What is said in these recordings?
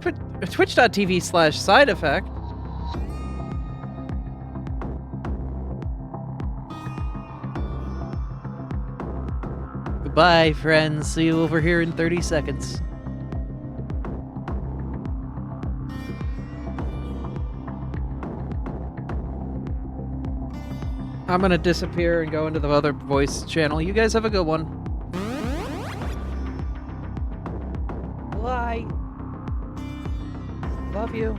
Twitch.tv/side effect. Goodbye, friends. See you over here in 30 seconds. I'm gonna disappear and go into the other voice channel. You guys have a good one. Bye. Love you.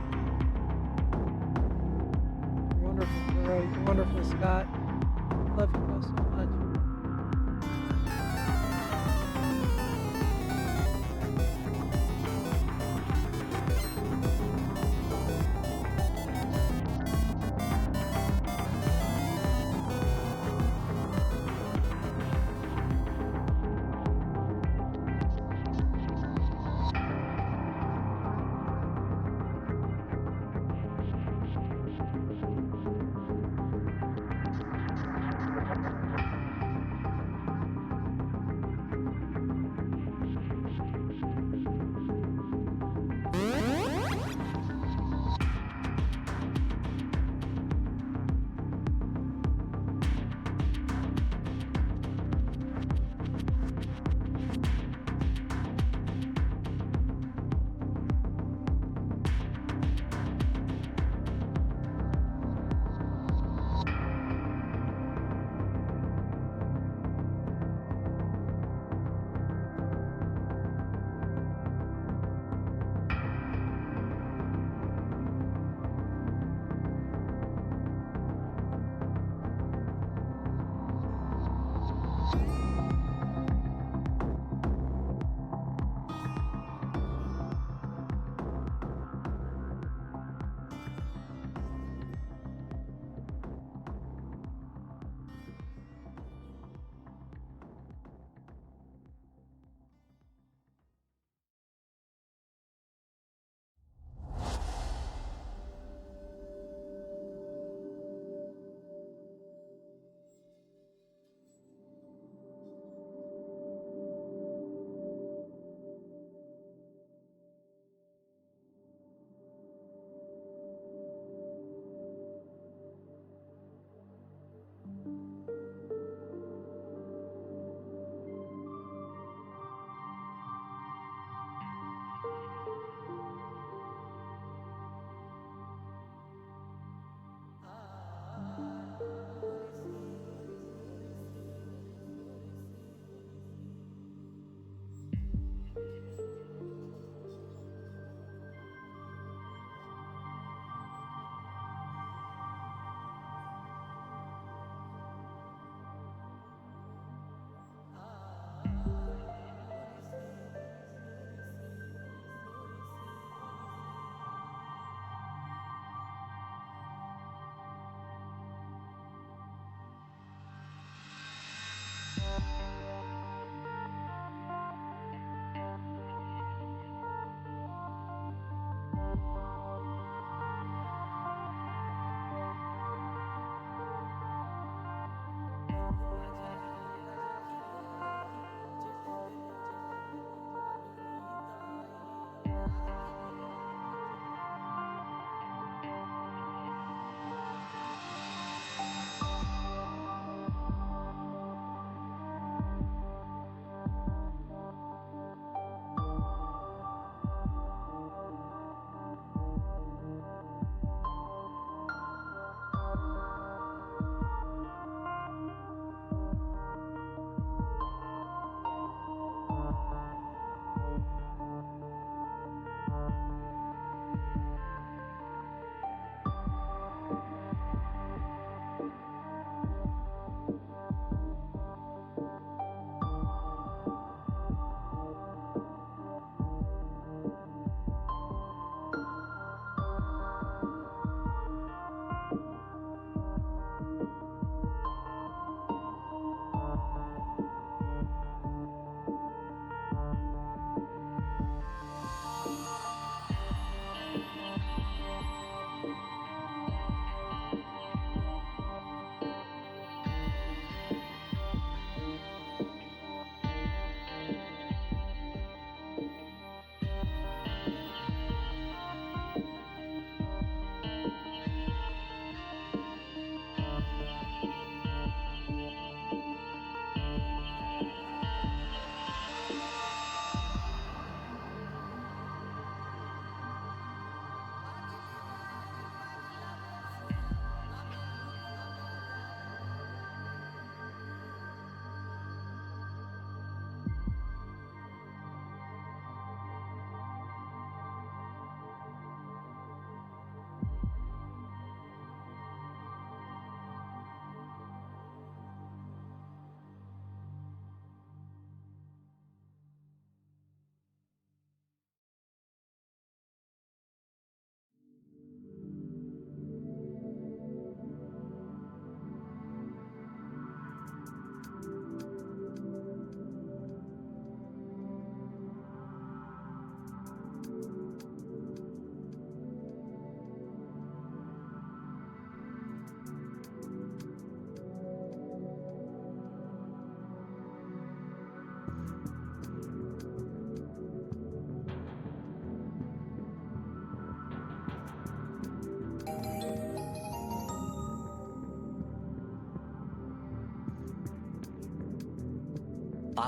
You're wonderful, Roy. You're wonderful, Scott. Love you both so much.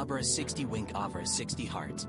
Subber 60 Wink offers 60 hearts.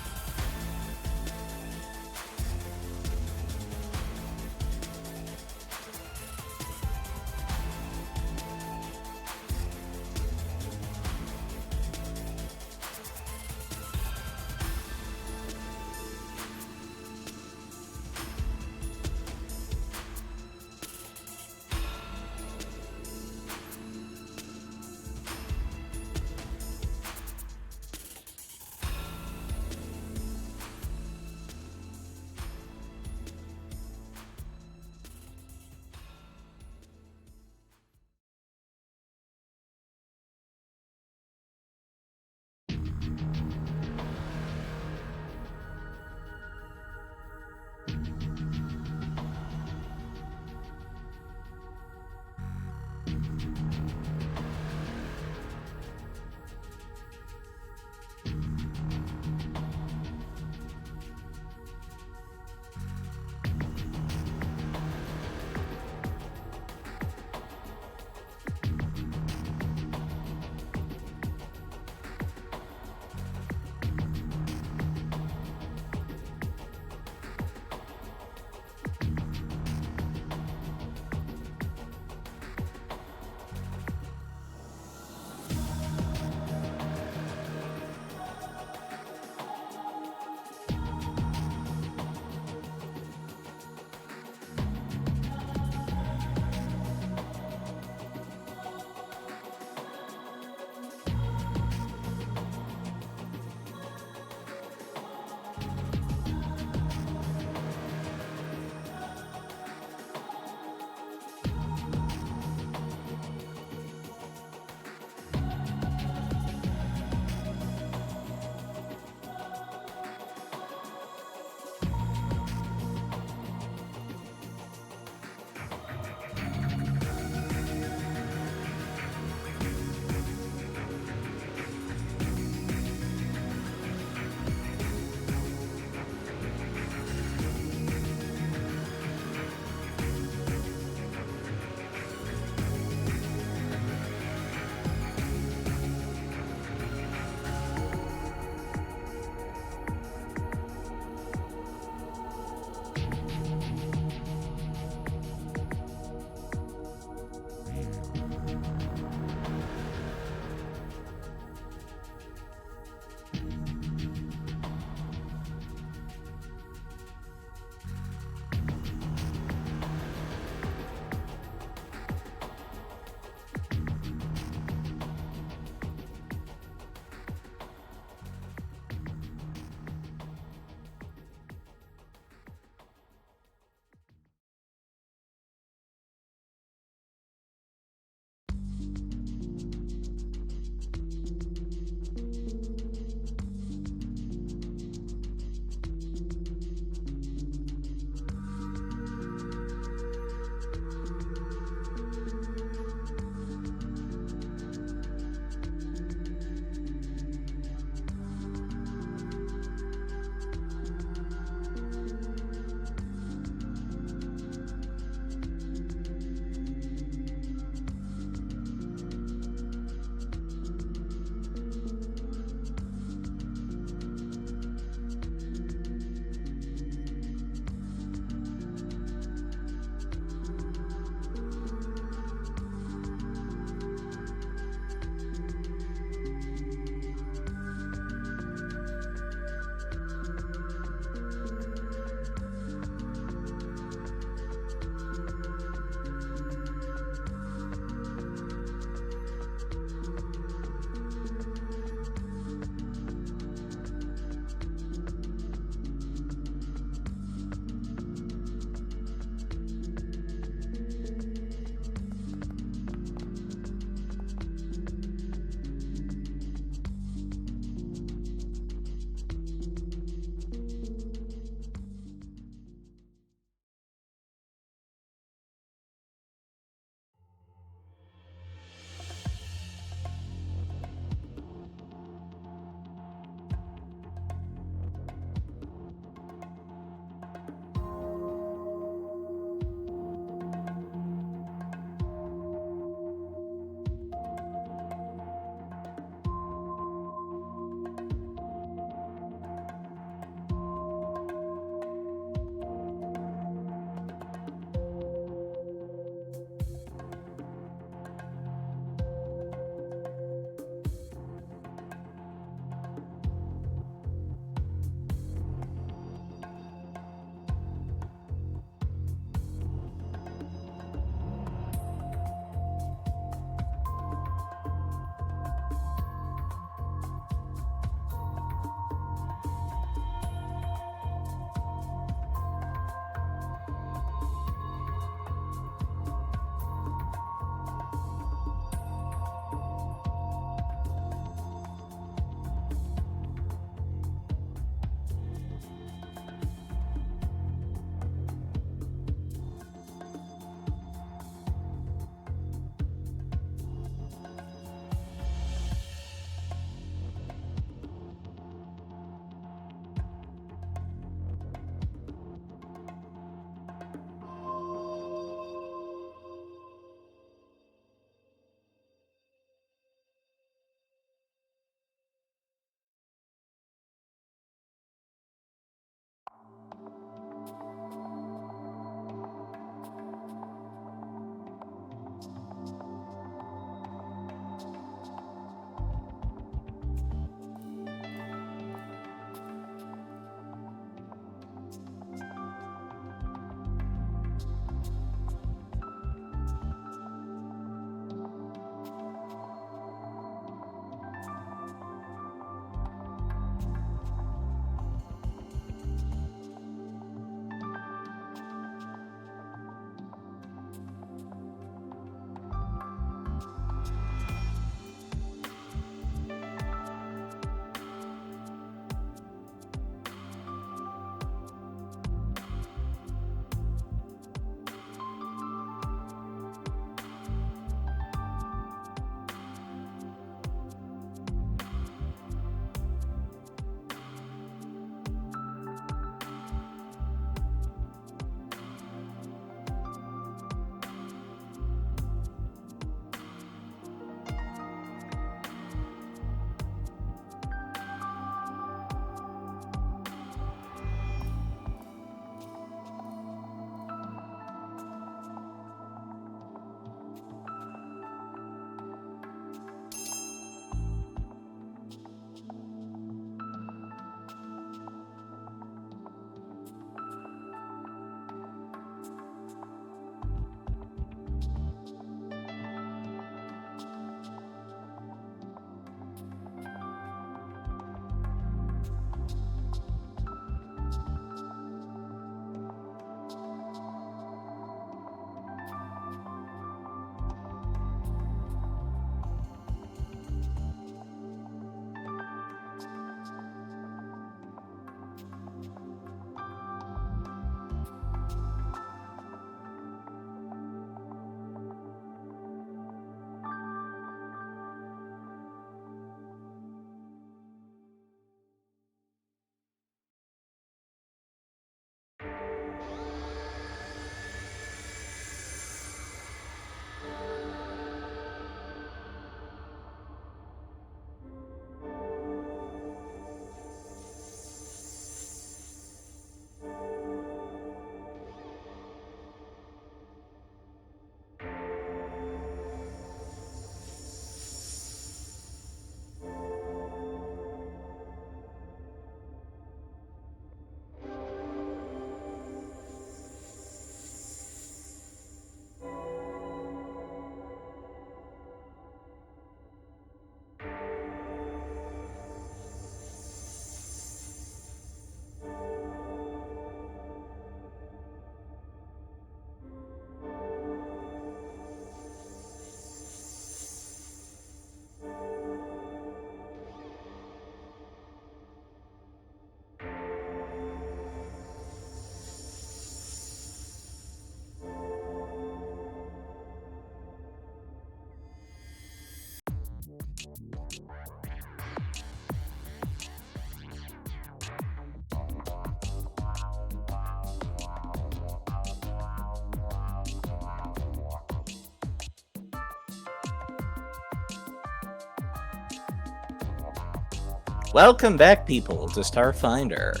Welcome back, people, to Starfinder.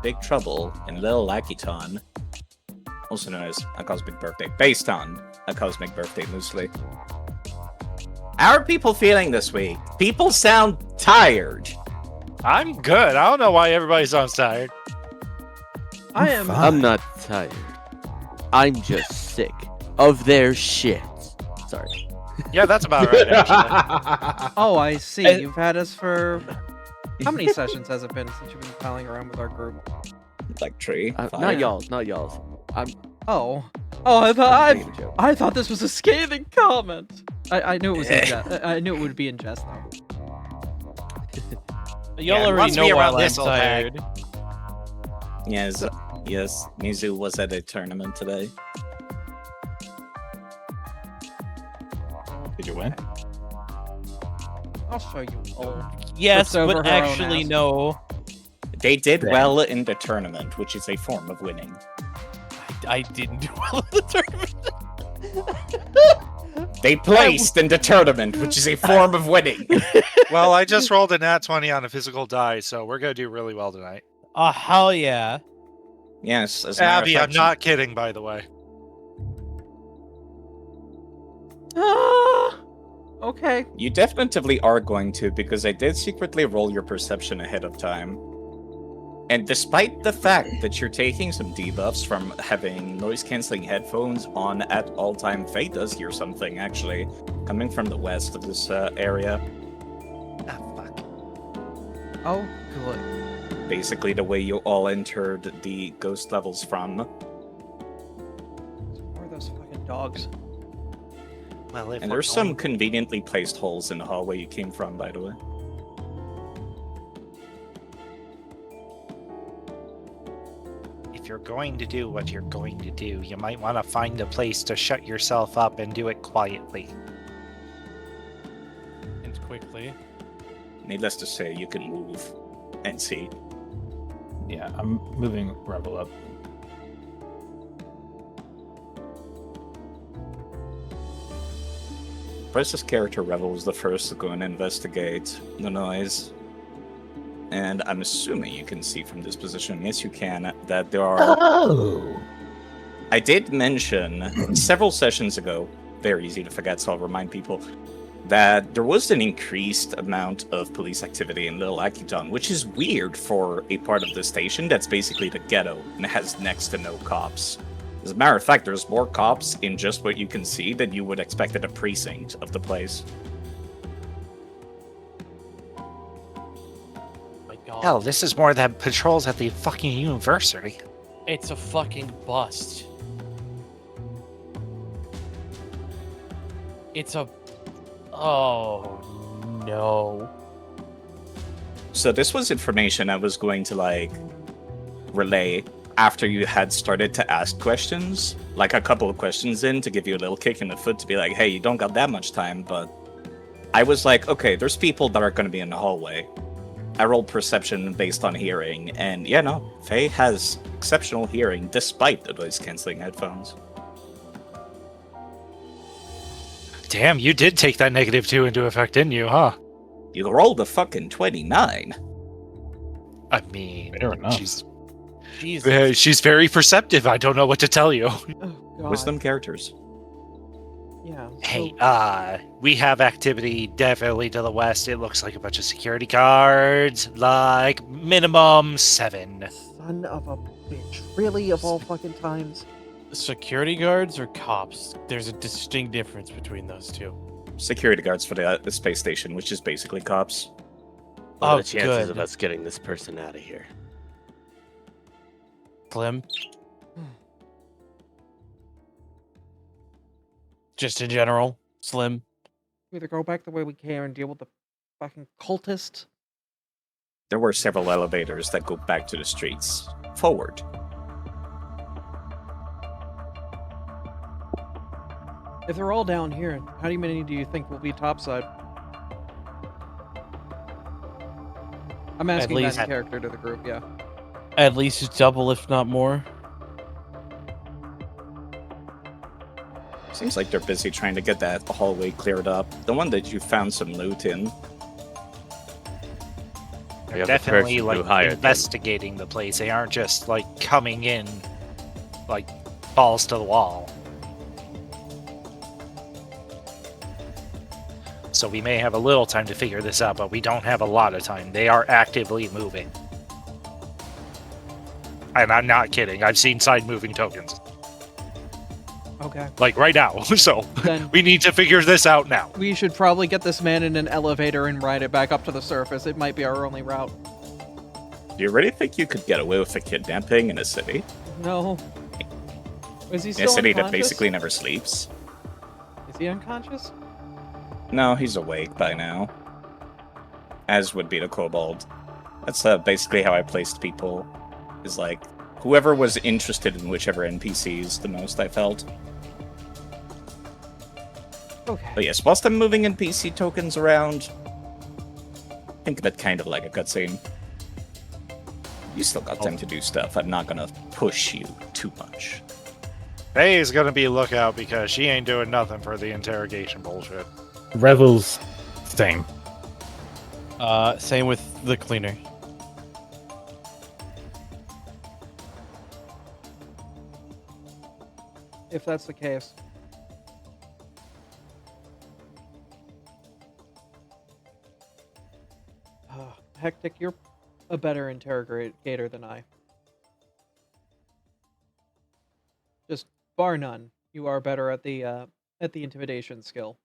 Big Trouble in Little Akiton, also known as A Cosmic Birthday, based on A Cosmic Birthday loosely. How are people feeling this week? People sound tired. I'm good. I don't know why everybody sounds tired. I'm not tired. I'm just sick of their shit. Sorry. Yeah, that's about right, actually. Oh, I see. You've had us for... How many sessions has it been since you've been piling around with our group? Like tree. Not y'all's. Oh, I thought this was a scathing comment. I knew it was in jest. I knew it would be in jest, though. Y'all already know why I'm tired. Yes, Mizu was at a tournament today. Did you win? I'll show you. Oh, Yes, over but her own actually ass. no. They did well in the tournament, which is a form of winning. I didn't do well in the tournament. They placed in the tournament, which is a form of winning. Well, I just rolled a nat 20 on a physical die, so we're gonna do really well tonight. Oh, hell yeah. Yes, as a matter of Abby, I'm fact, not kidding, by the way. Okay. you definitely are going to, because I did secretly roll your perception ahead of time. And despite the fact that you're taking some debuffs from having noise-canceling headphones on at all time, Faye does hear something, actually, coming from the west of this area. Ah, fuck. Oh, good. Basically the way you all entered the ghost levels from. Where are those fucking dogs? Well, if And we're there's some going- conveniently placed holes in the hallway you came from, by the way. If you're going to do what you're going to do, you might want to find a place to shut yourself up and do it quietly. And quickly. Needless to say, you can move and see. Yeah, I'm moving Rebel up. Precious character Rebel was the first to go and investigate the noise. And I'm assuming you can see from this position, yes you can, that there are... Oh! I did mention several sessions ago, very easy to forget, so I'll remind people, that there was an increased amount of police activity in Little Akiton, which is weird for a part of the station that's basically the ghetto and has next to no cops. As a matter of fact, there's more cops in just what you can see than you would expect at a precinct of the place. My God. Hell, this is more than patrols at the fucking university. It's a fucking bust. It's a... Oh, no. So this was information I was going to, like, relay after you had started to ask questions, like a couple of questions in to give you a little kick in the foot to be like, hey, you don't got that much time, but I was like, okay, there's people that are going to be in the hallway. I rolled perception based on hearing, and yeah, no, Faye has exceptional hearing despite the noise-canceling headphones. Damn, you did take that -2 into effect, didn't you, huh? You rolled a fucking 29. I mean, Fair enough. she's very perceptive. I don't know what to tell you. Oh, God. Wisdom characters. Yeah. Hey, so- we have activity definitely to the west. It looks like a bunch of security guards, like minimum 7. Son of a bitch. Really, of all fucking times? Security guards or cops? There's a distinct difference between those two. Security guards for the space station, which is basically cops. What are Oh, the chances good. of us getting this person out of here? Slim? Just in general, Slim? We either go back the way we came and deal with the fucking cultist. There were several elevators that go back to the streets. Forward. If they're all down here, how many do you think will be topside? I'm asking that least- in character to the group, yeah. At least double, if not more. Seems like they're busy trying to get that hallway cleared up. The one that you found some loot in. They're have the definitely person who like hired them. investigating the place. They aren't just like coming in like balls to the wall. So we may have a little time to figure this out, but we don't have a lot of time. They are actively moving. And I'm not kidding. I've seen side moving tokens. Okay. Like right now. So Then we need to figure this out now. we should probably get this man in an elevator and ride it back up to the surface. It might be our only route. Do you really think you could get away with a kidnapping in a city? No. Is he In still a city that unconscious? basically never sleeps? Is he unconscious? No, he's awake by now. As would be the kobold. That's basically how I placed people. Is like, whoever was interested in whichever NPCs the most, I felt. Okay. But yes, whilst I'm moving NPC tokens around, think of it kind of like a cutscene. You still got time to do stuff. I'm not gonna push you too much. Faye's gonna be lookout because she ain't doing nothing for the interrogation bullshit. Revels, same. Same with the cleaner. If that's the case. Hectic, you're a better interrogator than I. Just bar none, you are better at the intimidation skill.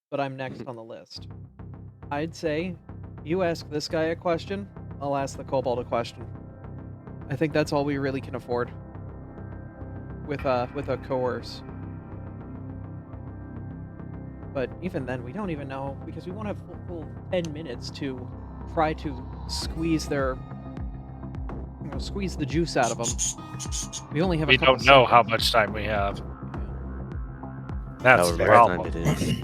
But I'm next on the list. I'd say you ask this guy a question, I'll ask the kobold a question. I think that's all we really can afford with a coerce. But even then, we don't even know, because we won't have full 10 minutes to try to squeeze their, squeeze the juice out of them. We only have We a couple don't know how seconds. much time we have. That's However the much time problem. it is.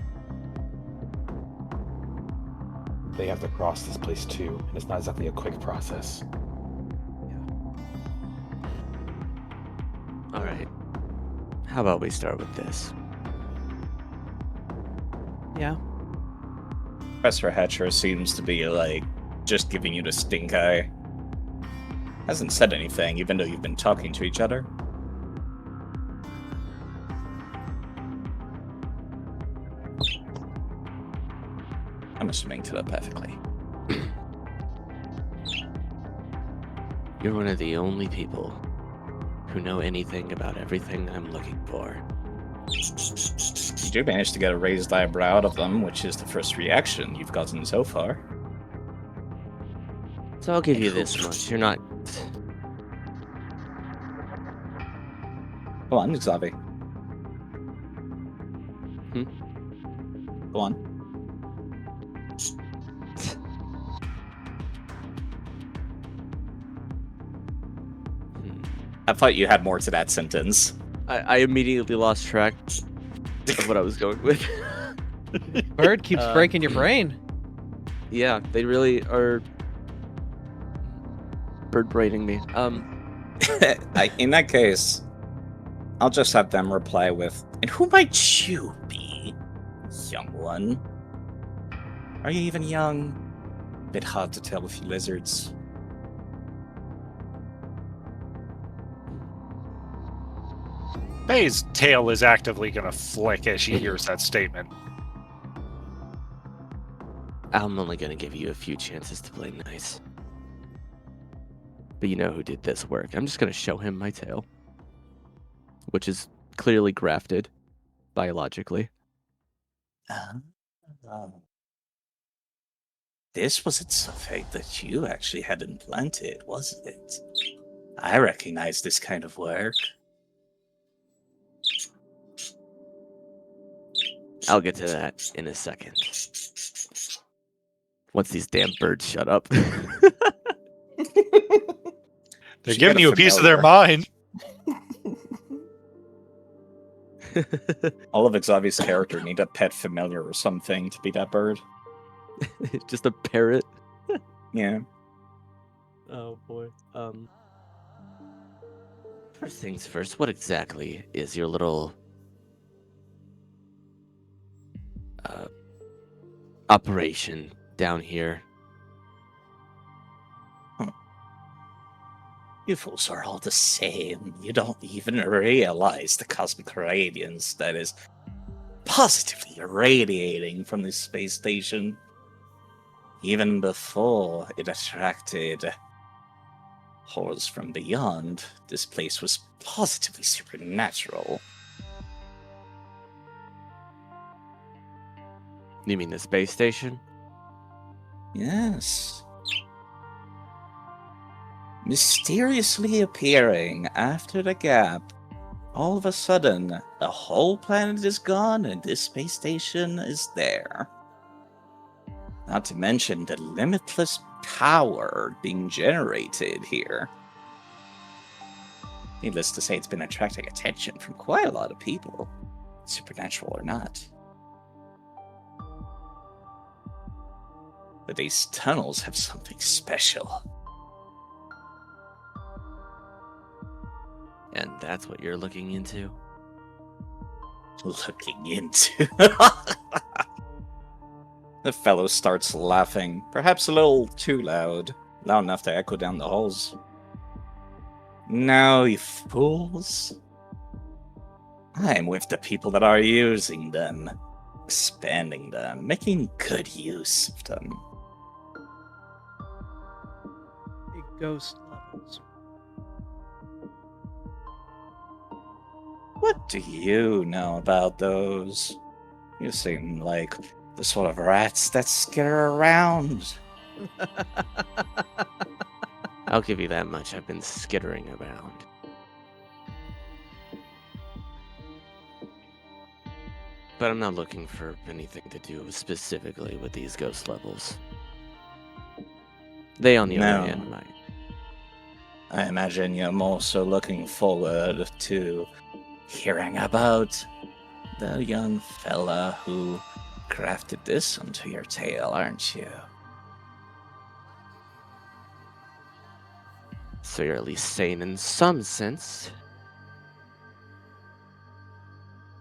They have to cross this place too, and it's not exactly a quick process. All right. How about we start with this? Yeah. Professor Hatcher seems to be, like, just giving you the stink eye. Hasn't said anything, even though you've been talking to each other. I'm assuming telepathically. You're one of the only people who know anything about everything I'm looking for. You do manage to get a raised eyebrow out of them, which is the first reaction you've gotten so far. So I'll give you this much. You're not... Go on, Xavi. Hmm? Go on. I thought you had more to that sentence. I immediately lost track of what I was going with. Bird keeps breaking your brain. Yeah, they really are bird braining me. In that case, I'll just have them reply with, "And who might you be, young one? Are you even young? Bit hard to tell with you lizards." Faye's tail is actively gonna flick as she hears that statement. I'm only gonna give you a few chances to play nice. But you know who did this work. I'm just gonna show him my tail. Which is clearly grafted, biologically. This wasn't something that you actually had implanted, wasn't it? I recognize this kind of work. I'll get to that in a second. Once these damn birds shut up. They're She giving got a you a piece of their familiar. mind. All of Xavi's character need a pet familiar or something to be that bird. Just a parrot. Yeah. Oh boy. First things first, what exactly is your little operation down here? You fools are all the same. You don't even realize the cosmic radiance that is positively radiating from this space station. Even before it attracted horrors from beyond, this place was positively supernatural. You mean the space station? Yes. Mysteriously appearing after the gap, all of a sudden, the whole planet is gone and this space station is there. Not to mention the limitless power being generated here. Needless to say, it's been attracting attention from quite a lot of people, supernatural or not. But these tunnels have something special. And that's what you're looking into? Looking into. The fellow starts laughing, perhaps a little too loud enough to echo down the halls. No, you fools. I'm with the people that are using them, expanding them, making good use of them. Big ghost levels. What do you know about those? You seem like the sort of rats that skitter around. I'll give you that much. I've been skittering around. But I'm not looking for anything to do specifically with these ghost levels. They, on the No. other hand, might. I imagine you're more so looking forward to hearing about the young fella who crafted this onto your tail, aren't you? So you're at least sane in some sense.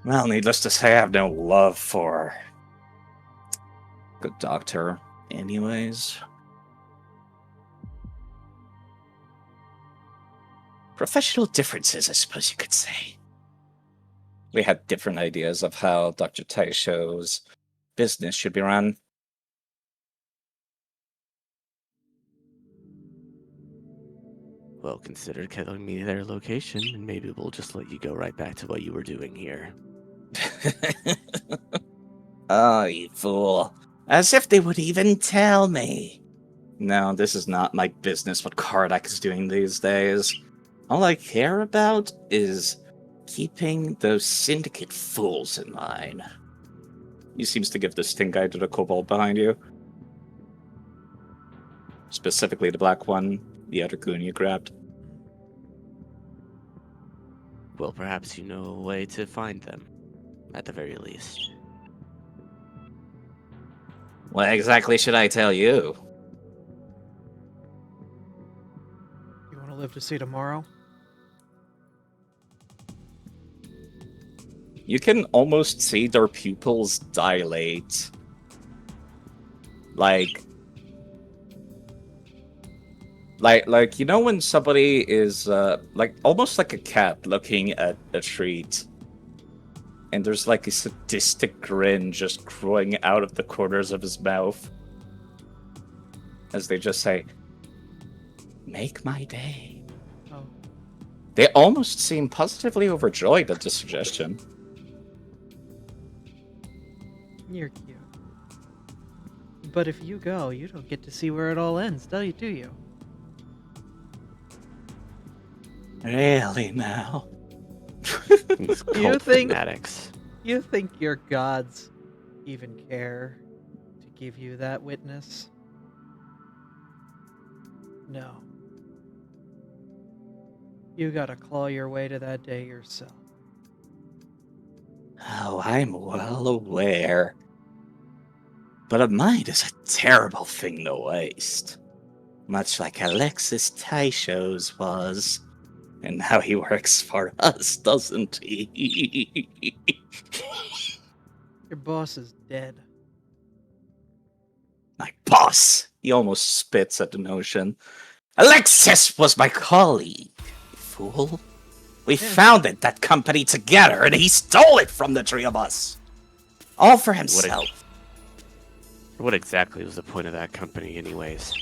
Well, needless to say, I have no love for good doctor anyways. Professional differences, I suppose you could say. We had different ideas of how Dr. Taisho's business should be run. Well, consider telling me their location, and maybe we'll just let you go right back to what you were doing here. Oh, you fool. As if they would even tell me. No, this is not my business what Kardak is doing these days. All I care about is keeping those syndicate fools in line. He seems to give the stink eye to the kobold behind you. Specifically the black one, the other goon you grabbed. Well, perhaps you know a way to find them, at the very least. What exactly should I tell you? You want to live to see tomorrow? You can almost see their pupils dilate. Like you know when somebody is like almost like a cat looking at a treat, and there's like a sadistic grin just growing out of the corners of his mouth as they just say, "Make my day." Oh, They almost seem positively overjoyed at the suggestion. you're cute. But if you go, you don't get to see where it all ends, do you? Really now? These You cult think- fanatics. You think your gods even care to give you that witness? No. You gotta claw your way to that day yourself. Oh, I'm well aware. But a mind is a terrible thing to waste. Much like Alexis Taisho's was. And now he works for us, doesn't he? Your boss is dead. My boss! He almost spits at the notion. Alexis was my colleague, you fool. We founded that company together, and he stole it from the three of us. All for himself. What exactly was the point of that company, anyways?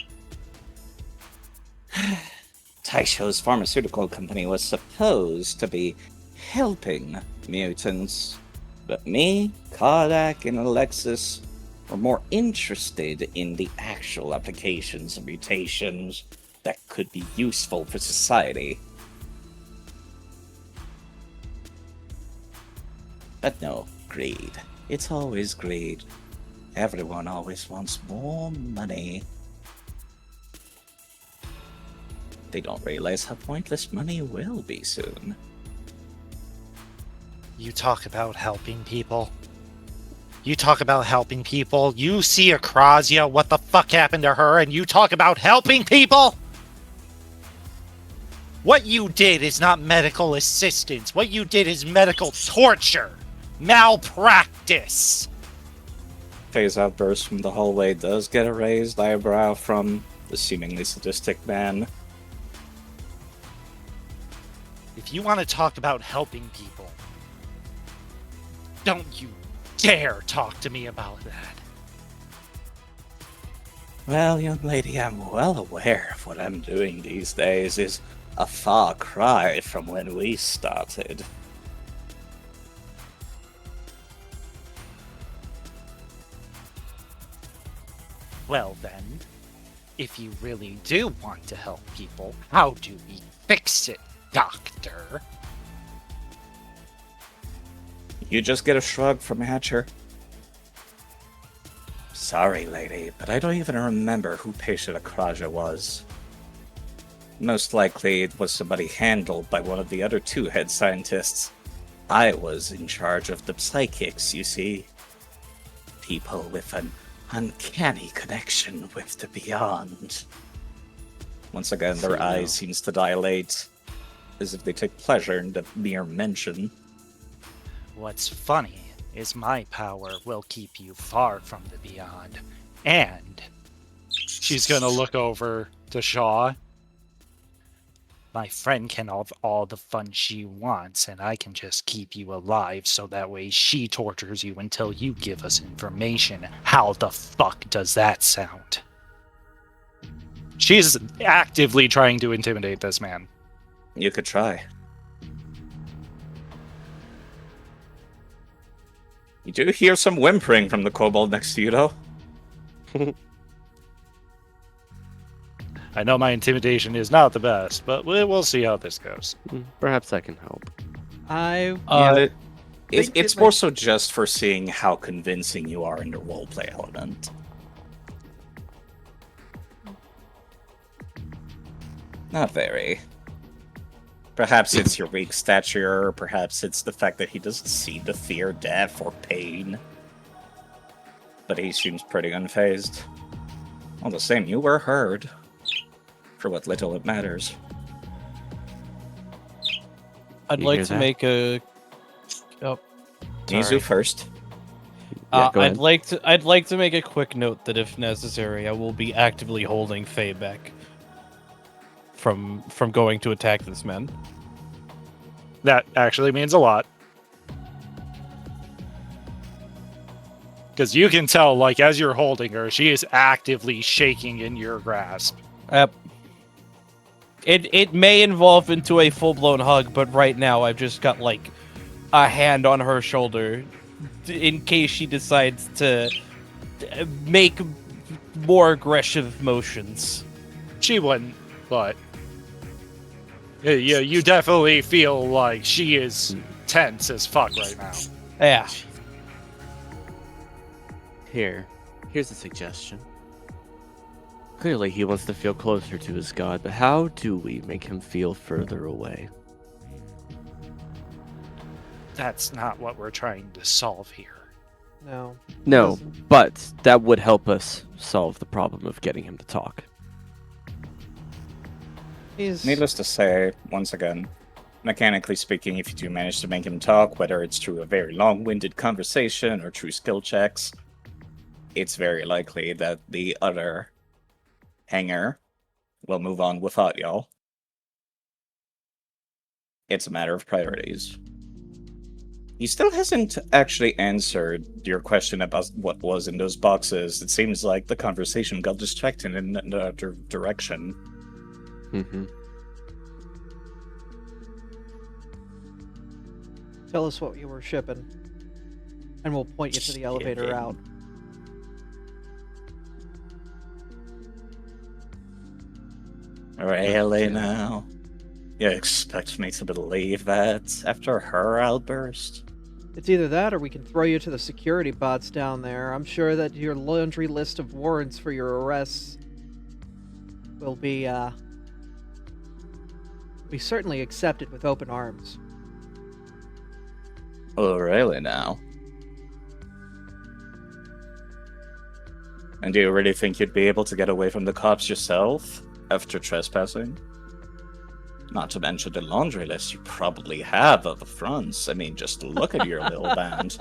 Taisho's pharmaceutical company was supposed to be helping mutants, but me, Kodak, and Alexis were more interested in the actual applications of mutations that could be useful for society. But no, greed. It's always greed. Everyone always wants more money. They don't realize how pointless money will be soon. You talk about helping people. You talk about helping people. You see Akrazia, what the fuck happened to her, and you talk about helping people? What you did is not medical assistance. What you did is medical torture. Malpractice. Phase outburst from the hallway does get a raised eyebrow from the seemingly sadistic man. If you want to talk about helping people, don't you dare talk to me about that. Well, young lady, I'm well aware of what I'm doing these days is a far cry from when we started. Well then, if you really do want to help people, how do we fix it, Doctor? You just get a shrug from Hatcher. Sorry, lady, but I don't even remember who patient Akraja was. Most likely it was somebody handled by one of the other two head scientists. I was in charge of the psychics, you see. People with an uncanny connection with the beyond. Once again, their eyes seems to dilate, as if they take pleasure in the mere mention. What's funny is my power will keep you far from the beyond. And she's gonna look over to Shaw. My friend can have all the fun she wants, and I can just keep you alive so that way she tortures you until you give us information. How the fuck does that sound? She's actively trying to intimidate this man. You could try. You do hear some whimpering from the kobold next to you, though. I know my intimidation is not the best, but we'll see how this goes. Perhaps I can help. It's more so just for seeing how convincing you are in the roleplay element. Not very. Perhaps it's your weak stature, or perhaps it's the fact that he doesn't seem to fear death or pain. But he seems pretty unfazed. All the same, you were heard. For what little it matters. I'd You like hear to that? make a. Oh, Nizu sorry. first. Yeah, go ahead. I'd like to make a quick note that if necessary, I will be actively holding Faye back from going to attack this man. That actually means a lot. Because you can tell, like, as you're holding her, she is actively shaking in your grasp. It may evolve into a full blown hug, but right now I've just got like a hand on her shoulder in case she decides to make more aggressive motions. She wouldn't, but you definitely feel like she is tense as fuck right now. Yeah. Here's a suggestion. Clearly he wants to feel closer to his god, but how do we make him feel further away? That's not what we're trying to solve here. No. No, but that would help us solve the problem of getting him to talk. He's Needless to say, once again, mechanically speaking, if you do manage to make him talk, whether it's through a very long-winded conversation or through skill checks, it's very likely that the other hanger we'll move on without y'all. It's a matter of priorities. He still hasn't actually answered your question about what was in those boxes. It seems like the conversation got distracted in another direction. Mm-hmm. Tell us what you were shipping, and we'll point you to the elevator Shipping. out. Really now? You expect me to believe that after her outburst? It's either that or we can throw you to the security bots down there. I'm sure that your laundry list of warrants for your arrests will be certainly accepted with open arms. Oh, really now? And do you really think you'd be able to get away from the cops yourself after trespassing? Not to mention the laundry list you probably have of the fronts. I mean, just look at your little band.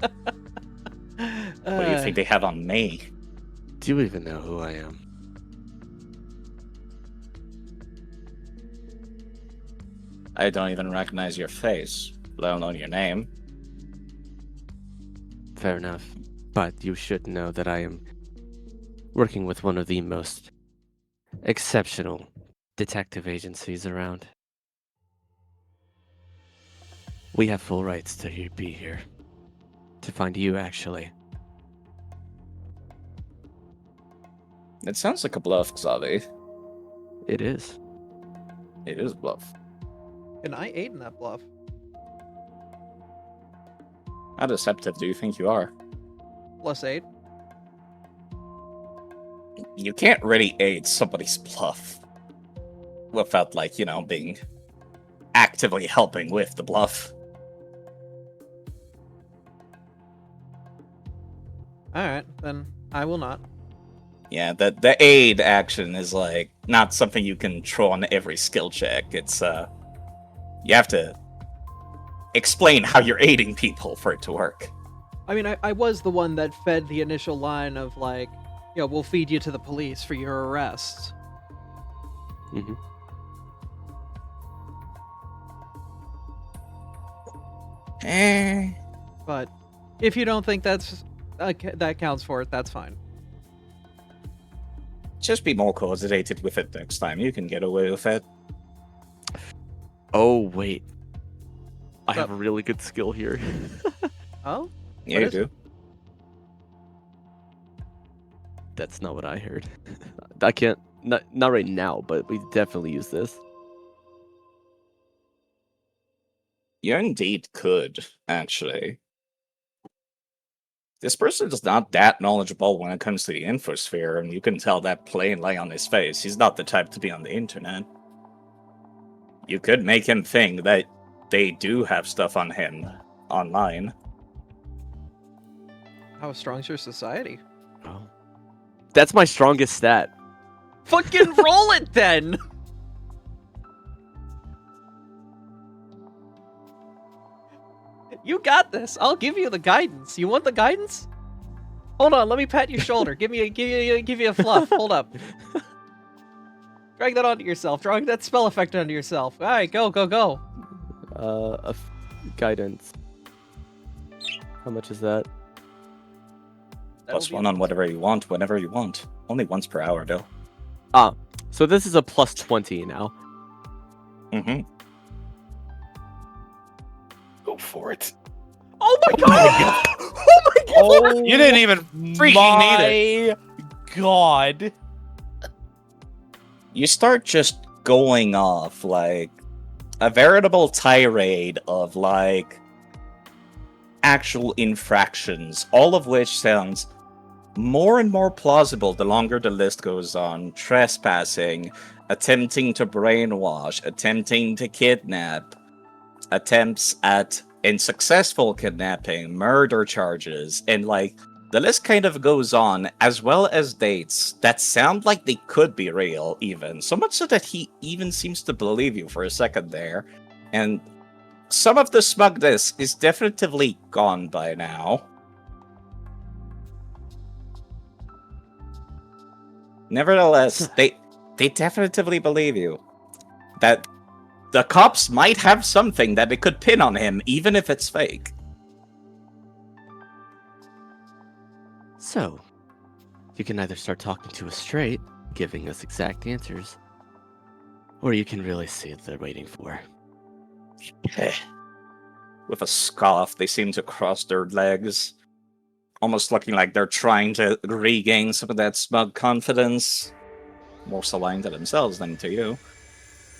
What do you think they have on me? Do you even know who I am? I don't even recognize your face, let alone your name. Fair enough. But you should know that I am working with one of the most exceptional detective agencies around. We have full rights to be here. To find you, actually. It sounds like a bluff, Xavi. It is. It is a bluff. Can I aid in that bluff? How deceptive do you think you are? Plus 8. You can't really aid somebody's bluff without, like, being actively helping with the bluff. Alright, then I will not. Yeah, the aid action is, like, not something you can throw on every skill check. It's, you have to explain how you're aiding people for it to work. I mean, I was the one that fed the initial line of, like, we'll feed you to the police for your arrests. Mm-hmm. But if you don't think that's that counts for it, that's fine. Just be more coordinated with it next time. You can get away with it. Oh, wait. I What's have up? a really good skill here. Oh? Yeah, you is do. That's not what I heard. I can't, not right now, but we definitely use this. You indeed could, actually. This person is not that knowledgeable when it comes to the infosphere, and you can tell that plainly on his face. He's not the type to be on the internet. You could make him think that they do have stuff on him online. How strong's your society? Oh. That's my strongest stat. Fucking roll it then! You got this. I'll give you the guidance. You want the guidance? Hold on, let me pat your shoulder. give you a fluff. Hold up. Drag that onto yourself. Drag that spell effect onto yourself. All right, go. Guidance. How much is that? Plus one on whatever you want, whenever you want. Only once per hour, though. So this is a plus 20 now. Mm-hmm. Go for it. Oh my god! Oh my god! Oh, You didn't even freaking need it. God. You start just going off, like, a veritable tirade of, like, actual infractions, all of which sounds more and more plausible the longer the list goes on. Trespassing, attempting to brainwash, attempting to kidnap, attempts at unsuccessful kidnapping, murder charges, and, like, the list kind of goes on, as well as dates that sound like they could be real, even. So much so that he even seems to believe you for a second there. And some of the smugness is definitively gone by now. Nevertheless, They definitively believe you. That the cops might have something that they could pin on him, even if it's fake. So, you can either start talking to us straight, giving us exact answers, or you can really see what they're waiting for. With a scoff, they seem to cross their legs, almost looking like they're trying to regain some of that smug confidence. More aligned to themselves than to you.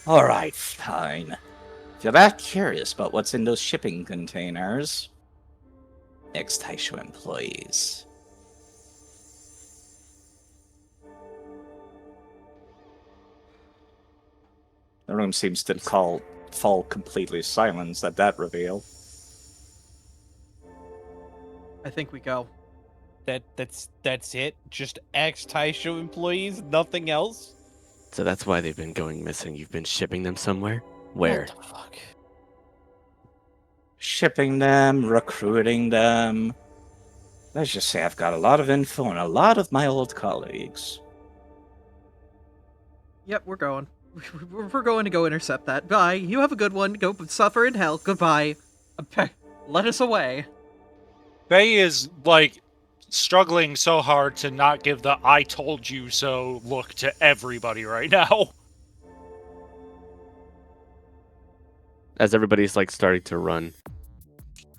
Alright, fine. If you're that curious about what's in those shipping containers, ex-Taisho employees. The room seems to fall completely silent at that reveal. I think we go. That's it. Just ex-Taisho employees, nothing else. So that's why they've been going missing. You've been shipping them somewhere? Where? What the fuck? Shipping them, recruiting them. Let's just say I've got a lot of info on a lot of my old colleagues. Yep, we're going. We're going to go intercept that. Bye. You have a good one. Go suffer in hell. Goodbye. Let us away. Faye is, like, struggling so hard to not give the I told you so look to everybody right now. As everybody's like starting to run,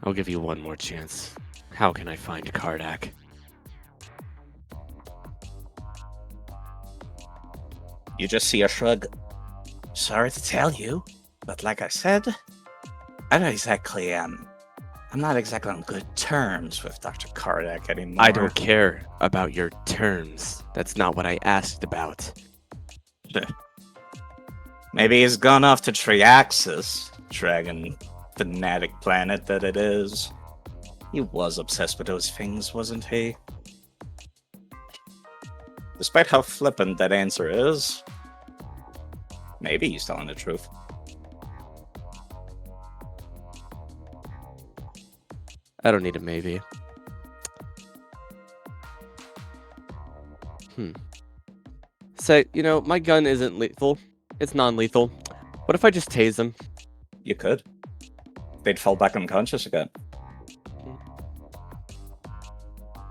I'll give you one more chance. How can I find Kardak? You just see a shrug. Sorry to tell you, but like I said, I'm not exactly on good terms with Dr. Kardak anymore. I don't care about your terms. That's not what I asked about. Maybe he's gone off to Triaxis, dragon fanatic planet that it is. He was obsessed with those things, wasn't he? Despite how flippant that answer is, maybe he's telling the truth. I don't need a maybe. Say, my gun isn't lethal. It's non-lethal. What if I just tase them? You could. They'd fall back unconscious again.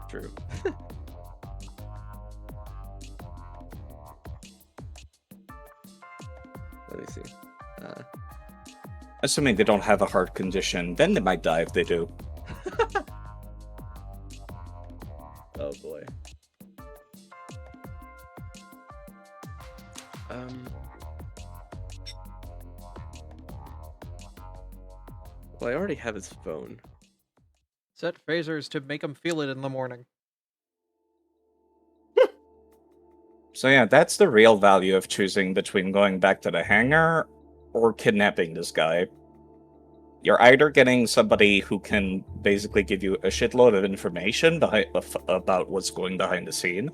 True. Let me see. Assuming they don't have a heart condition, then they might die if they do. Oh boy. Well, I already have his phone. Set phasers to make him feel it in the morning. So yeah, that's the real value of choosing between going back to the hangar or kidnapping this guy. You're either getting somebody who can basically give you a shitload of information about what's going behind the scene,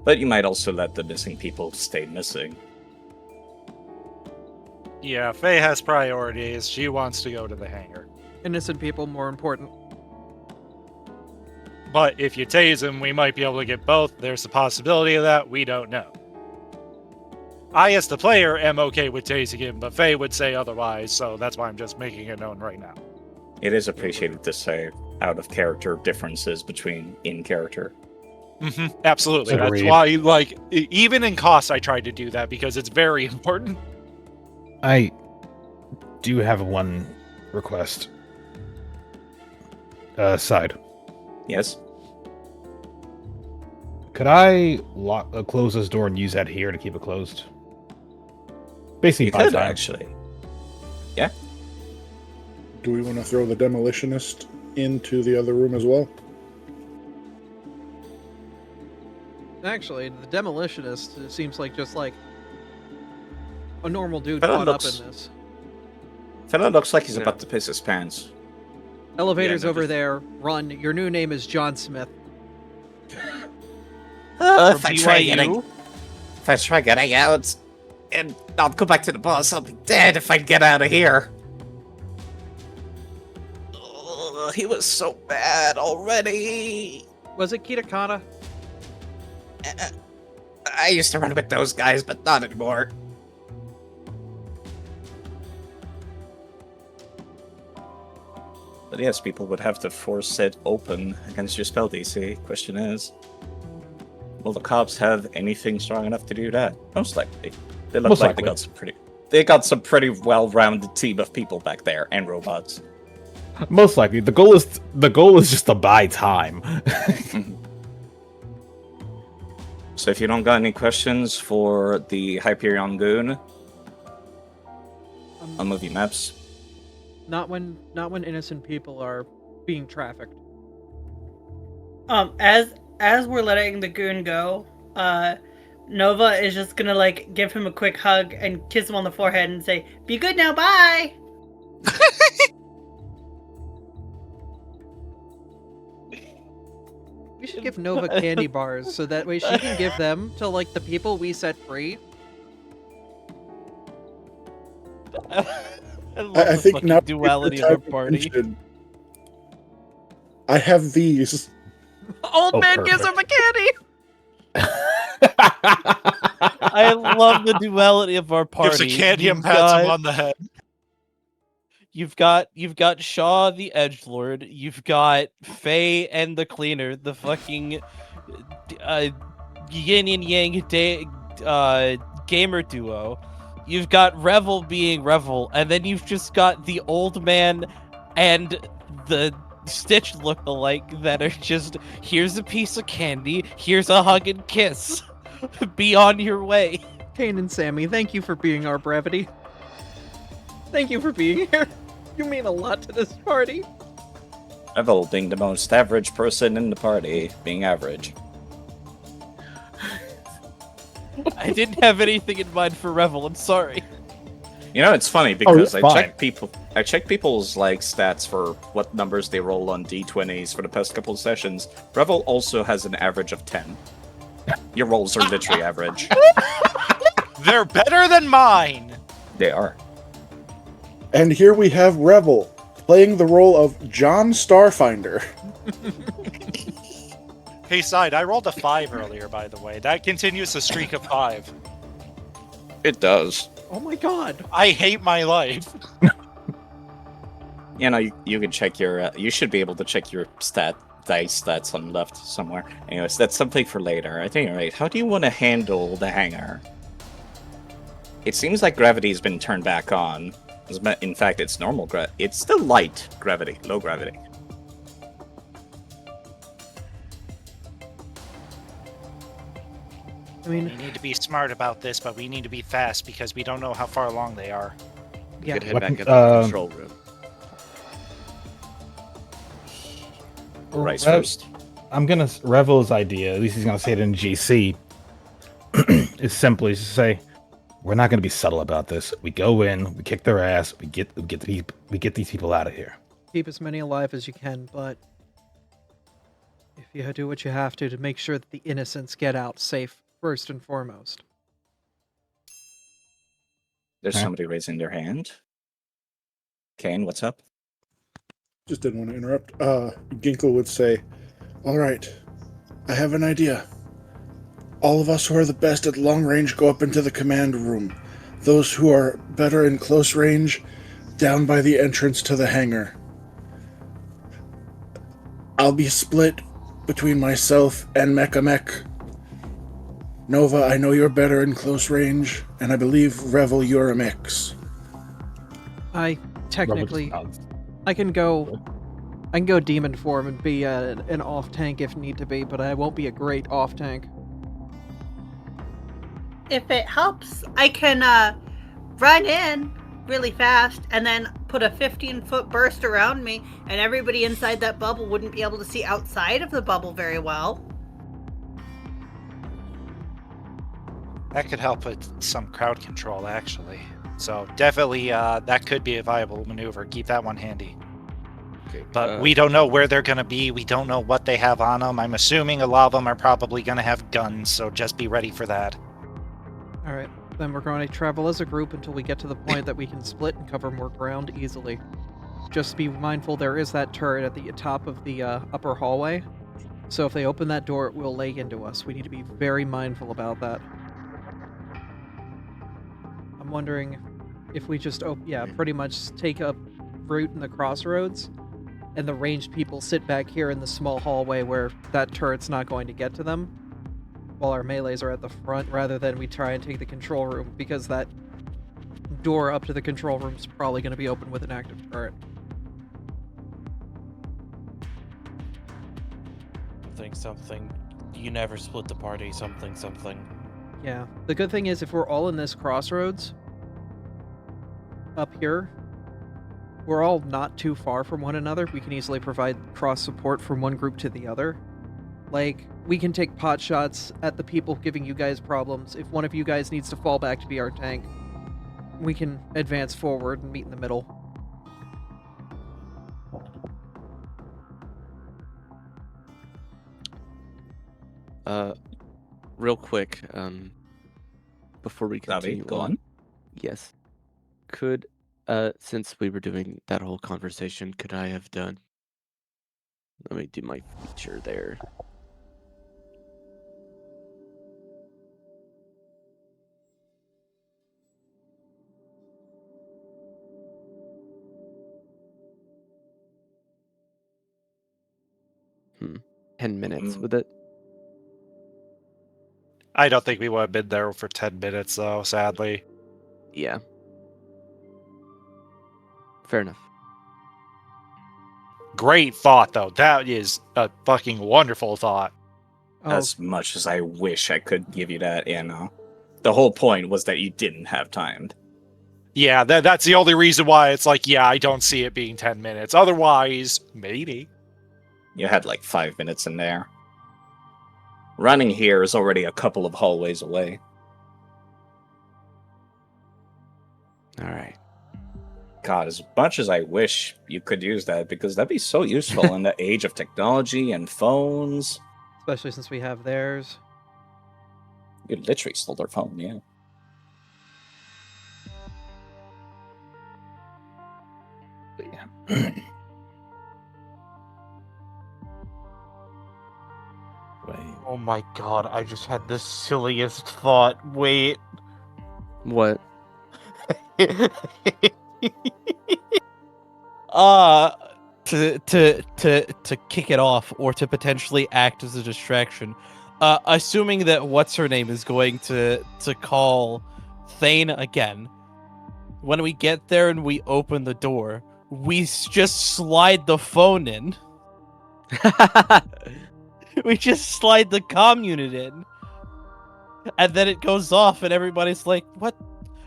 but you might also let the missing people stay missing. Yeah, Faye has priorities. She wants to go to the hangar. Innocent people more important. But if you tase him, we might be able to get both. There's a possibility of that. We don't know. I, as the player, am okay with tasing him, but Faye would say otherwise, so that's why I'm just making it known right now. It is appreciated to say out-of-character differences between in-character. Absolutely. Agreed. That's why, even in cost, I tried to do that, because it's very important. I do have one request. Side. Yes? Could I close this door and use that here to keep it closed? Basically, You buy could, time. actually. Yeah? Do we want to throw the demolitionist into the other room as well? Actually, the demolitionist seems like just like a normal dude Fella caught up looks- in this. Fella looks like he's Yeah. about to piss his pants. Elevator's Yeah, no, over just- there. Run. Your new name is John Smith. If From I try BYU? getting out and not go back to the boss, I'll be dead if I get out of here. Ugh, he was so bad already. Was it Kitakata? I used to run with those guys, but not anymore. But yes, people would have to force it open against your spell DC. Question is, will the cops have anything strong enough to do that? Most likely. They look Most like likely. they got some pretty well-rounded team of people back there, and robots. Most likely. The goal is just to buy time. So if you don't got any questions for the Hyperion Goon, I'll move you maps. Not when innocent people are being trafficked. As we're letting the goon go, Nova is just gonna like give him a quick hug and kiss him on the forehead and say, "Be good now, bye." We should give Nova candy bars so that way she can give them to like the people we set free. I love I the think fucking now duality of our party. I have these. Old Oh, man gives perfect. him a candy. I love the duality of our party. Gives a candy and You've pats him got- on the head. You've got Shaw the Edgelord. You've got Faye and the Cleaner, the fucking yin and yang gamer duo. You've got Revel being Revel, and then you've just got the old man and the Stitch look-alike that are just, here's a piece of candy, here's a hug and kiss. Be on your way. Kane and Sammy, thank you for being our brevity. Thank you for being here. You mean a lot to this party. Revel being the most average person in the party, being average. I didn't have anything in mind for Revel, I'm sorry. You know, it's funny because it's fine. I checked people's like stats for what numbers they roll on D20s for the past couple of sessions. Revel also has an average of 10. Your rolls are literally average. They're better than mine. They are. And here we have Revel playing the role of John Starfinder. Hey, Side, I rolled a 5 earlier, by the way. That continues the streak of 5. It does. Oh my god. I hate my life. You know, you can check your. You should be able to check your dice stats on the left somewhere. Anyways, that's something for later. At any rate, how do you want to handle the hangar? It seems like gravity's been turned back on. In fact, it's normal it's still light gravity, low gravity. I mean, We need to be smart about this, but we need to be fast because we don't know how far along they are. yeah. Could head What- back into the control room. Rice Rev- first. I'm gonna Revel's idea. At least he's gonna say it in GC. Is simply to say, we're not gonna be subtle about this. We go in, we kick their ass, we get these people out of here. Keep as many alive as you can, but if you do what you have to make sure that the innocents get out safe first and foremost. There's Okay. somebody raising their hand. Kane, what's up? Just didn't want to interrupt. Ginkle would say, "All right, I have an idea. All of us who are the best at long range go up into the command room. Those who are better in close range, down by the entrance to the hangar. I'll be split between myself and Mech. Nova, I know you're better in close range, and I believe Revel, you're a mix. I technically, Revel just nods. I can go demon form and be an off tank if need to be, but I won't be a great off tank. If it helps, I can run in really fast and then put a 15-foot burst around me, and everybody inside that bubble wouldn't be able to see outside of the bubble very well. That could help with some crowd control, actually. So definitely, that could be a viable maneuver. Keep that one handy. Okay. But we don't know where they're going to be. We don't know what they have on them. I'm assuming a lot of them are probably going to have guns, so just be ready for that. All right, then we're going to travel as a group until we get to the point that we can split and cover more ground easily. Just be mindful there is that turret at the top of the upper hallway, So if they open that door, it will lay into us. We need to be very mindful about that. I'm wondering if we just, pretty much take a route in the crossroads, and the ranged people sit back here in the small hallway where that turret's not going to get to them, while our melees are at the front, rather than we try and take the control room, because that door up to the control room is probably going to be open with an active turret. Something. You never split the party. Something. Yeah. The good thing is, if we're all in this crossroads up here, we're all not too far from one another. We can easily provide cross support from one group to the other. Like, we can take pot shots at the people giving you guys problems. If one of you guys needs to fall back to be our tank, we can advance forward and meet in the middle. Real quick, before we Davi, continue go on. Yes. Could, since we were doing that whole conversation, could I have done... Let me do my feature there. Hmm. 10 minutes with it? I don't think we would have been there for 10 minutes, though, sadly. Yeah. Fair enough. Great thought, though. That is a fucking wonderful thought. Oh, As much as I wish I could give you that, the whole point was that you didn't have time. Yeah, that's the only reason why it's like, yeah, I don't see it being 10 minutes. Otherwise, maybe. You had like 5 minutes in there. Running here is already a couple of hallways away. Alright. God, as much as I wish you could use that, because that'd be so useful in the age of technology and phones. especially since we have theirs. You literally stole their phone, yeah. But yeah. Wait. Oh my god! I just had the silliest thought. Wait. What? To kick it off, or to potentially act as a distraction, assuming that what's her name is going to call Thane again. When we get there and we open the door, we just slide the phone in. We just slide the comm unit in, and then it goes off, and everybody's like, "What?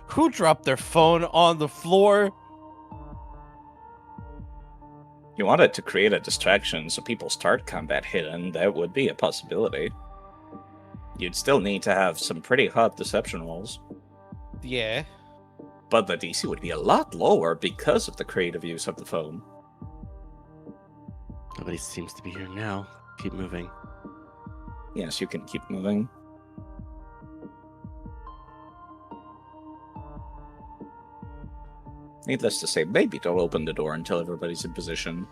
Who dropped their phone on the floor?" You wanted to create a distraction so people start combat hidden, that would be a possibility. You'd still need to have some pretty hot deception rolls. Yeah. But the DC would be a lot lower because of the creative use of the phone. Nobody seems to be here now. Keep moving. Yes, you can keep moving. Needless to say, maybe don't open the door until everybody's in position.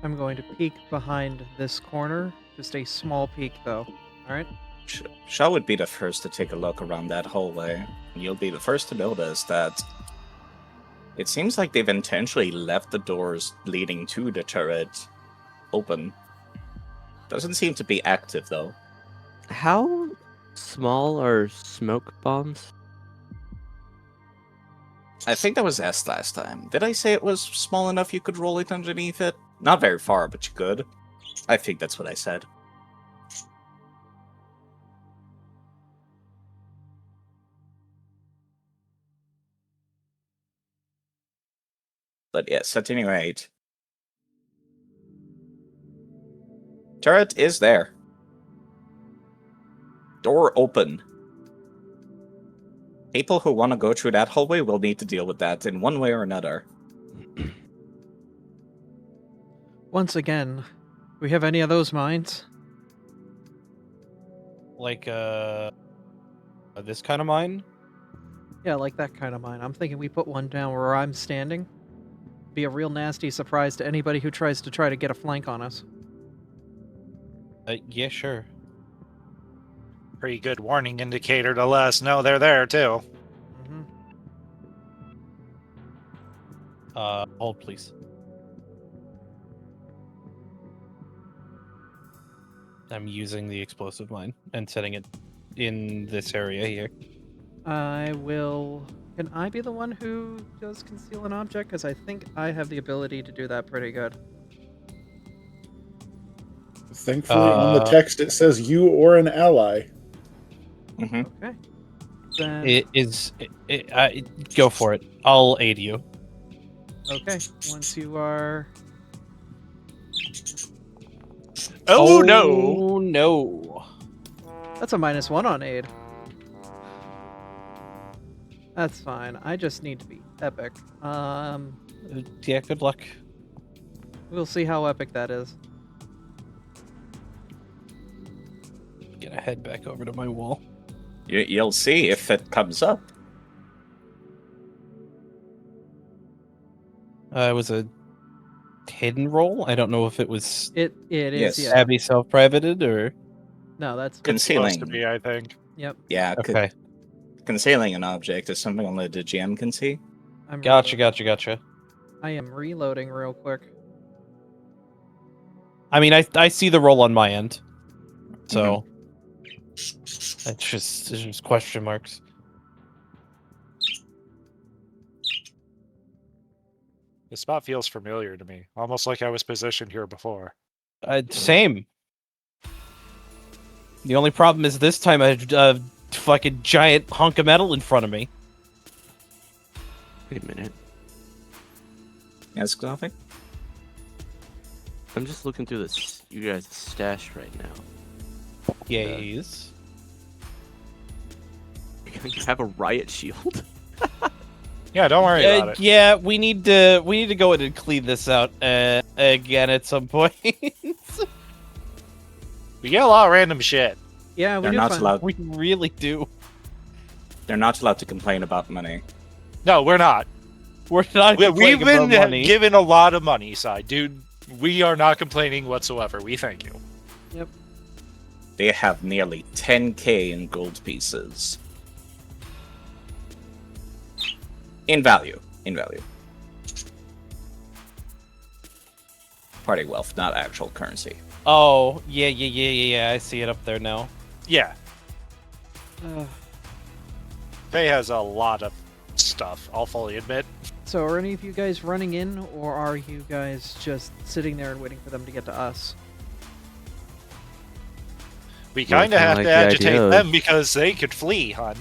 I'm going to peek behind this corner. Just a small peek, though. Alright? Shaw would be the first to take a look around that hallway. You'll be the first to notice that it seems like they've intentionally left the doors leading to the turret open. Doesn't seem to be active, though. How small are smoke bombs? I think that was asked last time. Did I say it was small enough you could roll it underneath it? Not very far, but you could. I think that's what I said. But yes, at any rate. Turret is there. Door open. People who want to go through that hallway will need to deal with that in one way or another. once again, do we have any of those mines? Like, this kind of mine? Yeah, like that kind of mine. I'm thinking we put one down where I'm standing. Be a real nasty surprise to anybody who tries to get a flank on us. Yeah, sure. Pretty good warning indicator to let us know they're there too. Hmm. Hold, please. I'm using the explosive mine and setting it in this area here. I will... Can I be the one who does conceal an object? Because I think I have the ability to do that pretty good. Thankfully, on the text it says you or an ally. Mm-hmm. Okay. Then... It is... go for it. I'll aid you. Okay. Once you are... Oh, no! Oh, no. That's a -1 on aid. That's fine. I just need to be epic. Yeah, good luck. We'll see how epic that is. Gonna head back over to my wall. You'll see if it comes up. It was a hidden roll. I don't know if it was It is, Yes. yeah. Abby self-privated or... No, that's... Concealing. Supposed to be, I think. Yep. Yeah, Okay. concealing an object is something only the GM can see. I'm Gotcha, reloading. gotcha. I am reloading real quick. I mean, I see the roll on my end. So... It's just question marks. The spot feels familiar to me, almost like I was positioned here before. Same. The only problem is this time I have a fucking giant hunk of metal in front of me. Wait a minute. Yes, Gothic? I'm just looking through this you guys' stash right now. Yes. You have a riot shield? Yeah, don't worry about it. Yeah, we need to go in and clean this out again at some point. We get a lot of random shit. Yeah, we They're do not find... allowed. We really do. They're not allowed to complain about money. No, we're not. We're not. We've complaining been about money. given a lot of money, side dude. We are not complaining whatsoever. We thank you. Yep. They have nearly 10k in gold pieces. In value. Party wealth, not actual currency. Oh, yeah. I see it up there now. Yeah, Uh, Faye has a lot of stuff, I'll fully admit. so are any of you guys running in, or are you guys just sitting there and waiting for them to get to us? We Well, kind of I have like to the agitate idea of- them because they could flee, hun.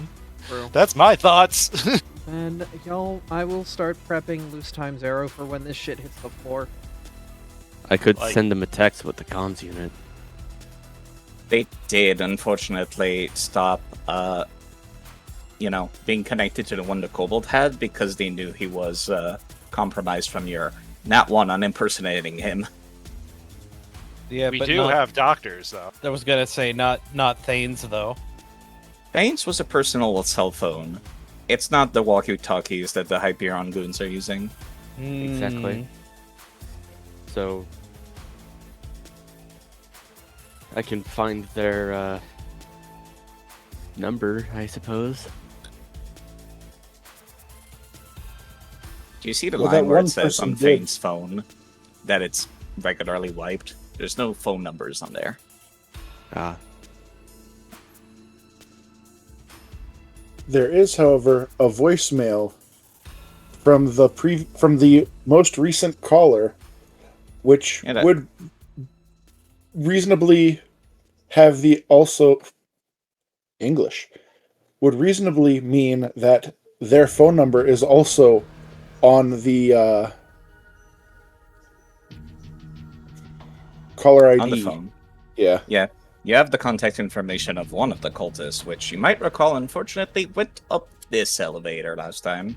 True. That's my thoughts. And y'all, I will start prepping loose times arrow for when this shit hits the floor. I could Like- send them a text with the comms unit. They did, unfortunately, stop, being connected to the one the Kobold had because they knew he was compromised from your Nat 1 on impersonating him. Yeah, We but do not, have doctors, though. I was gonna say not Thanes though. Baines was a personal cell phone. It's not the walkie-talkies that the Hyperion goons are using. Exactly. So I can find their number, I suppose. Do you see the Well, that line where one it says person on did. Fane's phone that it's regularly wiped? There's no phone numbers on there. Ah, There is, however, a voicemail from the most recent caller, which Yeah, that- would reasonably have the also English would reasonably mean that their phone number is also on the caller ID. On the phone. Yeah. Yeah. You have the contact information of one of the cultists, which you might recall, unfortunately, went up this elevator last time.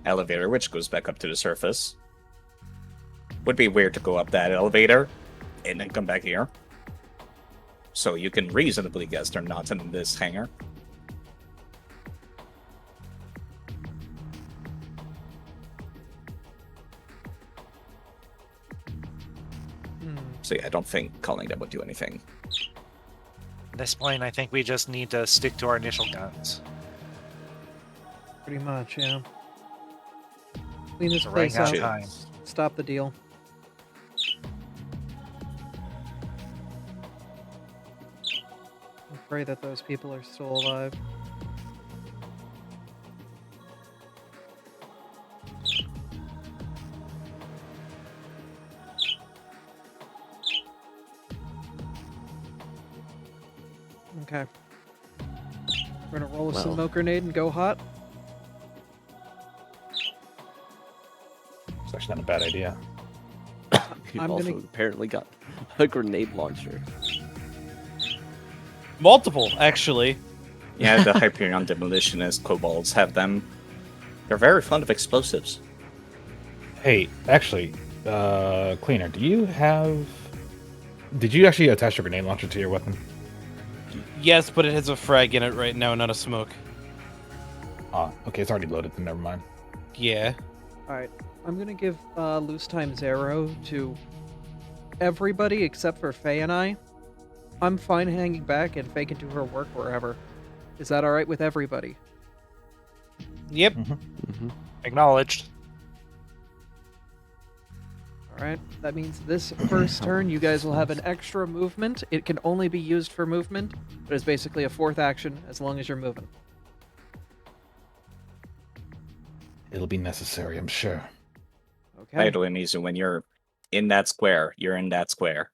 Elevator, which goes back up to the surface. would be weird to go up that elevator and then come back here. So you can reasonably guess they're not in this hangar. So yeah, I don't think calling them would do anything. At this point, I think we just need to stick to our initial guns. Pretty much, yeah. Clean this We're place running out. out of time. Stop the deal. I pray that those people are still alive. Okay. We're gonna roll a Well. smoke grenade and go hot. It's actually not a bad idea. You've I'm also gonna- apparently got a grenade launcher. Multiple, actually. Yeah, the Hyperion Demolitionist kobolds have them. They're very fond of explosives. Hey, actually, Cleaner, do you have... Did you actually attach your grenade launcher to your weapon? Yes, but it has a frag in it right now, not a smoke. Ah, okay, it's already loaded, then never mind. Yeah. Alright, I'm gonna give loose time 0 to everybody except for Faye and I. I'm fine hanging back and Faye can do her work wherever. Is that alright with everybody? Yep. Mm-hmm. Acknowledged. Alright, that means this first turn you guys will have an extra movement. It can only be used for movement, but it's basically a fourth action as long as you're moving. It'll be necessary, I'm sure. Okay? By the way, Mizu, when you're in that square, you're in that square.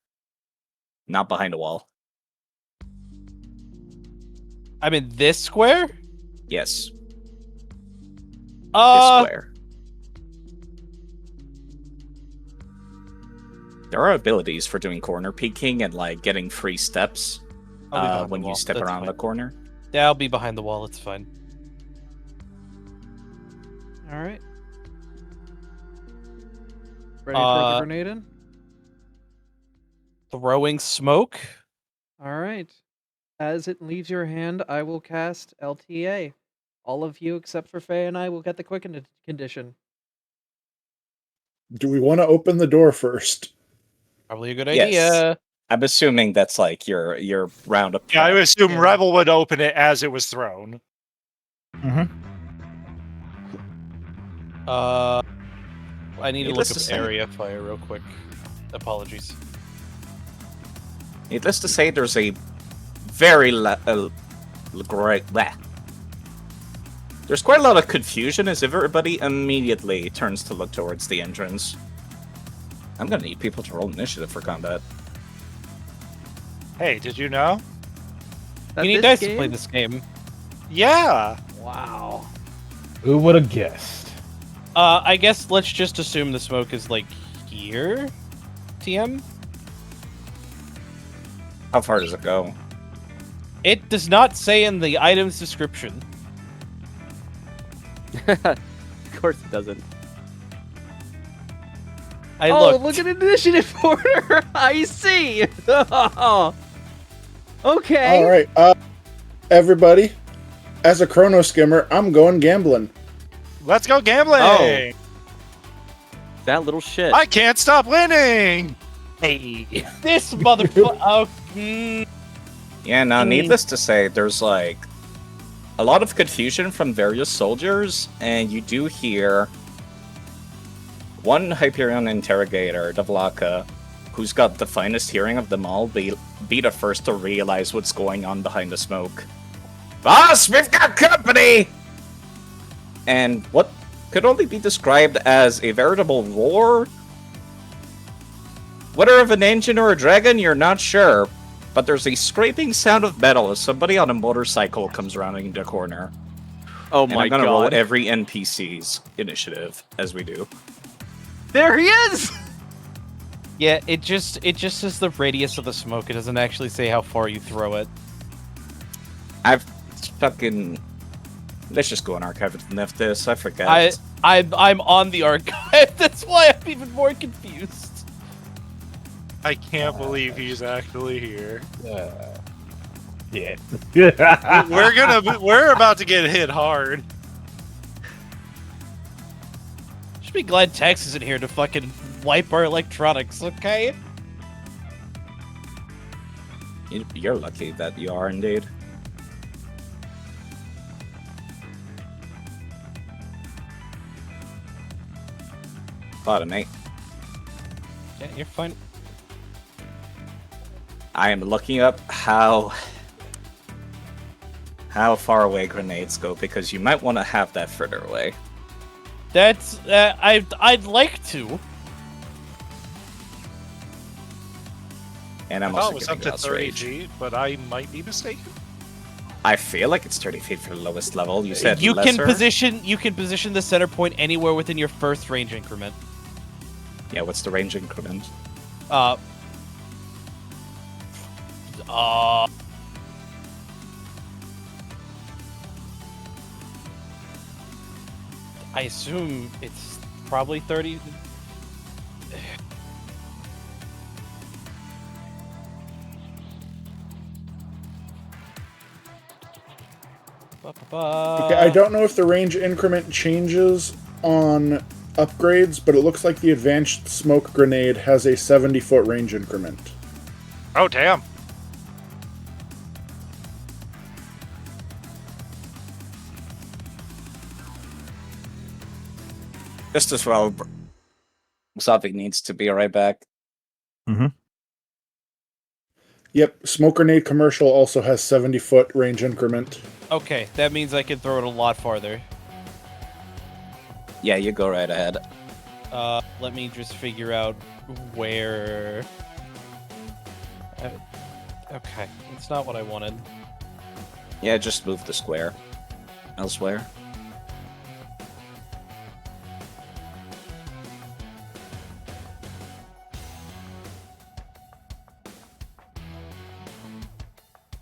Not behind a wall. I'm in this square? Yes, this Uh, square. There are abilities for doing corner peeking and like getting free steps I'll be behind the when you wall. step That's around fine. the corner. Yeah, I'll be behind the wall. It's fine. Alright. Ready to throw the grenade in? Throwing smoke? Alright. As it leaves your hand, I will cast LTA. All of you except for Faye and I will get the quicken condition. Do we want to open the door first? Probably a good Yes. idea. I'm assuming that's like your round of Yeah, I would assume Yeah. Revel would open it as it was thrown. Mm-hmm. I need to Needless look to up say- area fire real quick. Apologies. Needless to say, there's a very great. There's quite a lot of confusion as everybody immediately turns to look towards the entrance. I'm gonna need people to roll initiative for combat. Hey, did you know? That You need this dice to play game? this game. Yeah. Wow. Who would have guessed? I guess let's just assume the smoke is like here. TM? How far does it go? It does not say in the item's description. Of course it doesn't. I Oh, looked. look at initiative order! I see! Okay. All right, everybody. As a chrono skimmer, I'm going gambling. Let's go gambling. Oh. That little shit. I can't stop winning. Hey. This motherfucker. Oh, mm. Yeah, no, I mean- needless to say, there's like a lot of confusion from various soldiers, and you do hear one Hyperion interrogator, Davlaka, who's got the finest hearing of them all, be the first to realize what's going on behind the smoke. Boss, we've got company! And what could only be described as a veritable roar? Whether of an engine or a dragon, you're not sure, but there's a scraping sound of metal as somebody on a motorcycle comes rounding the corner. Oh And my I'm gonna roll god. every NPC's initiative as we do. There he is! Yeah, it just says the radius of the smoke. It doesn't actually say how far you throw it. I've fucking. Let's just go on archive and lift this. I forget. I'm on the archive. That's why I'm even more confused. I can't believe he's actually here. Yeah. We're about to get hit hard. Should be glad Tex isn't here to fucking wipe our electronics, okay? You're lucky that you are indeed. Pardon me. Yeah, you're fine. I am looking up how far away grenades go because you might want to have that further away. That's I'd like to. And I'm I thought also it was giving up to you outrage. 30 G, but I might be mistaken. I feel like it's 30 feet for the lowest level. You said You can lesser? position the center point anywhere within your first range increment. Yeah, what's the range increment? Uh. I assume it's probably 30. Okay, I don't know if the range increment changes on upgrades, but it looks like the advanced smoke grenade has a 70-foot range increment. Oh, damn. Just as well, Zavik needs to be right back. Yep, smoke grenade commercial also has 70-foot range increment. Okay, that means I can throw it a lot farther. Yeah, you go right ahead. Let me just figure out where... Okay, it's not what I wanted. Yeah, just move the square elsewhere.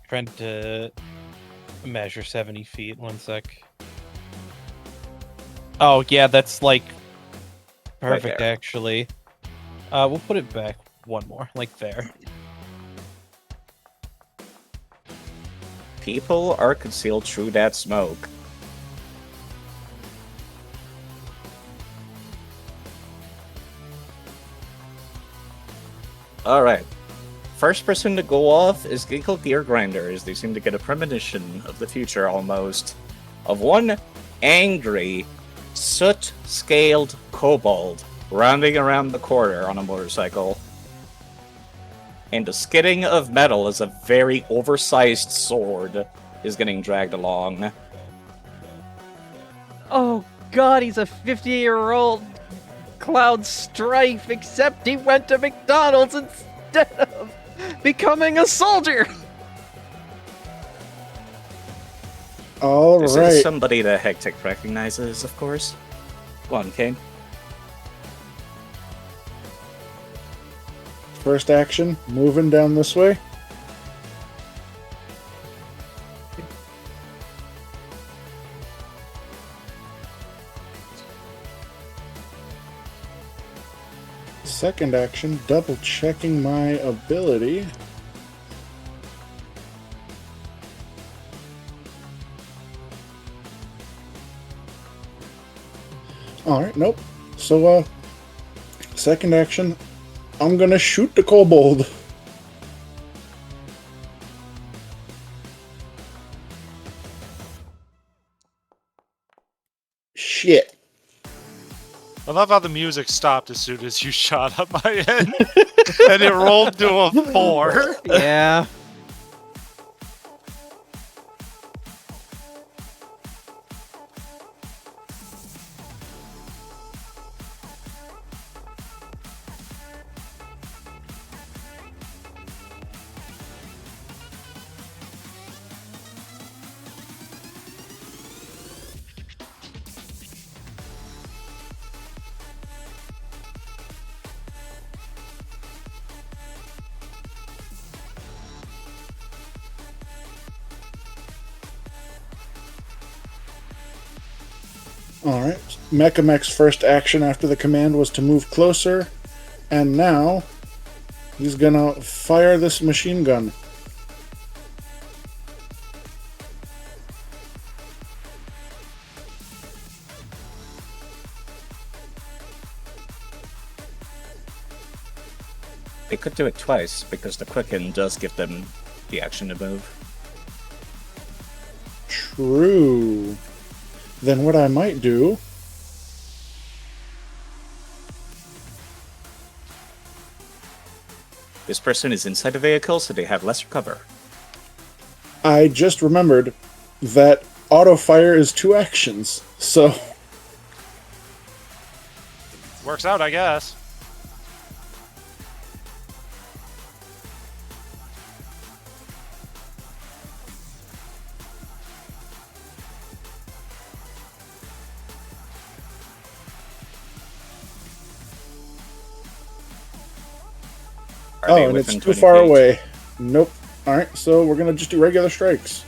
Trying to measure 70 feet. 1 sec. Oh, yeah, that's like perfect, there. actually. We'll put it back one more, like there. People are concealed through that smoke. Alright. First person to go off is Ginkle Gear Grinders. They seem to get a premonition of the future almost. Of one angry, soot-scaled kobold rounding around the corner on a motorcycle. And the skidding of metal as a very oversized sword is getting dragged along. Oh god, he's a 50-year-old Cloud Strife, except he went to McDonald's instead of becoming a soldier! All This right. is somebody that Hectic recognizes, of course. Go on, King. First action, moving down this way. Second action, double checking my ability. Alright, nope. So, second action, I'm gonna shoot the kobold. Shit. I love how the music stopped as soon as you shot up my head. And it rolled to a 4. Yeah. Alright. Mechamech's first action after the command was to move closer, and now he's gonna fire this machine gun. They could do it twice, because the quicken does give them the action to move. True. Then what I might do... This person is inside the vehicle, so they have lesser cover. I just remembered that auto fire is 2 actions, so... Works out, I guess. Are Oh, they and it's within too 20 far feet? away. Nope. Alright, so we're gonna just do regular strikes.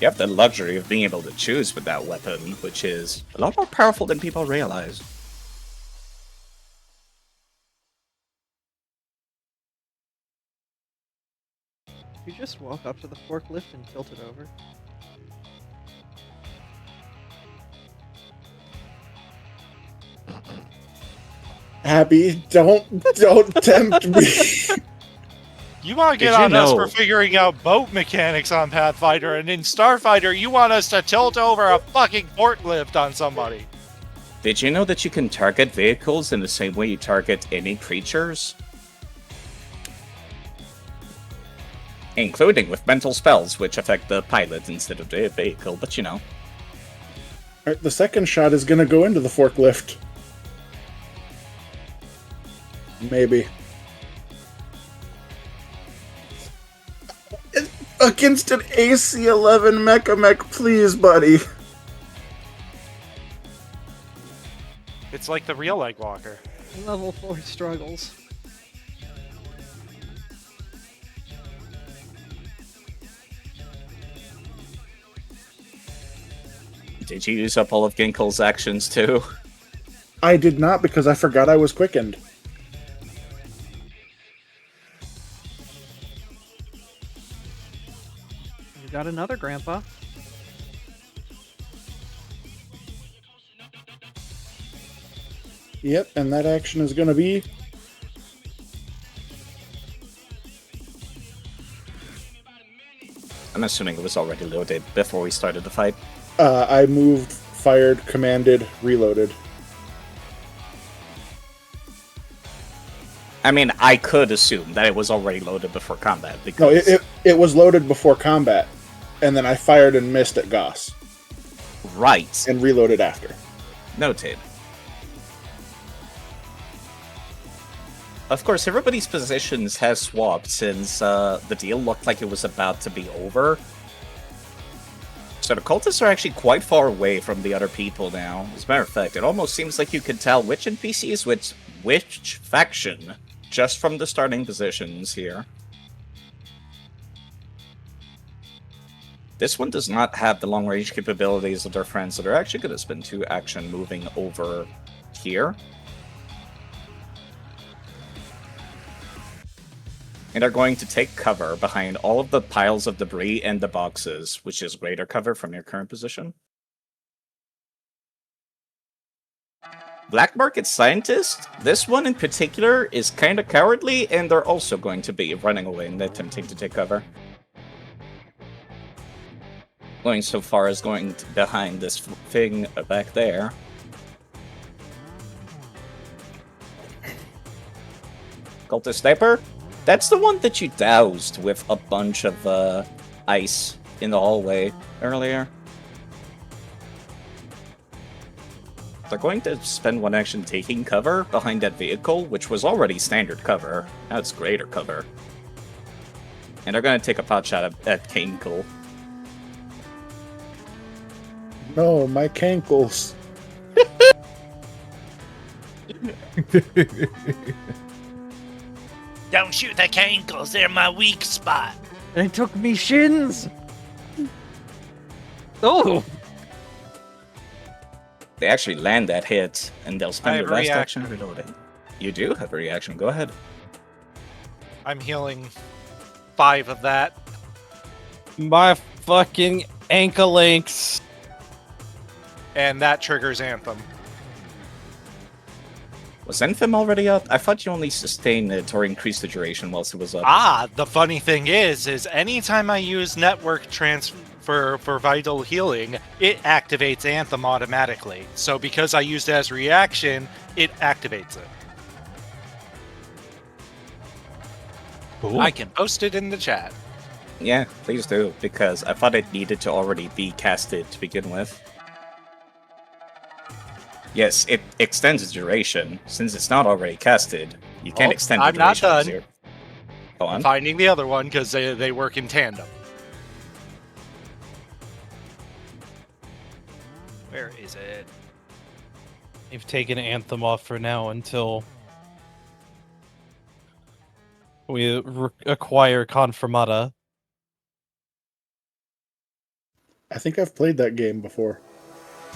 You have the luxury of being able to choose with that weapon, which is a lot more powerful than people realize. You just walk up to the forklift and tilt it over. Abby, don't tempt me. You want to Did get you on us know- for figuring out boat mechanics on Pathfinder, and in Starfighter, you want us to tilt over a fucking forklift on somebody. Did you know that you can target vehicles in the same way you target any creatures? Including with mental spells, which affect the pilot instead of the vehicle, but you know. Alright, the second shot is gonna go into the forklift. Maybe. Against an AC-11 Mechamech, please, buddy. It's like the real Egg-Walker. Level 4 struggles. Did you use up all of Ginkle's actions too? I did not because I forgot I was quickened. You got another, Grandpa. Yep, and that action is gonna be... I'm assuming it was already loaded before we started the fight. I moved, fired, commanded, reloaded. I mean, I could assume that it was already loaded before combat, because... No, it was loaded before combat, and then I fired and missed at Goss, Right. and reloaded after. Noted. Of course, everybody's positions has swapped since the deal looked like it was about to be over. So the cultists are actually quite far away from the other people now. As a matter of fact, it almost seems like you could tell which NPC is which faction just from the starting positions here. This one does not have the long-range capabilities of their friends, so they're actually going to spend 2 action moving over here. And are going to take cover behind all of the piles of debris and the boxes, which is greater cover from your current position. Black Market Scientist, this one in particular, is kind of cowardly, and they're also going to be running away and attempting to take cover. Going so far as going behind this thing back there. Cultist Sniper? That's the one that you doused with a bunch of ice in the hallway earlier. They're going to spend 1 action taking cover behind that vehicle, which was already standard cover. Now it's greater cover. And they're going to take a pot shot at Kinkle. No, my cankles. Don't shoot the cankles, they're my weak spot. And it took me shins! Oh! They actually land that hit, and they'll I spend have their a last reaction. action reloading. You do have a reaction. Go ahead. I'm healing 5 of that. My fucking ankle links. And that triggers Anthem. Was Anthem already up? I thought you only sustained it or increased the duration whilst it was up. Ah, the funny thing is anytime I use network transfer for vital healing, it activates Anthem automatically. So because I used it as reaction, it activates it. Cool. I can post it in the chat. Yeah, please do, because I thought it needed to already be casted to begin with. Yes, it extends its duration. Since it's not already casted, you can't Oh, extend the I'm not duration. done. Zero. Go I'm on. finding the other one because they work in tandem. Where is it? They've taken Anthem off for now until we acquire Confirmata. I think I've played that game before.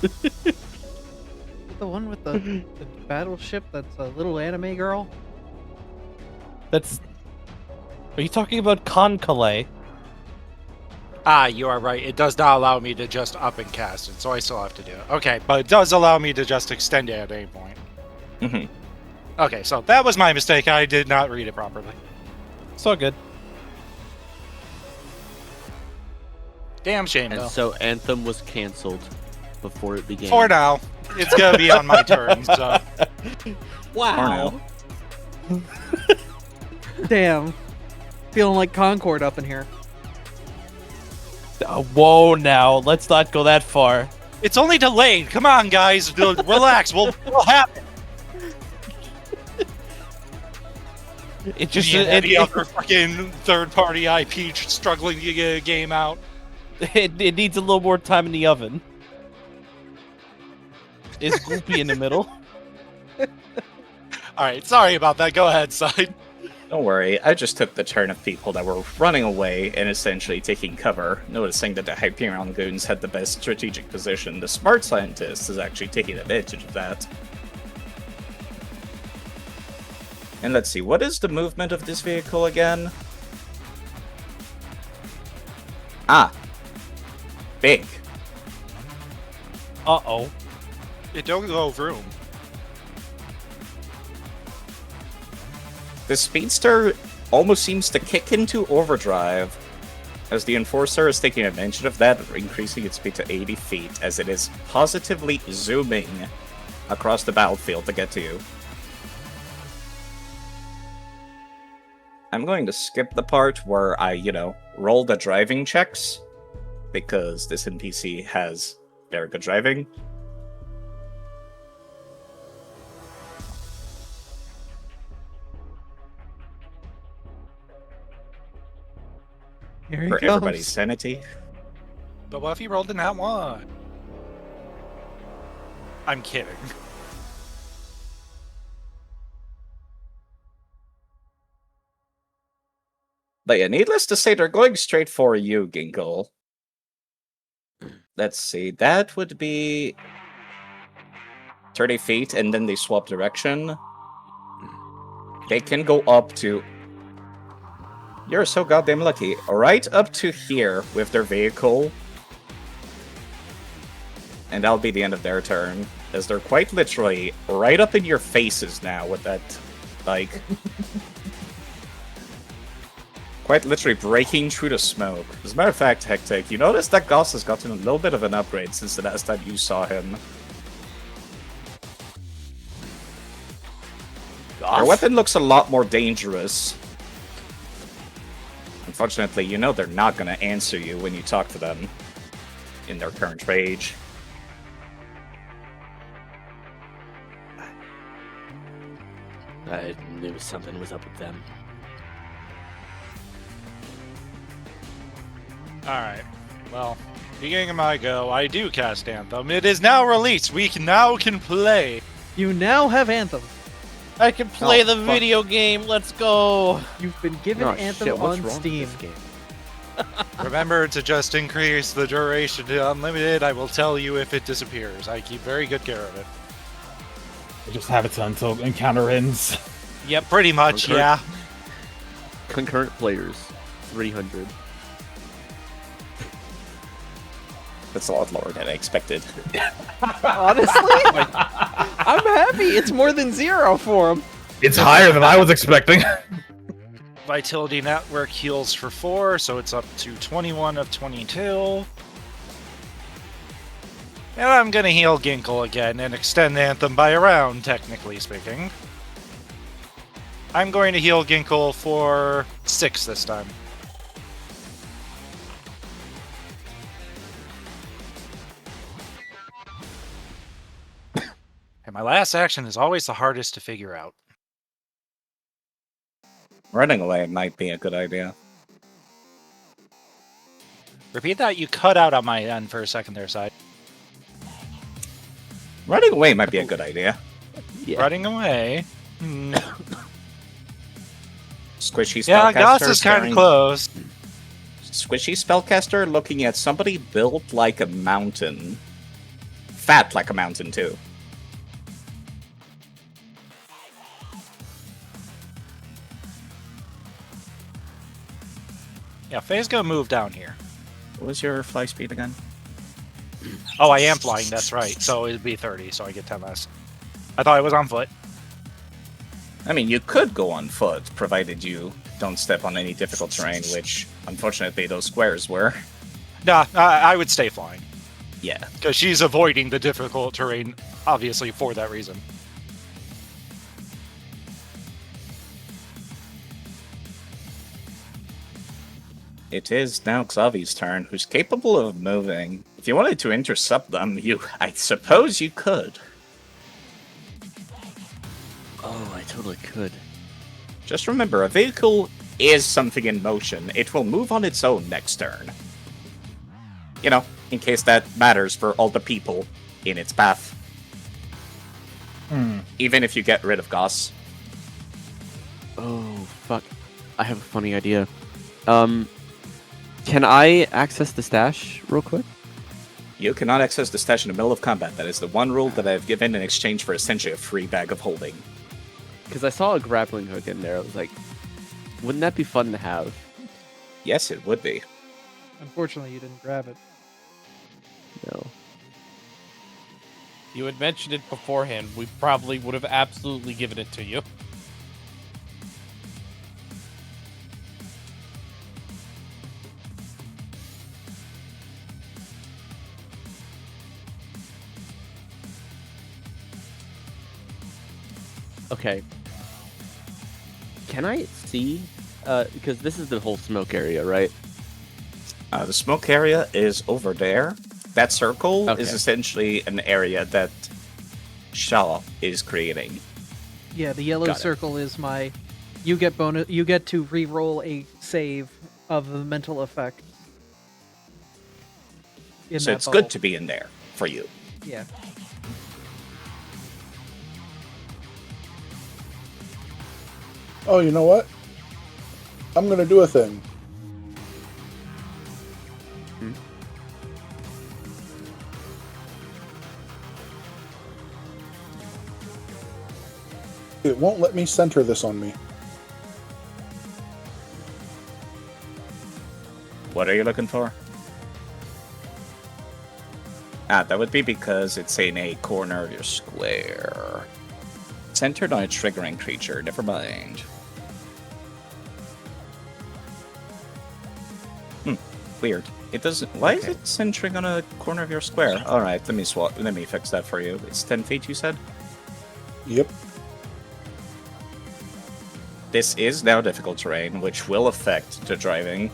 The one with the battleship that's a little anime girl? That's. Are you talking about Conclave? Ah, you are right. It does not allow me to just up and cast it, so I still have to do it. Okay, but it does allow me to just extend it at any point. hmm Okay, so that was my mistake. I did not read it properly. It's all good. Damn shame, And though. so Anthem was canceled before it began. For now, it's gonna be on my turn. So Wow. Damn. Feeling like Concord up in here. Whoa, now let's not go that far. it's only delayed. Come on, guys, relax. We'll have it. It just Any other fucking third-party IP struggling to get a game out. it needs a little more time in the oven. Is Goopy in the middle? All right, sorry about that. Go ahead, Side. Don't worry, I just took the turn of people that were running away and essentially taking cover, noticing that the Hyperion goons had the best strategic position. The smart scientist is actually taking advantage of that. And let's see, what is the movement of this vehicle again? Ah. Big. Uh-oh. It don't go room. The Speedster almost seems to kick into overdrive, as the Enforcer is taking advantage of that, increasing its speed to 80 feet, as it is positively zooming across the battlefield to get to you. I'm going to skip the part where I, roll the driving checks, because this NPC has very good driving. Here he For comes. everybody's sanity. But what if he rolled in that one? I'm kidding. But yeah, needless to say, they're going straight for you, Ginkle. Let's see, that would be 30 feet, and then they swap direction. They can go up to... You're so goddamn lucky. Right up to here with their vehicle. And that'll be the end of their turn, as they're quite literally right up in your faces now with that, like... quite literally breaking through the smoke. As a matter of fact, Hectic, you notice that Goss has gotten a little bit of an upgrade since the last time you saw him. Your weapon looks a lot more dangerous. Unfortunately, you know they're not going to answer you when you talk to them in their current rage. I knew something was up with them. Alright, well, beginning of my go, I do cast Anthem. It is now released. We now can play. You now have Anthem. I can play Oh, the fuck. video game. Let's go. You've been given Oh, Anthem shit, what's on wrong with Steam. this game? Remember to just increase the duration to unlimited. I will tell you if it disappears. I keep very good care of it. I just have it until encounter ends. Yep. Pretty much, Concurrent. yeah. Concurrent players, 300. That's a lot lower than I expected. Honestly, I'm happy. It's more than 0 for him. It's higher than I was expecting. Vitality Network heals for 4, so it's up to 21 of 22. And I'm gonna heal Ginkle again and extend Anthem by a round, technically speaking. I'm going to heal Ginkle for 6 this time. And my last action is always the hardest to figure out. Running away might be a good idea. Repeat that, you cut out on my end for a second there, side. Running away might be a good idea. Yeah. Running away. Squishy spellcaster. Yeah, Goss is kind of staring- close. Squishy spellcaster looking at somebody built like a mountain. Fat like a mountain, too. Yeah, Faye's gonna move down here. What was your fly speed again? Oh, I am flying, that's right. So it'd be 30, so I get 10 less. I thought I was on foot. I mean, you could go on foot, provided you don't step on any difficult terrain, which, unfortunately, those squares were. Nah, I would stay flying. Yeah. Because she's avoiding the difficult terrain, obviously, for that reason. It is now Xavi's turn, who's capable of moving. If you wanted to intercept them, I suppose you could. Oh, I totally could. Just remember, a vehicle is something in motion. It will move on its own next turn. You know, in case that matters for all the people in its path. Even if you get rid of Goss. Oh, fuck. I have a funny idea. Can I access the stash real quick? You cannot access the stash in the middle of combat. That is the one rule that I have given in exchange for essentially a free bag of holding. Because I saw a grappling hook in there. I was like, wouldn't that be fun to have? Yes, it would be. Unfortunately, you didn't grab it. No. You had mentioned it beforehand. We probably would have absolutely given it to you. Okay. Can I see? Because this is the whole smoke area, right? The smoke area is over there. That circle is Okay. essentially an area that Shaw is creating. Yeah, the yellow Got it. circle is my. You get bonus. You get to re-roll a save of the mental effect. In So that it's bubble. good to be in there for you. Yeah. Oh, you know what? I'm gonna do a thing. It won't let me center this on me. What are you looking for? Ah, that would be because it's in a corner of your square. Centered on a triggering creature, never mind. Weird. It doesn't. Why is it centering on a corner of your square? Alright, let me fix that for you. It's 10 feet, you said? Yep. This is now difficult terrain, which will affect the driving.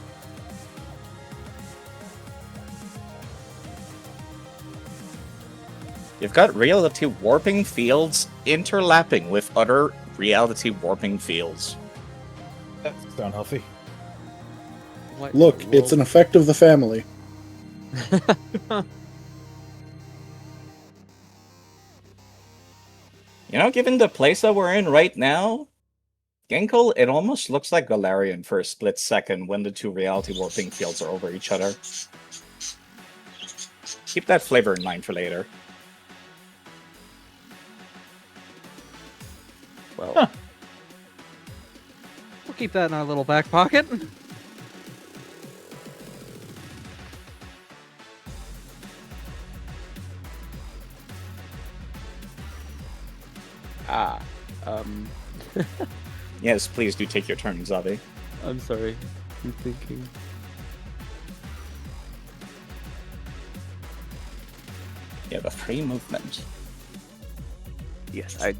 You've got reality warping fields interlapping with other reality warping fields. That's unhealthy. What Look, in the it's an world? effect of the family. You know, given the place that we're in right now, Ginkle, it almost looks like Galarian for a split second when the two reality warping fields are over each other. Keep that flavor in mind for later. Well, Huh. We'll keep that in our little back pocket. um, Yes, please do take your turn, Zavi. I'm sorry. I'm thinking. You have a free movement. Yes, I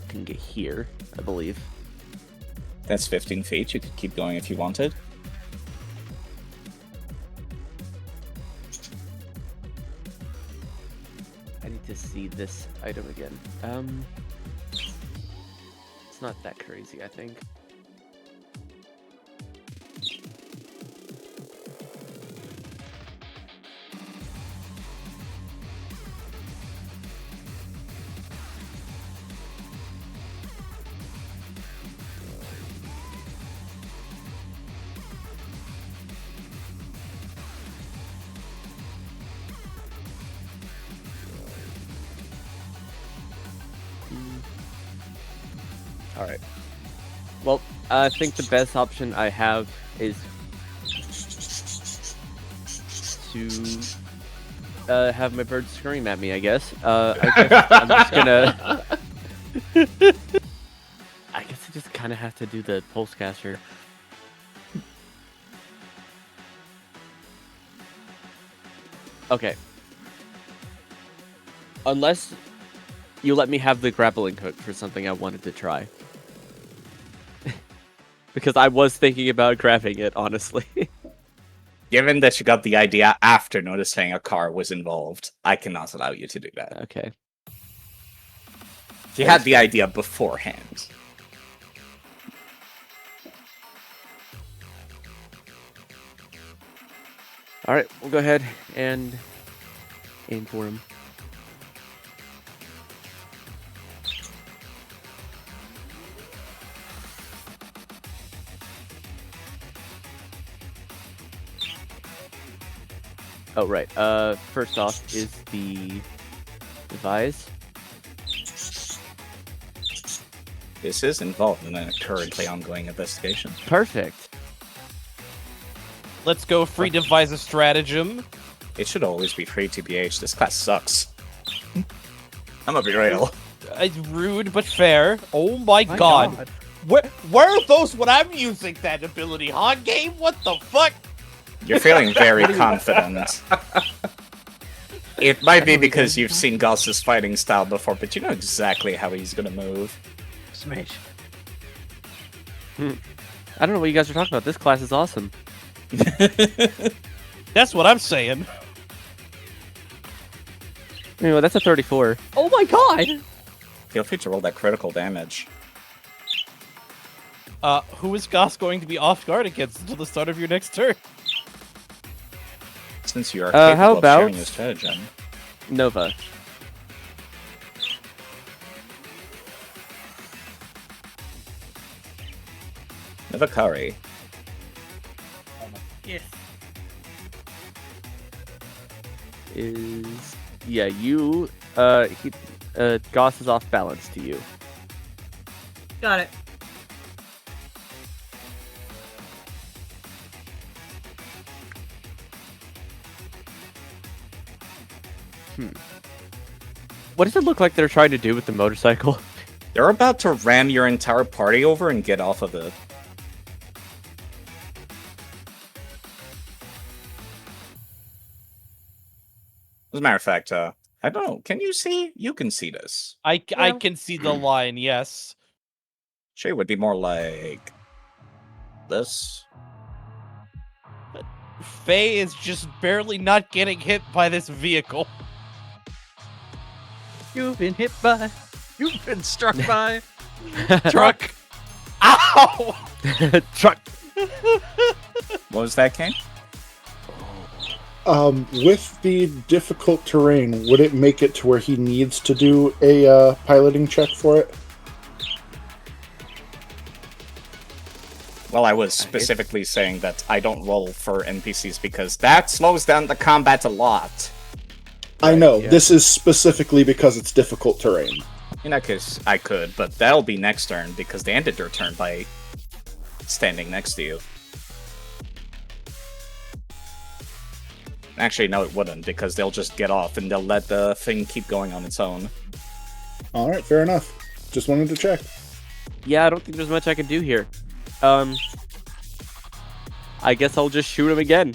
can get here, I believe. That's 15 feet. You could keep going if you wanted. I need to see this item again. It's not that crazy, I think. All right. Well, I think the best option I have is to have my bird scream at me, I guess. I guess I'm just gonna... I guess I just kind of have to do the pulse caster. Okay. Unless you let me have the grappling hook for something I wanted to try. Because I was thinking about grabbing it, honestly. Given that you got the idea after noticing a car was involved, I cannot allow you to do that. Okay. If you had the idea beforehand. Alright, we'll go ahead and aim for him. Oh, right. First off is the device. This is involved in a currently ongoing investigation. Perfect. Let's go free devise a stratagem. It should always be free TBH. This class sucks. I'm gonna be real. Rude but fair. Oh my god. Where are those when I'm using that ability, huh, game? What the fuck? You're feeling very confident. It might be because you've seen Goss's fighting style before, but you know exactly how he's gonna move. Smash. I don't know what you guys are talking about. This class is awesome. That's what I'm saying. Anyway, that's a 34. Oh my god! Feel free to roll that critical damage. Who is Goss going to be off guard against until the start of your next turn? Since you are how capable of about sharing your stratagem. Nova? Navakari. Yes. Is... Yeah, you... Goss is off balance to you. Got it. What does it look like they're trying to do with the motorcycle? They're about to ram your entire party over and get off of it. As a matter of fact, I don't know. Can you see? You can see this. I can see the line, yes. Shay would be more like this. Faye is just barely not getting hit by this vehicle. You've been hit by. You've been struck by. Truck. Ow! Truck. What was that, Kane? With the difficult terrain, would it make it to where he needs to do a piloting check for it? Well, I was specifically saying that I don't roll for NPCs because that slows down the combat a lot. I know, yeah. this is specifically because it's difficult terrain. In that case, I could, but that'll be next turn because they ended their turn by standing next to you. Actually, no, it wouldn't, because they'll just get off and they'll let the thing keep going on its own. Alright, fair enough. Just wanted to check. Yeah, I don't think there's much I can do here. I guess I'll just shoot him again.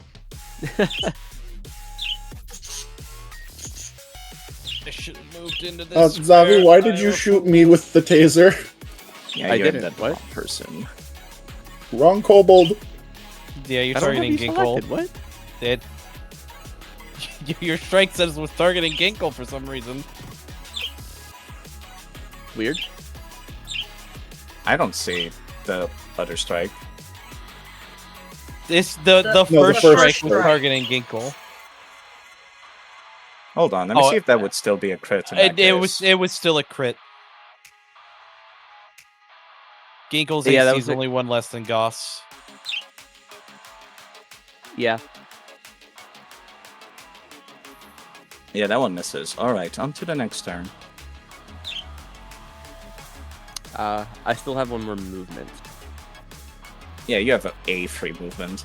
I should have moved into this. Zavi, where why did I you was- shoot me with the taser? Yeah, I you're didn't. that What? person. Wrong kobold. Yeah, you're I don't have targeting you Ginkle. selected, What? It... Your strike says was targeting Ginkle for some reason. Weird. I don't see the other strike. The No, first the first strike was strike. targeting Ginkle. Hold on, let me Oh, see if that would still be a crit. In that It was still a crit. Ginkle's Yeah, that AC was is a- only one less than Goss. Yeah. Yeah, that one misses. Alright, on to the next turn. I still have one more movement. Yeah, you have a free movement.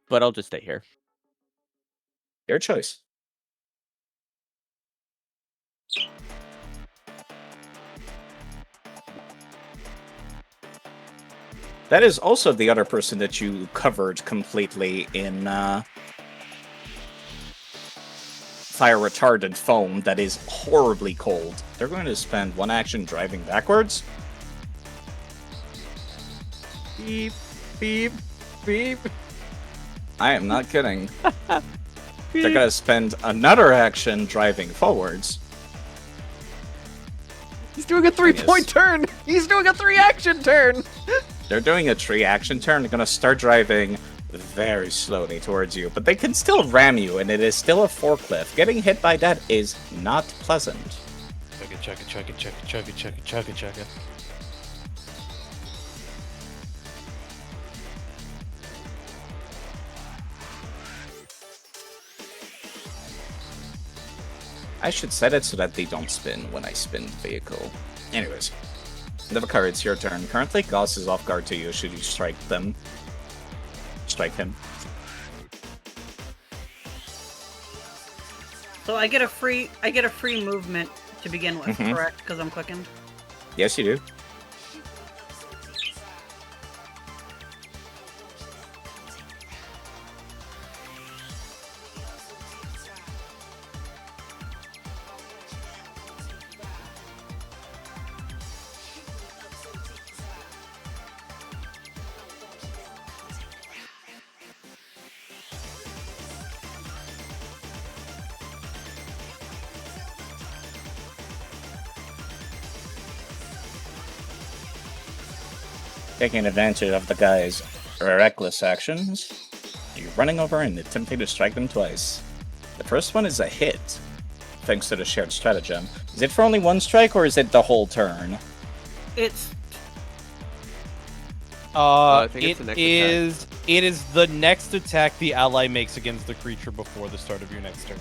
But I'll just stay here. Your choice. That is also the other person that you covered completely in fire retardant foam that is horribly cold. They're going to spend one action driving backwards. Beep, beep, beep. I am not kidding. They're going to spend another action driving forwards. He's doing a 3-point turn. He's doing a 3-action turn. They're doing a 3-action turn. They're going to start driving very slowly towards you, but they can still ram you, and it is still a forklift. Getting hit by that is not pleasant. Chugga. I should set it so that they don't spin when I spin the vehicle. Anyways, Devakar, it's your turn. Currently, Gauss is off guard to you. Should you strike them? Strike him. So I get a free movement to begin with, Mhm. correct? Because I'm clicking. Yes, you do. Taking advantage of the guy's reckless actions, you're running over and attempting to strike them twice. The first one is a hit, thanks to the shared stratagem. Is it for only one strike, or is it the whole turn? It's I think it's the next It is the next attack the ally makes against the creature before the start of your next turn.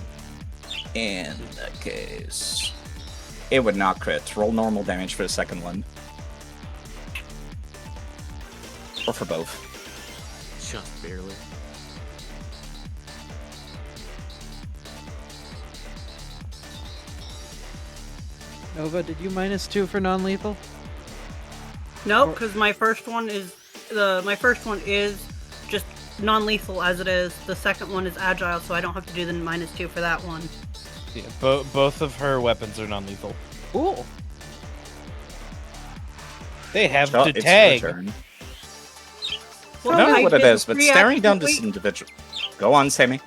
In that case, it would not crit. Roll normal damage for the second one. Or for both. Just barely. Nova, did you -2 for non-lethal? nope, because my first one is just non-lethal as it is. The second one is agile, so I don't have to do the -2 for that one. Yeah, both of her weapons are non-lethal. Cool. They have Oh, to it's your tag. turn. Well, I don't know I what it did is, but free staring action- down this wait, individual. Go on, Sammy.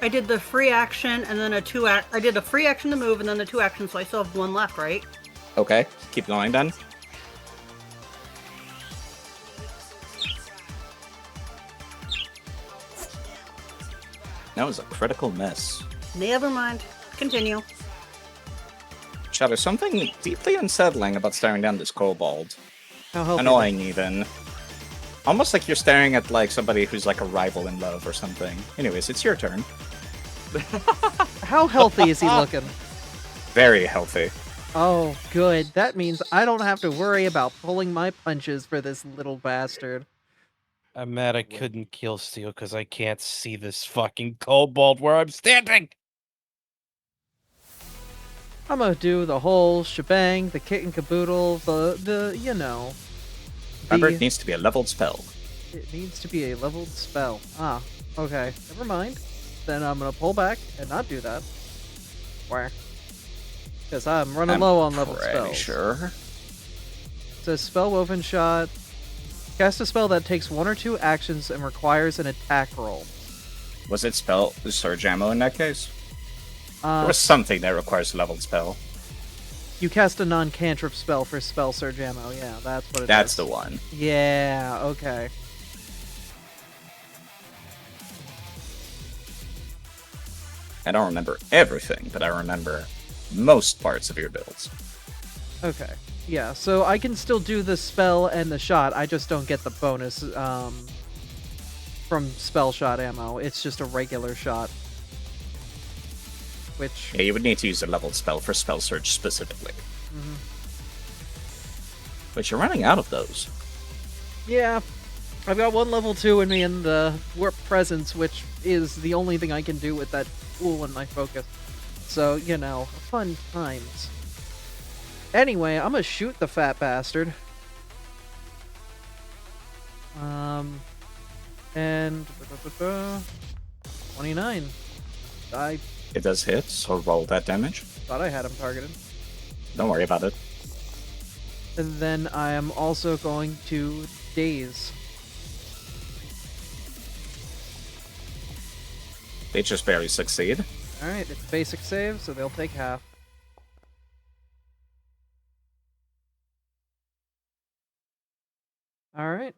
I did the free action and then I did a free action to move and then the 2 actions, so I still have 1 left, right? Okay, keep going then. That was a critical miss. Never mind. Continue. Shadow, something deeply unsettling about staring down this kobold. How healthy? Annoying, even. Almost like you're staring at like somebody who's like a rival in love or something. Anyways, it's your turn. How healthy is he looking? Very healthy. Oh, good. That means I don't have to worry about pulling my punches for this little bastard. I'm mad I couldn't kill Steel because I can't see this fucking kobold where I'm standing. I'm gonna do the whole shebang, the kit and caboodle, the you know. Remember, it needs to be a leveled spell. It needs to be a leveled spell. Ah, okay. Never mind. Then I'm gonna pull back and not do that. Where? Because I'm running low on leveled spells. Sure. It says spell woven shot. Cast a spell that takes 1 or 2 actions and requires an attack roll. Was it spell surge ammo in that case? There was something that requires a leveled spell. You cast a non-cantrip spell for spell surge ammo. Yeah, that's what it That's is. the one. Yeah, okay. I don't remember everything, but I remember most parts of your builds. Okay. Yeah, so I can still do the spell and the shot. I just don't get the bonus from spell shot ammo. It's just a regular shot. Which... Yeah, you would need to use a leveled spell for spell surge specifically. Mhm. But you're running out of those. Yeah. I've got 1 level 2 in me and the Warp Presence, which is the only thing I can do with that tool in my focus. So, you know, fun times. Anyway, I'm gonna shoot the fat bastard. And 29. I It does hit, so roll that damage. thought I had him targeted. Don't worry about it. And then I am also going to daze. They just barely succeed. Alright, it's basic save, so they'll take half. Alright.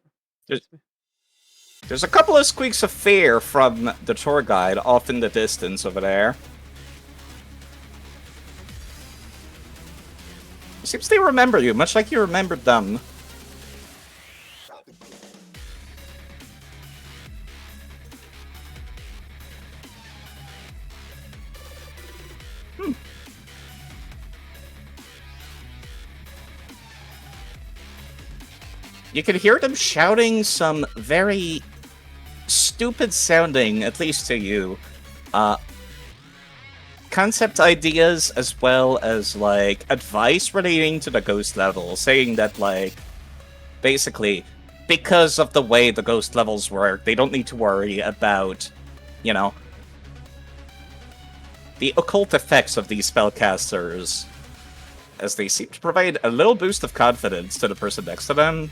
There's a couple of squeaks of fear from the tour guide off in the distance over there. Seems they remember you, much like you remembered them. You can hear them shouting some very stupid sounding, at least to you, concept ideas as well as, like, advice relating to the ghost level, saying that, like, basically, because of the way the ghost levels work, they don't need to worry about, you know, the occult effects of these spellcasters, as they seem to provide a little boost of confidence to the person next to them.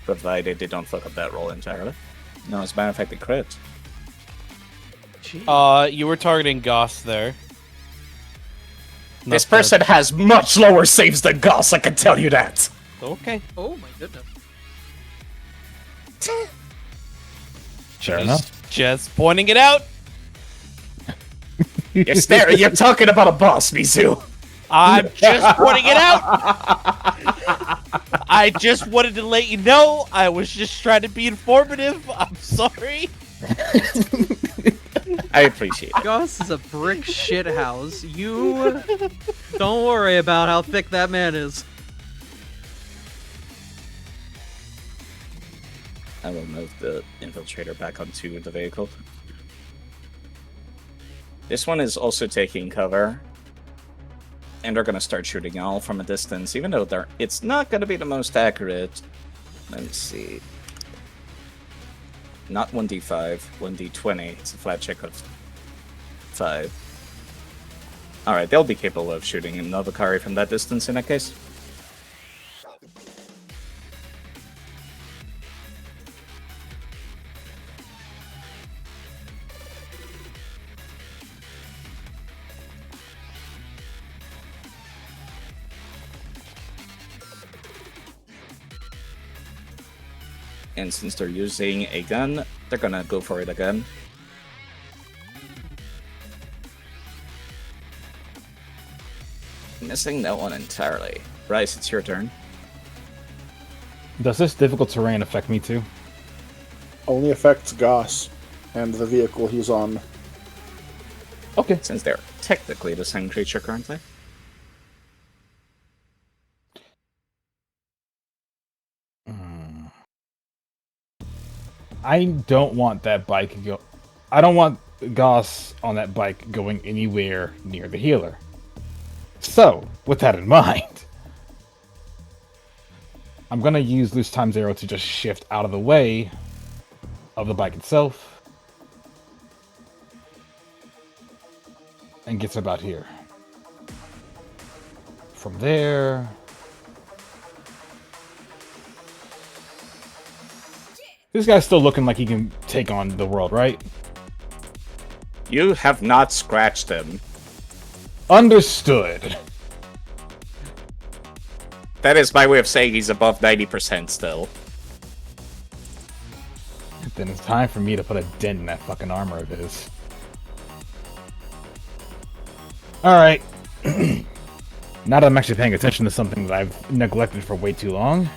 Provided they don't fuck up that roll entirely. No, as a matter of fact, they crit. You were targeting Goss there. This person has much lower saves than Goss, I can tell you that! Okay. Oh my goodness. Sure enough. Just pointing it out. You're staring, you're talking about a boss, Mizu! I'm just pointing it out. I just wanted to let you know. I was just trying to be informative. I'm sorry. I appreciate it. Goss is a brick shithouse. You don't worry about how thick that man is. I will move the infiltrator back onto the vehicle. This one is also taking cover. And they're gonna start shooting y'all from a distance, even though it's not gonna be the most accurate. Let me see. Not 1d5, 1d20. It's a flat check of 5. Alright, they'll be capable of shooting a Novakari from that distance in that case. And since they're using a gun, they're gonna go for it again. Missing that one entirely. Bryce, it's your turn. Does this difficult terrain affect me too? Only affects Goss and the vehicle he's on. Okay. Since they're technically the same creature currently. I don't want that bike I don't want Goss on that bike going anywhere near the healer. So, with that in mind, I'm gonna use Loose Time Zero to just shift out of the way of the bike itself. And gets about here. From there... This guy's still looking like he can take on the world, right? You have not scratched him. Understood. That is my way of saying he's above 90% still. Then it's time for me to put a dent in that fucking armor of his. Alright. Now that I'm actually paying attention to something that I've neglected for way too long,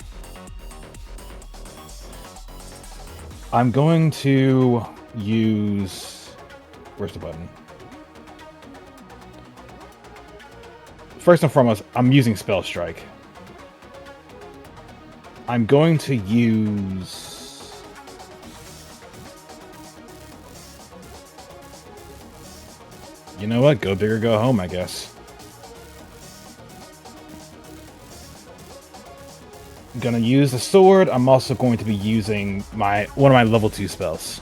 I'm going to use... Where's the button? First and foremost, I'm using Spell Strike. I'm going to use... You know what? Go big or go home, I guess. I'm gonna use the sword. I'm also going to be using one of my level 2 spells.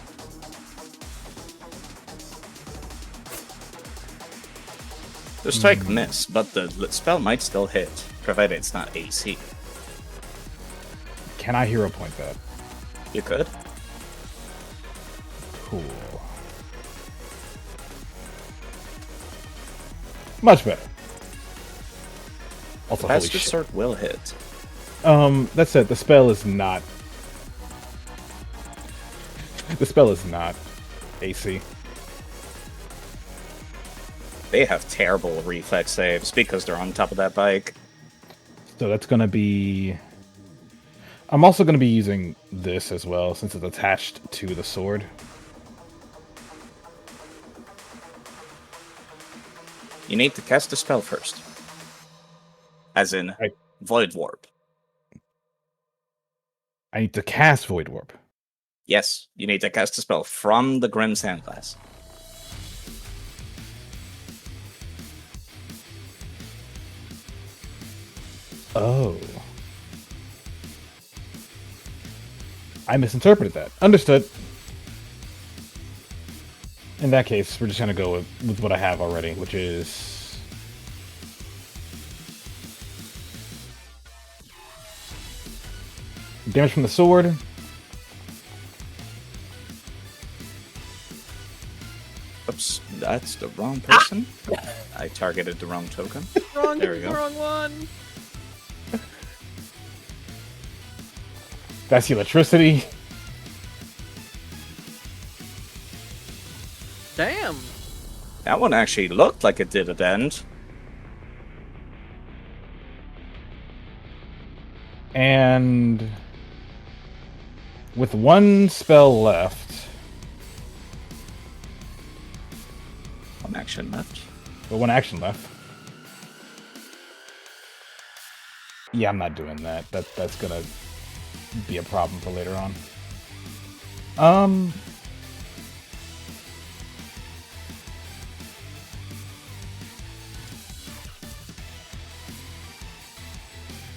The strike miss, but the spell might still hit, provided it's not AC. Can I hero point that? You could. Cool. Much better. Also, holy Faster shit. sword will hit. That's it. The spell is not... The spell is not AC. They have terrible reflex saves because they're on top of that bike. So that's gonna be... I'm also gonna be using this as well, since it's attached to the sword. You need to cast the spell first. As in, Void Warp. I need to cast Void Warp. Yes, you need to cast a spell from the Grim Sandglass. Oh. I misinterpreted that. Understood. In that case, we're just gonna go with what I have already, which is... damage from the sword. Oops, that's the wrong person. I targeted the wrong token. Wrong, There we go. wrong one. That's the electricity. Damn. That one actually looked like it did at the end. And with one spell left, One action left. but one action left. Yeah, I'm not doing that. That's gonna be a problem for later on.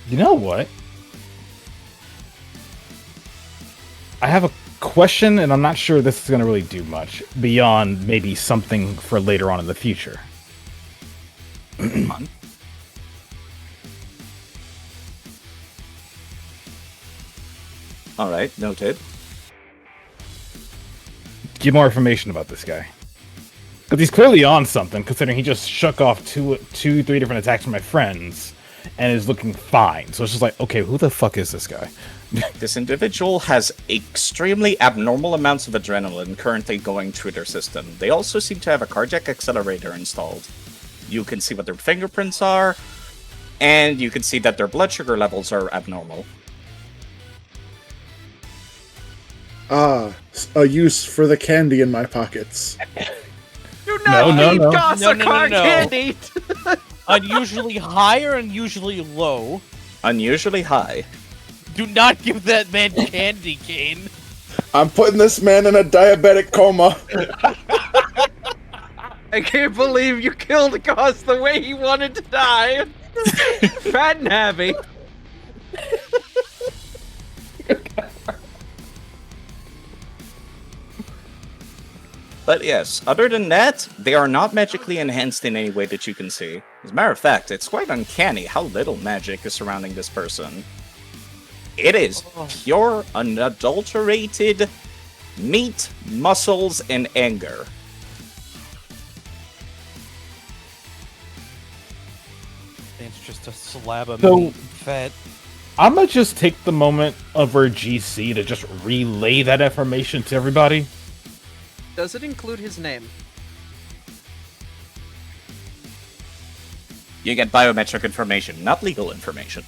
You know what? I have a question, and I'm not sure this is going to really do much beyond maybe something for later on in the future. Come on. Alright, noted. Get more information about this guy. Because he's clearly on something, considering he just shook off three different attacks from my friends, and is looking fine. So it's just like, okay, who the fuck is this guy? This individual has extremely abnormal amounts of adrenaline currently going through their system. They also seem to have a cardiac accelerator installed. You can see what their fingerprints are, and you can see that their blood sugar levels are abnormal. Ah, a use for the candy in my pockets. Do No, not no, leave no. Gossakar No. candy! Unusually high or unusually low? Unusually high. Do not give that man candy, Kane. I'm putting this man in a diabetic coma. I can't believe you killed Goss the way he wanted to die! Fat and happy. But yes, other than that, they are not magically enhanced in any way that you can see. As a matter of fact, it's quite uncanny how little magic is surrounding this person. It is pure, unadulterated meat, muscles, and anger. It's just a slab of So- meat and fat. I'm gonna just take the moment of our GC to just relay that information to everybody. Does it include his name? You get biometric information, not legal information.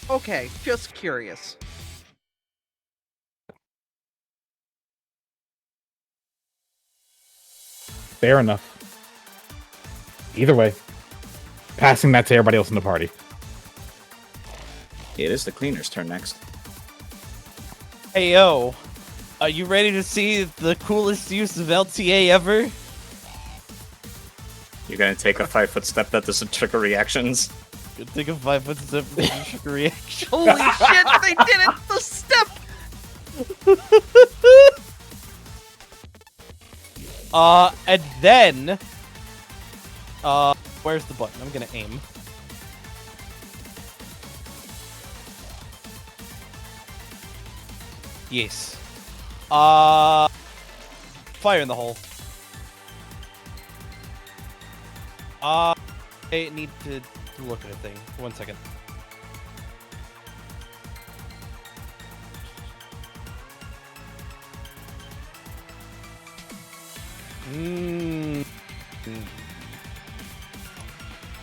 Okay, just curious. Fair enough. Either way, passing that to everybody else in the party. It is the cleaner's turn next. Hey yo, are you ready to see the coolest use of LTA ever? You're gonna take a 5-foot step that doesn't trigger reactions. Good thing of 5 foot step reaction. Holy shit, they did it! The step! And then, where's the button? I'm gonna aim. Yes. Fire in the hole. I need to look at a thing. 1 second.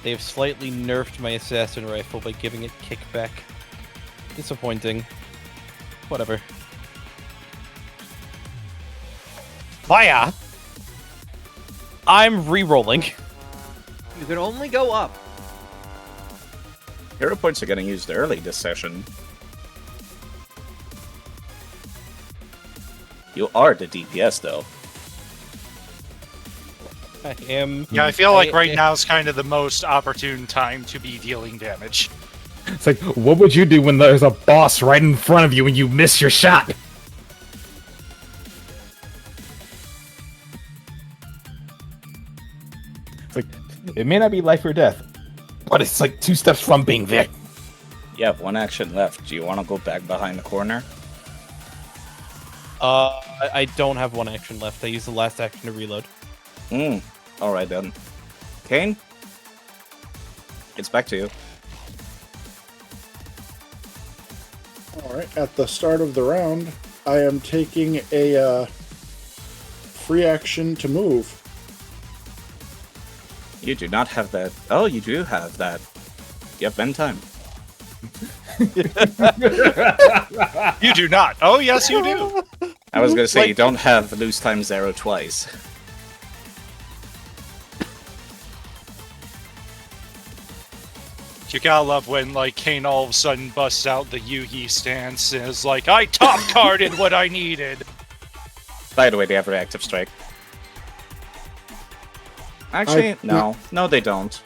They've slightly nerfed my assassin rifle by giving it kickback. Disappointing. Whatever. Fire! I'm re-rolling. You can only go up. Hero points are getting used early this session. You are the DPS, though. I am. Yeah, I feel like right now is kind of the most opportune time to be dealing damage. It's like, what would you do when there's a boss right in front of you and you miss your shot? It's like, it may not be life or death, but it's like 2 steps from being there. You have 1 action left. Do you want to go back behind the corner? I don't have 1 action left. I used the last action to reload. Alright then. Kane? It's back to you. Alright, at the start of the round, I am taking a free action to move. You do not have that. Oh, you do have that. Yep, end time. You do not. Oh, yes, you do. I was gonna say, Like- you don't have lose time 0 twice. You gotta love when, like, Kane all of a sudden busts out the Yugi stance and is like, I top-carded what I needed. By the way, they have reactive strike. Actually, no. No, they don't.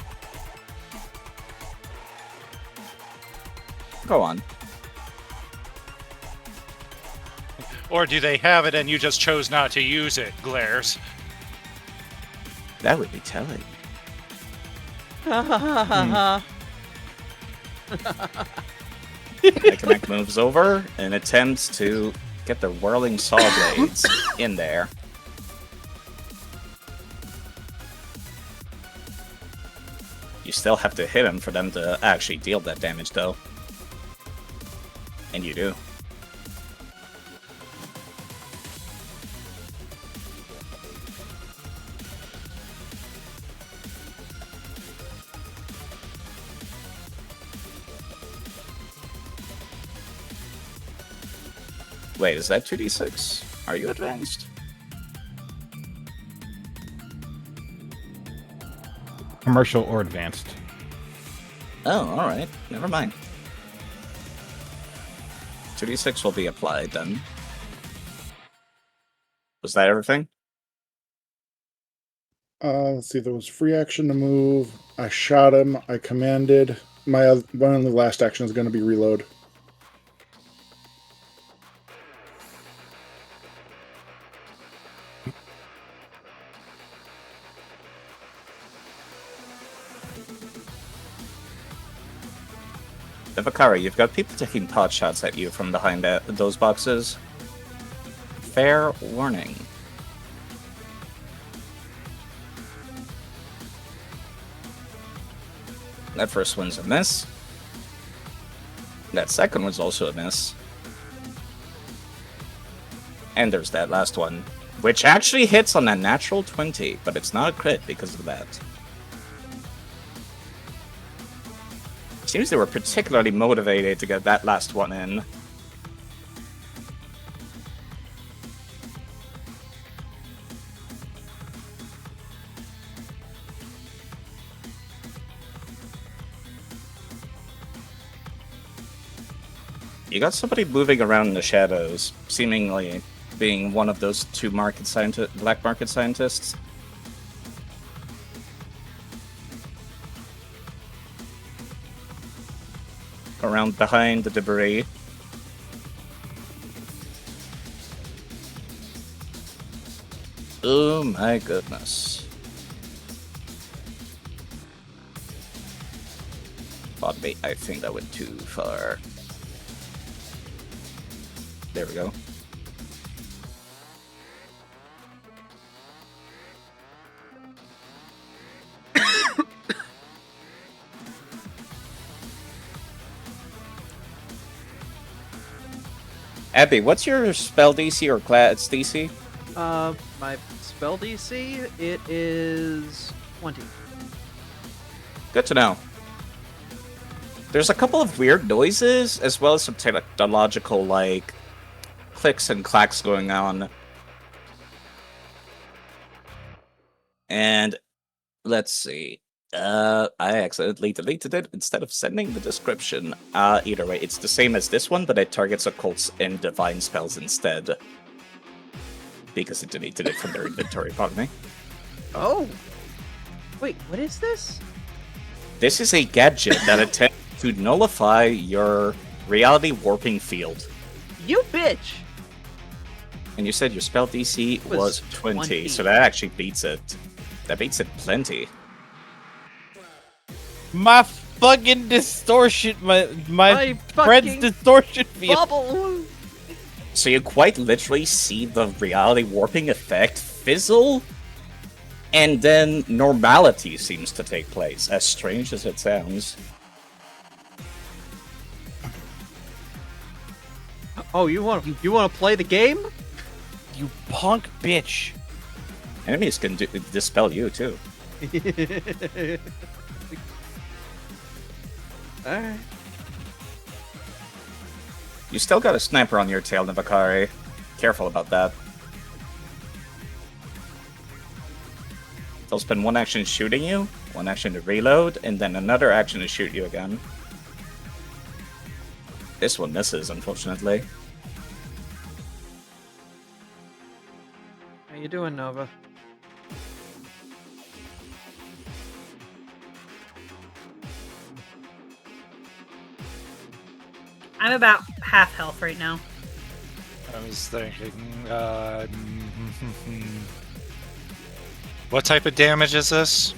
Go on. Or do they have it and you just chose not to use it, Glares? That would be telling. Mechanic moves over and attempts to get the whirling saw blades in there. You still have to hit him for them to actually deal that damage, though. And you do. Wait, is that 2d6? Are you advanced? Commercial or advanced. Oh, alright. Never mind. 2d6 will be applied then. Was that everything? Let's see. There was free action to move. I shot him. I commanded. One of the last action is going to be reload. Vakari, you've got people taking pot shots at you from behind those boxes. Fair warning. That first one's a miss. That second one's also a miss. And there's that last one, which actually hits on a natural 20, but it's not a crit because of that. Seems they were particularly motivated to get that last one in. You got somebody moving around in the shadows, seemingly being one of those two black market scientists. Around behind the debris. Oh my goodness. Pardon me, I think that went too far. There we go. Abby, what's your spell DC or class DC? My spell DC, it is 20. Good to know. There's a couple of weird noises, as well as some technological, like, clicks and clacks going on. And, let's see. I accidentally deleted it instead of sending the description. Either way, it's the same as this one, but it targets occults and divine spells instead. Because it deleted it from their inventory, pardon me. Oh! Wait, what is this? This is a gadget that attempts to nullify your reality warping field. You bitch! And you said your spell DC was 20, so that actually beats it. That beats it plenty. My fucking distortion, my My friend's fucking distortion field. Bubble! So you quite literally see the reality warping effect fizzle, and then normality seems to take place, as strange as it sounds. Oh, you want to play the game? You punk bitch. Enemies can dispel you, too. Alright. You still got a sniper on your tail, Navakari. Careful about that. They'll spend one action shooting you, one action to reload, and then another action to shoot you again. This one misses, unfortunately. How you doing, Nova? I'm about half health right now. I was thinking, what type of damage is this?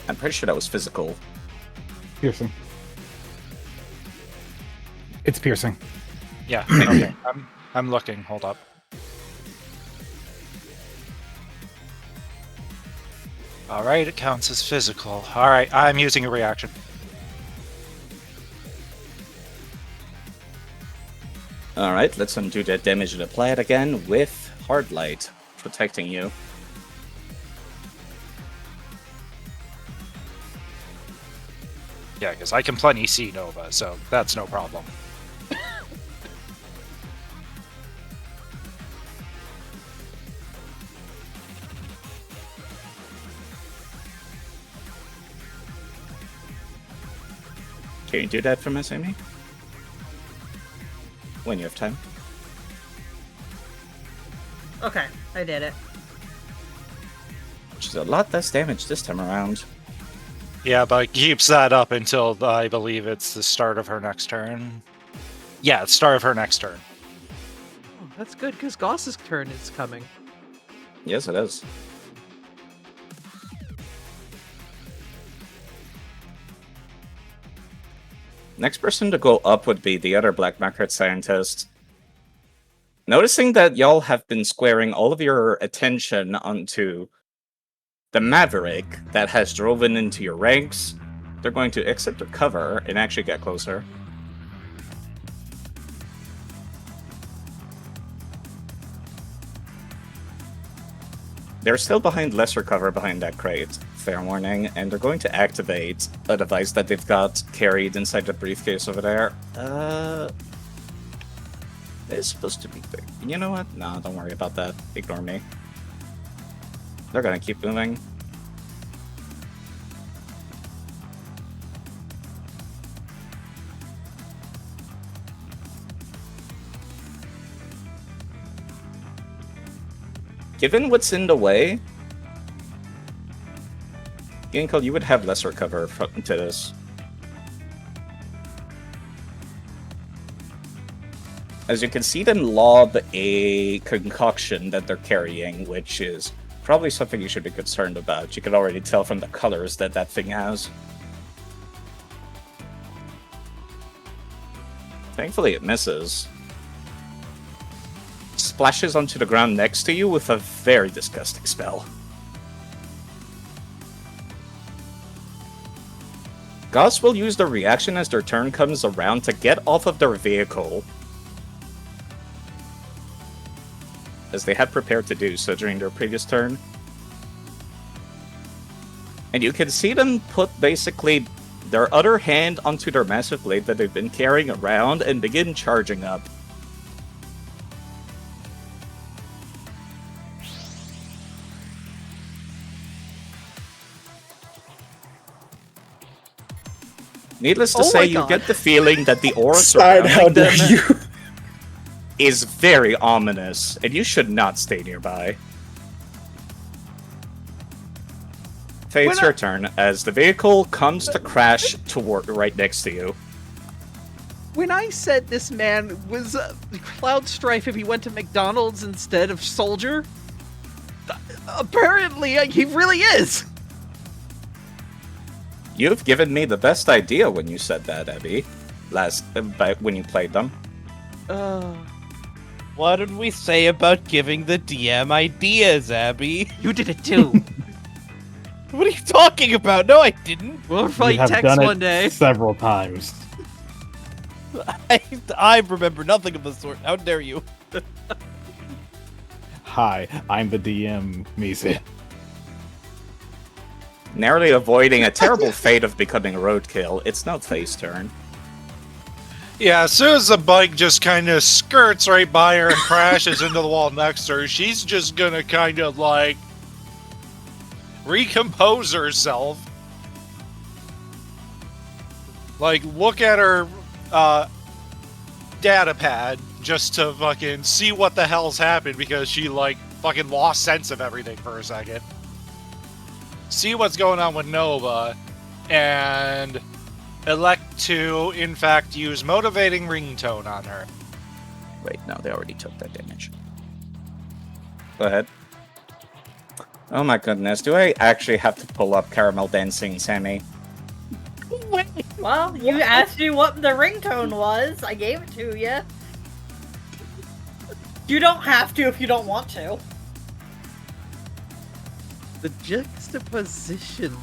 I'm pretty sure that was physical. Piercing. It's piercing. Yeah, okay. I'm looking. Hold up. Alright, it counts as physical. Alright, I'm using a reaction. Alright, let's undo that damage and apply it again with Hard Light, protecting you. Yeah, because I can plenty see Nova, so that's no problem. Can you do that for Miss Amy? When you have time. Okay, I did it. Which is a lot less damage this time around. Yeah, but keeps that up until I believe it's the start of her next turn. Yeah, it's start of her next turn. Oh, that's good, because Goss's turn is coming. Yes, it is. Next person to go up would be the other black market scientist. Noticing that y'all have been squaring all of your attention onto the Maverick that has driven into your ranks, they're going to exit their cover and actually get closer. They're still behind lesser cover behind that crate, fair warning, and they're going to activate a device that they've got carried inside the briefcase over there. It's supposed to be big. You know what? No, don't worry about that. Ignore me. They're gonna keep moving. Given what's in the way, Ginkle, you would have lesser cover to this. As you can see them lob a concoction that they're carrying, which is probably something you should be concerned about. You can already tell from the colors that that thing has. Thankfully it misses. Splashes onto the ground next to you with a very disgusting spell. Goss will use the reaction as their turn comes around to get off of their vehicle, as they had prepared to do so during their previous turn. And you can see them put basically their other hand onto their massive blade that they've been carrying around and begin charging up. Needless to Oh say, my you God. get the feeling that the aura Side, how surrounding them dare you? is very ominous, and you should not stay nearby. Faye, it's your turn, as the vehicle comes to crash toward right next to you. When I said this man was Cloud Strife if he went to McDonald's instead of Soldier, apparently he really is. You've given me the best idea when you said that, Abby. When you played them. What did we say about giving the DM ideas, Abby? You did it too. What are you talking about? No, I didn't. We'll You fight have Tex done it one day. several times. I remember nothing of the sort. How dare you? Hi, I'm the DM, Misa. Narrowly avoiding a terrible fate of becoming roadkill, it's now Faye's turn. Yeah, as soon as the bike just kind of skirts right by her and crashes into the wall next to her, she's just gonna kind of like recompose herself. Like, look at her data pad just to fucking see what the hell's happened, because she like fucking lost sense of everything for a second. See what's going on with Nova, and elect to, in fact, use motivating ringtone on her. Wait, no, they already took that damage. Go ahead. Oh my goodness, do I actually have to pull up Caramel Dancing, Sammy? Well, you asked me what the ringtone was. I gave it to you. You don't have to if you don't want to. The juxtaposition.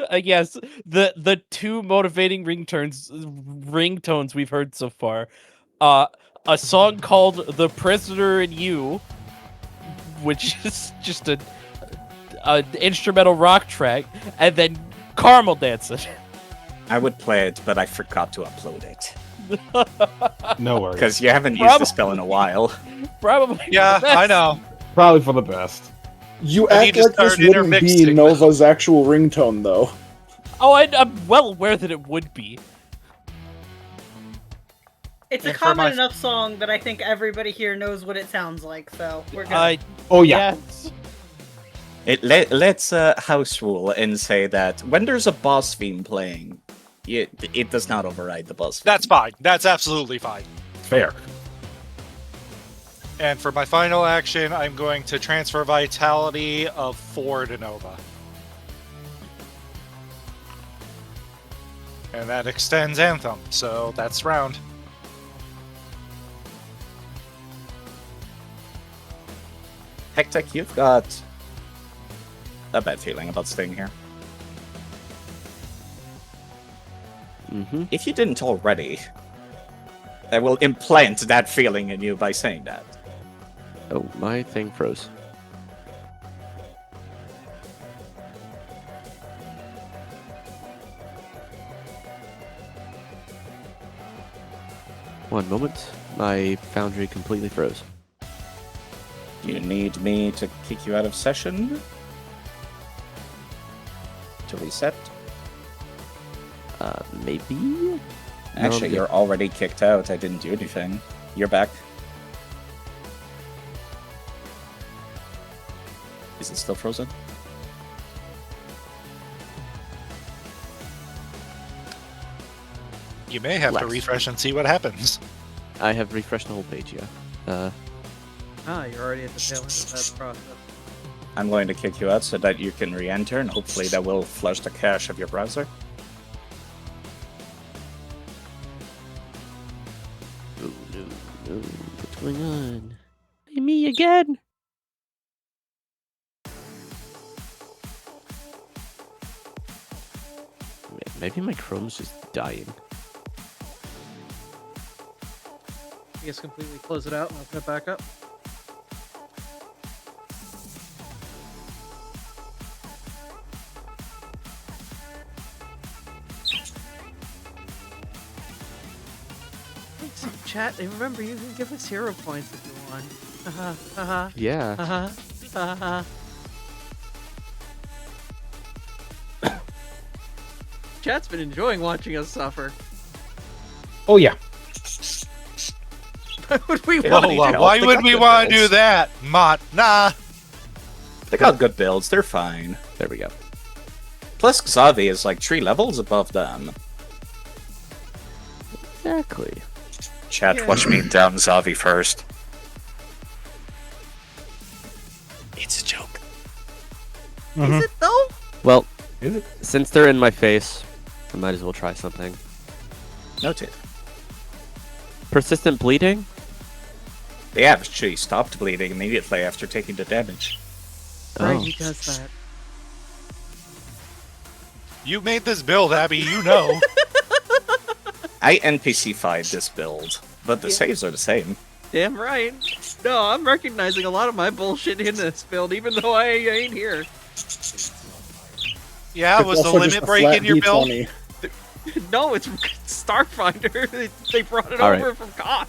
I guess the two motivating ringtones we've heard so far. A song called "The Prisoner in You," which is just an instrumental rock track, and then Caramel Dancing. I would play it, but I forgot to upload it. No worries. Because you haven't used the spell in a while. Probably. Yeah, the best. I know. Probably for the best. You I need act to like this start wouldn't be intermixing. Nova's actual ringtone, though. Oh, I'm well aware that it would be. It's a And for my- common enough song that I think everybody here knows what it sounds like, so we're good. Oh yeah. Let's house rule and say that when there's a boss theme playing, it does not override the boss theme. That's fine. That's absolutely fine. Fair. And for my final action, I'm going to transfer vitality of 4 to Nova. And that extends Anthem, so that's round. Hectic, you've got a bad feeling about staying here. Mm-hmm. If you didn't already, I will implant that feeling in you by saying that. Oh, my thing froze. One moment. My foundry completely froze. Do you need me to kick you out of session? To reset? Maybe? Actually, No, you're already kicked out. I didn't do anything. You're back. Is it still frozen? You may have to Less. refresh and see what happens. I have refreshed the whole page, yeah. You're already at the tail end of that process. I'm going to kick you out so that you can re-enter, and hopefully that will flush the cache of your browser. Oh, no, no. What's going on? Hey, me again? Maybe my Chrome's just dying. I guess completely close it out and open it back up. Thanks, chat. And remember, you can give us hero points if you want. Yeah. Chat's been enjoying watching us suffer. Oh yeah. Why would we Yeah, want they to? do. Why They would got we good want to do builds. that? Nah. They got good builds, they're fine. There we go. Plus, Xavi is like 3 levels above them. Exactly. Chat, Yeah. watch me down Xavi first. It's a joke. Is it though? Well, Is it? since they're in my face, I might as well try something. Noted. Persistent bleeding? They actually stopped bleeding immediately after taking the damage. Right, Oh. he does that. You made this build, Abby, you know. I NPC-fied this build, but the Yeah. saves are the same. Damn right. No, I'm recognizing a lot of my bullshit in this build, even though I ain't here. Yeah, It's was the also just limit a break flat in your build? D20. No, it's Starfinder. They brought it All over right. from COD.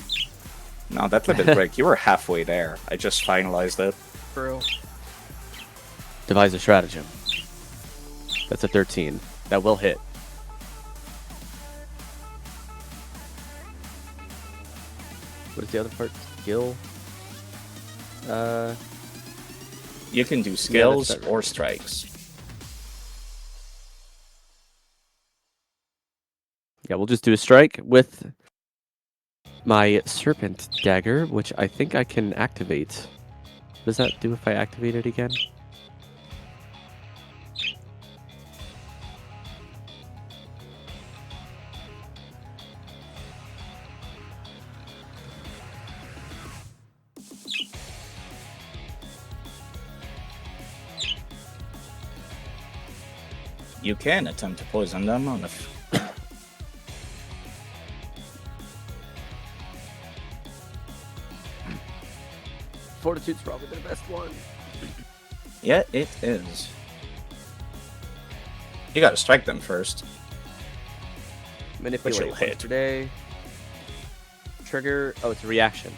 No, that limit break, you were halfway there. I just finalized it. True. Devise a stratagem. That's a 13. That will hit. What is the other part? Skill? You can do skills that's or strikes. Yeah, we'll just do a strike with my Serpent Dagger, which I think I can activate. What does that do if I activate it again? You can attempt to poison them on a Fortitude's probably the best one. Yeah, it is. You gotta strike them first. Manipulate you'll hit. once per day. Trigger. Oh, it's a reaction.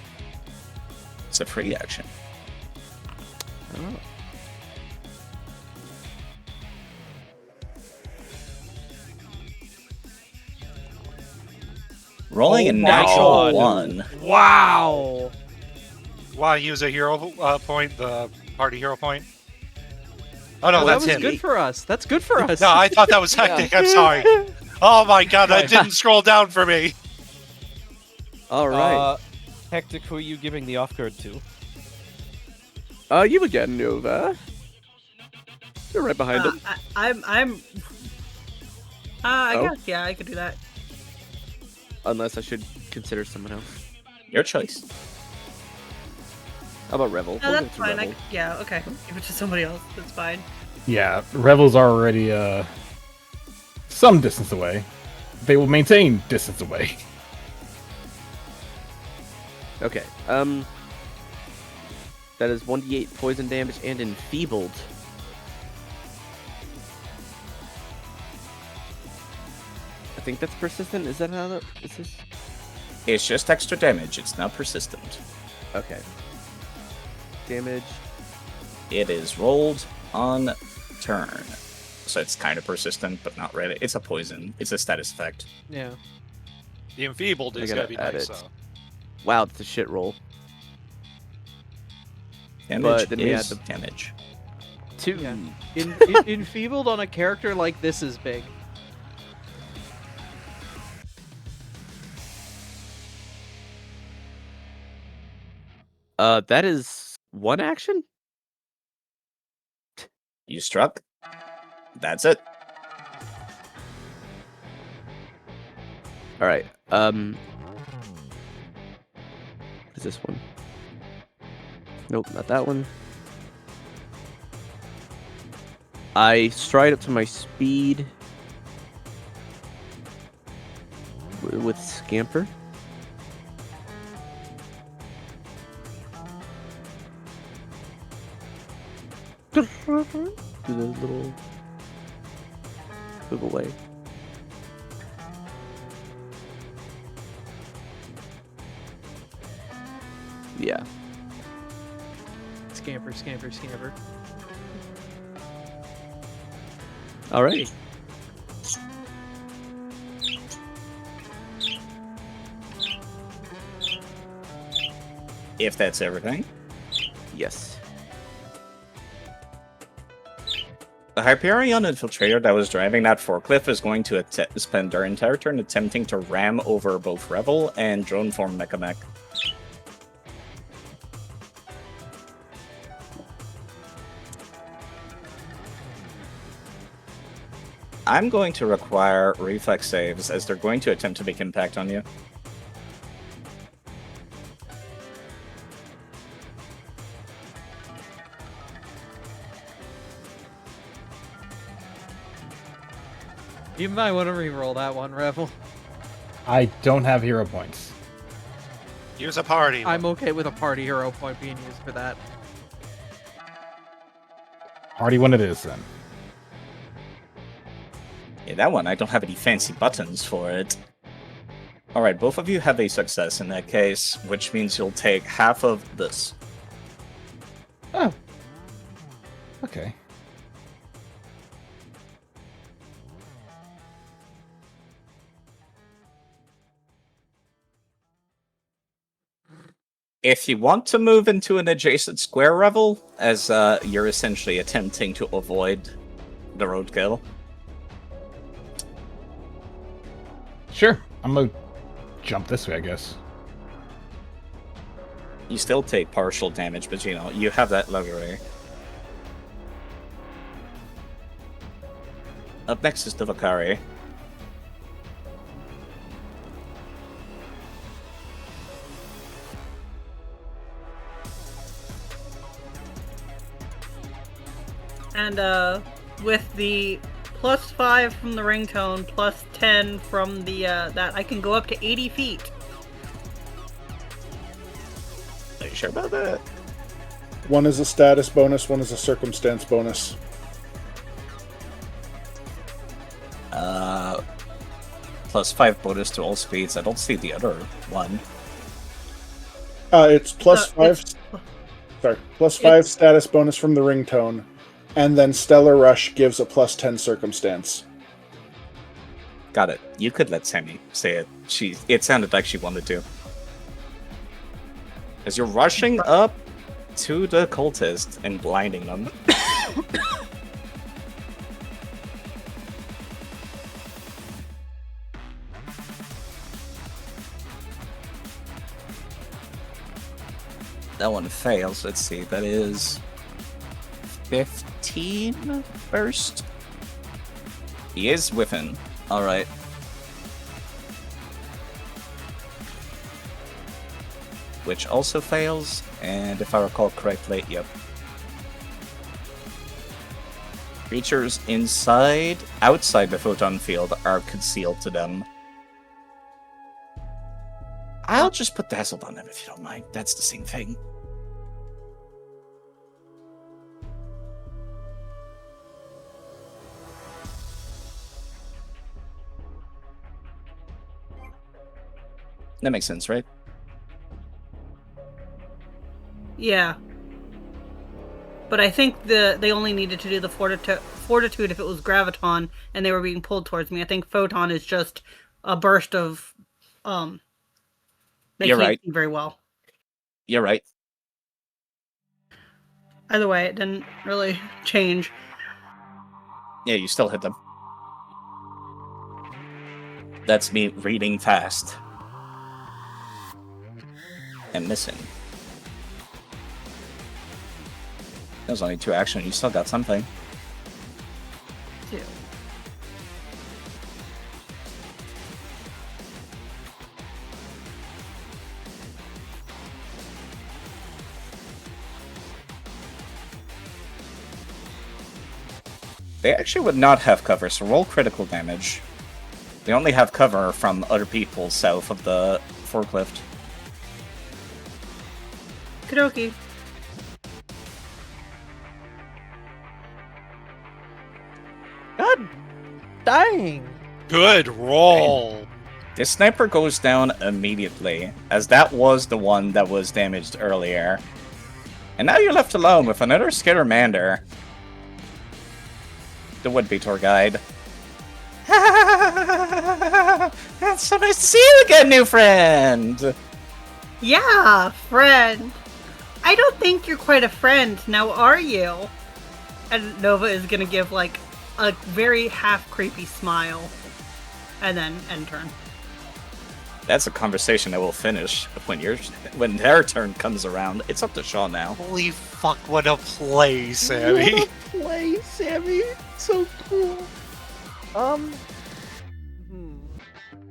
It's a free action. Oh. Rolling Oh a my natural God. 1. Wow. Want to use a hero point, the party hero point? Oh no, Oh, that that's was him. good for us. That's good for us. No, I thought that was hectic. I'm sorry. Oh my god, that didn't scroll down for me. All right. Hectic, who are you giving the off guard to? You again, Nova. You're right behind him. I Oh. guess, yeah, I could do that. Unless I should consider someone else. Your choice. How about Revel? No, We'll that's give it to fine. Revel. Yeah, okay. Give it to somebody else. That's fine. Yeah, Revel's already some distance away. They will maintain distance away. Okay. That is 1d8 poison damage and enfeebled. I think that's persistent. Is that how that is? This? It's just extra damage. It's not persistent. Okay. Damage. It is rolled on turn. So it's kind of persistent, but not really. It's a poison. It's a status effect. Yeah. The enfeebled is I gonna gotta be add nice it. though. Wow, it's a shit roll. Damage But then we is add the- damage. 2. Yeah. Enfeebled on a character like this is big. That is 1 action? You struck. That's it. Alright, what is this one? Nope, not that one. I stride up to my speed with Scamper. Do the little move away. Yeah. Scamper, scamper, scamper. Alrighty. If that's everything. Yes. The Hyperion infiltrator that was driving that forklift is going to spend their entire turn attempting to ram over both Revel and Drone Form Mechamech. I'm going to require reflex saves as they're going to attempt to make impact on you. You might want to re-roll that one, Revel. I don't have hero points. Use a party. I'm okay with a party hero point being used for that. Party when it is then. Yeah, that one, I don't have any fancy buttons for it. Alright, both of you have a success in that case, which means you'll take half of this. Oh. Okay. If you want to move into an adjacent square, Revel, as you're essentially attempting to avoid the roadkill. Sure. I'm gonna jump this way, I guess. You still take partial damage, but you know, you have that luxury. Up next is the Vakari. And with the +5 from the ringtone, +10 from the that, I can go up to 80 feet. Are you sure about that? One is a status bonus, one is a circumstance bonus. +5 bonus to all speeds. I don't see the other one. It's +5. It's- Sorry, +5 status bonus from the ringtone, and then Stellar Rush gives a +10 circumstance. Got it. You could let Sammy say it. It sounded like she wanted to. As you're rushing up to the cultist and blinding them. That one fails. Let's see. That is 15 first. He is within. All right. Which also fails, and if I recall correctly, yep. Creatures outside the photon field are concealed to them. I'll just put Dazzled on them if you don't mind. That's the same thing. That makes sense, right? Yeah. But I think they only needed to do the fortitude if it was graviton and they were being pulled towards me. I think photon is just a burst of they You're can't right. see very well. You're right. Either way, it didn't really change. Yeah, you still hit them. That's me reading fast. And missing. That was only 2 action. You still got something. 2. They actually would not have cover, so roll critical damage. They only have cover from other people south of the forklift. Kadoki. God dang. Good roll. The sniper goes down immediately, as that was the one that was damaged earlier. And now you're left alone with another Skittermander. The would-be tour guide. It's so nice to see you again, new friend! Yeah, friend. I don't think you're quite a friend, now are you? And Nova is gonna give like a very half creepy smile. And then end turn. That's a conversation that will finish when their turn comes around. It's up to Shaw now. Holy fuck, what a play, Sammy. What a play, Sammy. So cool.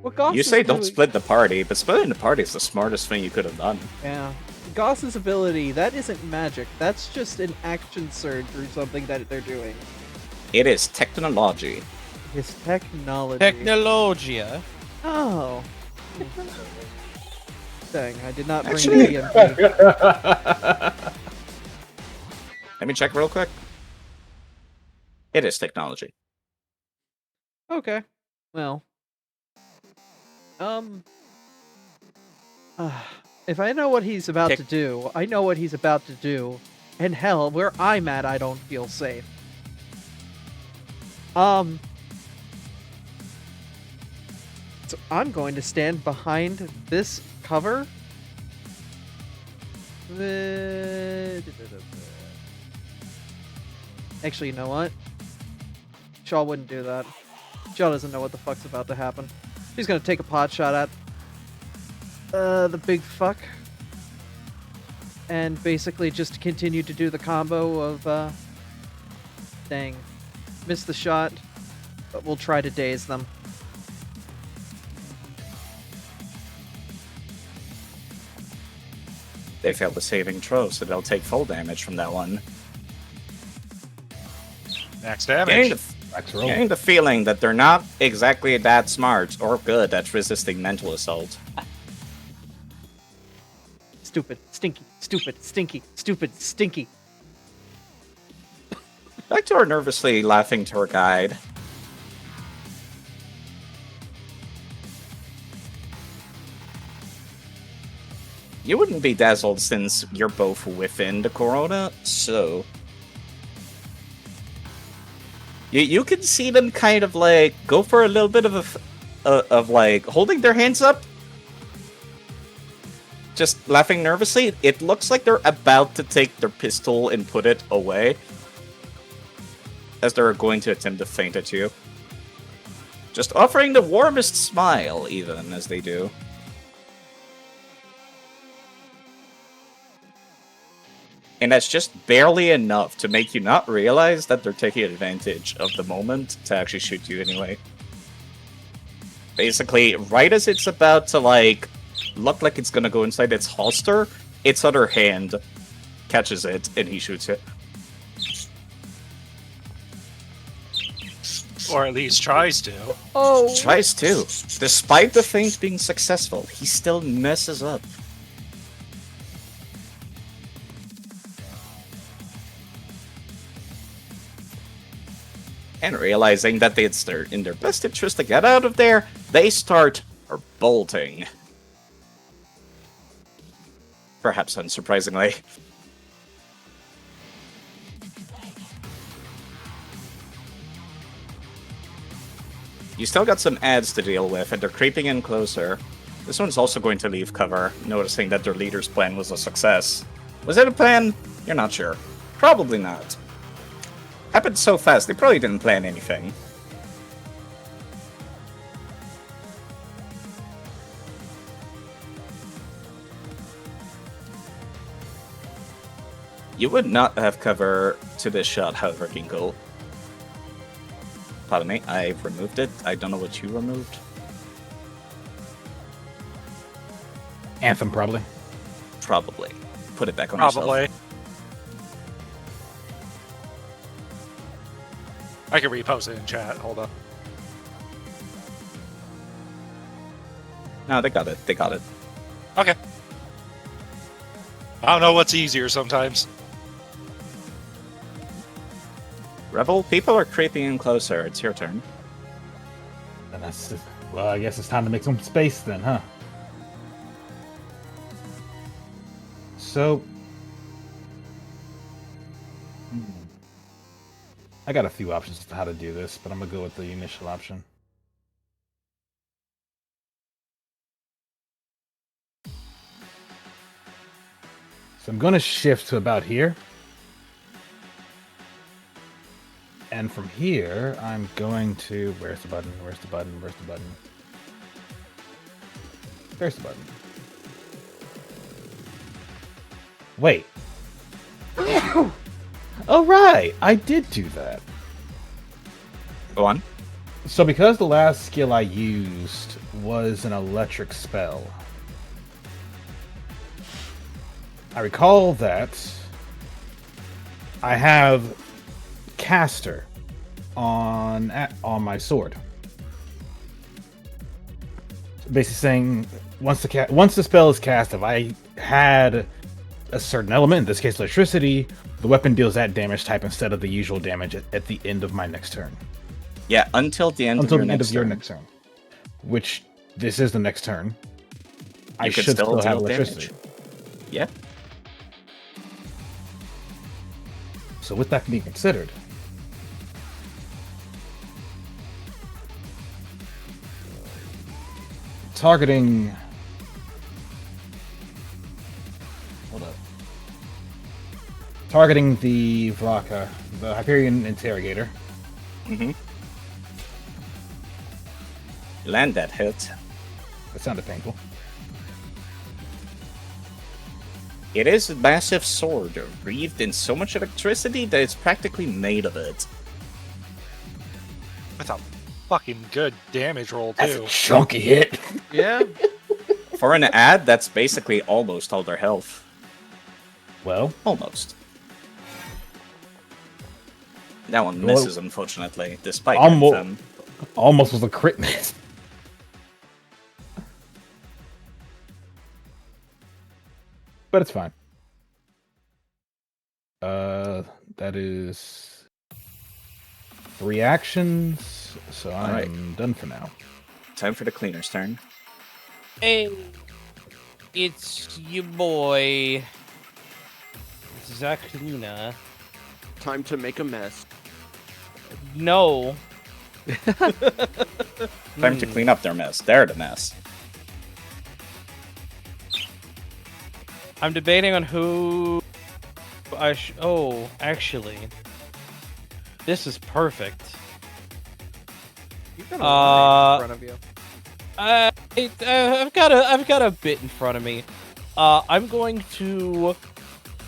What Goss You is say don't doing- split the party, but splitting the party is the smartest thing you could have done. Yeah. Goss's ability, that isn't magic. That's just an action surge or something that they're doing. It is technology. His technology. Technologia. Oh. Dang, I did not bring Actually- the EMP. Let me check real quick. It is technology. Okay. Well. If I know what he's about to do, I know what he's about to do. And hell, where I'm at, I don't feel safe. So I'm going to stand behind this cover. Actually, you know what? Shaw wouldn't do that. Shaw doesn't know what the fuck's about to happen. She's gonna take a pot shot at the big fuck. And basically just continue to do the combo of, dang. Missed the shot, but we'll try to daze them. They failed the saving throw, so they'll take full damage from that one. Max Getting damage. getting the feeling that they're not exactly that smart or good at resisting mental assault. Stupid, stinky, stupid, stinky, stupid, stinky. Back to our nervously laughing tour guide. You wouldn't be dazzled since you're both within the corona, so... You can see them kind of like go for a little bit of of like holding their hands up, just laughing nervously. It looks like they're about to take their pistol and put it away, as they're going to attempt to feint at you. Just offering the warmest smile, even as they do. And that's just barely enough to make you not realize that they're taking advantage of the moment to actually shoot you anyway. Basically, right as it's about to, like, look like it's gonna go inside its holster, its other hand catches it, and he shoots it. Or at least tries to. Oh, Tries to. Despite the feint being successful, he still messes up. And realizing that it's in their best interest to get out of there, they start bolting. Perhaps unsurprisingly. You still got some ads to deal with, and they're creeping in closer. This one's also going to leave cover, noticing that their leader's plan was a success. Was it a plan? You're not sure. Probably not. Happened so fast, they probably didn't plan anything. You would not have cover to this shot, however, Ginkle. Pardon me, I've removed it. I don't know what you removed. Anthem, probably. Probably. Put it back on yourself. Probably. I can repost it in chat. Hold up. No, they got it. They got it. Okay. I don't know what's easier sometimes. Rebel, people are creeping in closer. It's your turn. And that's well, I guess it's time to make some space then, huh? So, I got a few options as to how to do this, but I'm gonna go with the initial option. So I'm gonna shift to about here. And from here, I'm going to... Where's the button? Where's the button? Where's the button? There's the button. Wait. Oh, right. I did do that. Go on. So because the last skill I used was an electric spell, I recall that I have caster on my sword. Basically saying once the spell is cast, if I had a certain element, in this case electricity, the weapon deals that damage type instead of the usual damage at the end of my next turn. Yeah, until the end of your next turn. Which this is the next turn. I You can should still have deal electricity. damage. Yeah. So with that being considered, targeting... Hold up. Targeting the Vraka, the Hyperion Interrogator. Mm-hmm. Land that hit. That sounded painful. It is a massive sword, breathed in so much electricity that it's practically made of it. That's a fucking good damage roll, That's a too. chunky hit. yeah. For an ad, that's basically almost all their health. Well, Almost. That one Well, misses, unfortunately, despite almo- them. almost was a crit miss. But it's fine. That is 3 actions, so I'm Alright. done for now. Time for the cleaner's turn. Hey, it's your boy, Zach Luna. Time to make a mess. No, Time to clean up their mess. They're the mess. I'm debating on who oh, actually. This is perfect. You've got a line in front of you. I've got a bit in front of me. I'm going to,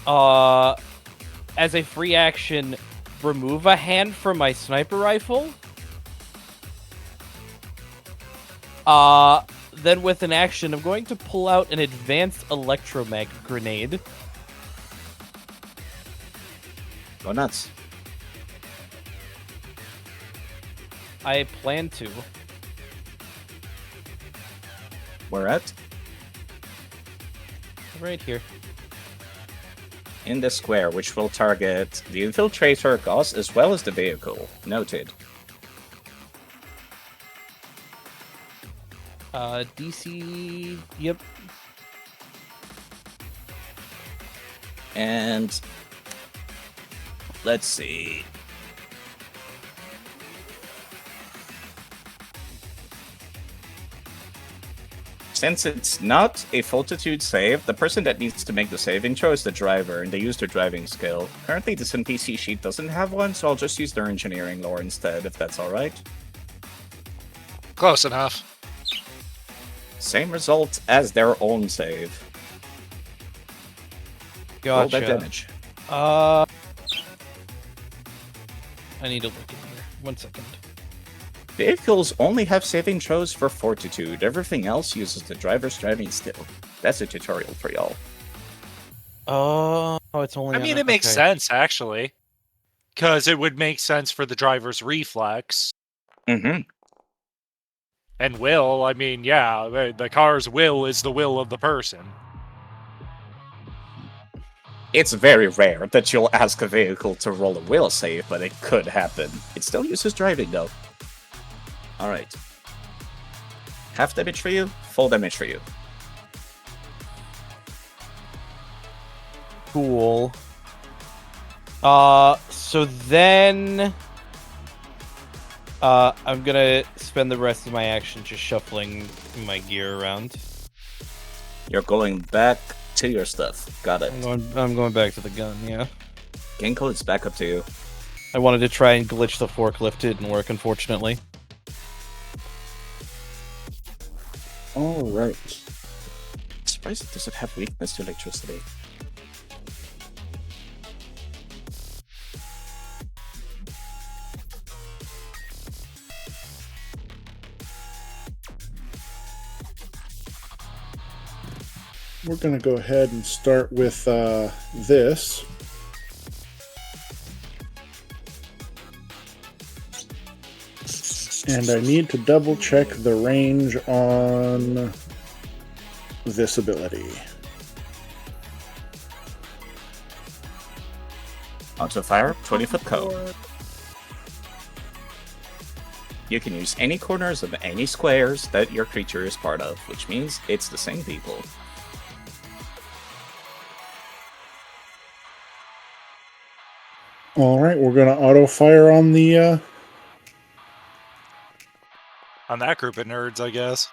as a free action, remove a hand from my sniper rifle. Then with an action, I'm going to pull out an advanced electromag grenade. Go nuts. I plan to. Where at? Right here. In the square, which will target the infiltrator, Gauss, as well as the vehicle. Noted. DC... Yep. And... let's see... Since it's not a fortitude save, the person that needs to make the saving throw is the driver, and they use their driving skill. Currently, this NPC sheet doesn't have one, so I'll just use their engineering lore instead, if that's alright. Close enough. Same result as their own save. Roll that Gotcha. damage. I need to look in here. 1 second. Vehicles only have saving throws for fortitude. Everything else uses the driver's driving skill. That's a tutorial for y'all. Oh, it's only. I mean, it makes sense, actually. Because it would make sense for the driver's reflex. Mm-hmm. And will, I mean, yeah, the car's will is the will of the person. It's very rare that you'll ask a vehicle to roll a will save, but it could happen. It still uses driving, though. Alright. Half damage for you, full damage for you. Cool. So then... I'm gonna spend the rest of my action just shuffling my gear around. You're going back to your stuff. Got it. I'm going back to the gun, yeah. Ginkgo, it's back up to you. I wanted to try and glitch the forklift. It didn't work, unfortunately. Alright. Surprised it doesn't have weakness to electricity. We're going to go ahead and start with this. And I need to double check the range on this ability. Onto fire, 20-foot cone. You can use any corners of any squares that your creature is part of, which means it's the same people. Alright, we're going to auto-fire on the... On that group of nerds, I guess.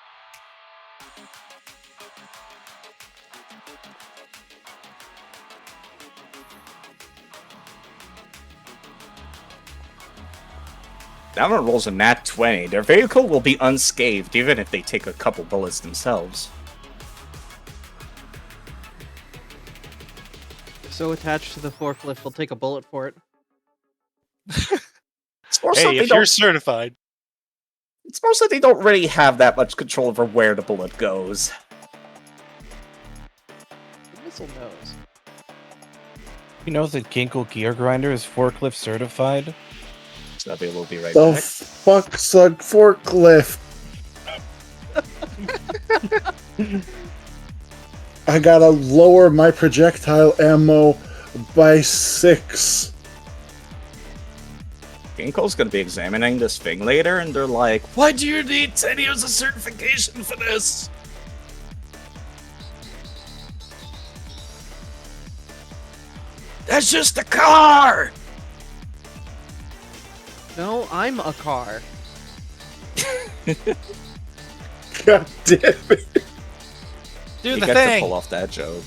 That one rolls a nat 20. Their vehicle will be unscathed, even if they take a couple bullets themselves. So attached to the forklift, we'll take a bullet for it. It's more so Hey, they if you're don't. certified. It's more so they don't really have that much control over where the bullet goes. The missile knows. You know that Ginkgo Gear Grinder is forklift certified? So they will be right The back. fuck's a forklift? I gotta lower my projectile ammo by 6. Ginkgo's gonna be examining this thing later, and they're like, "Why do you need 10 years of certification for this?" That's just a car! No, I'm a car. God damn it. Do You the get to thing. pull off that joke.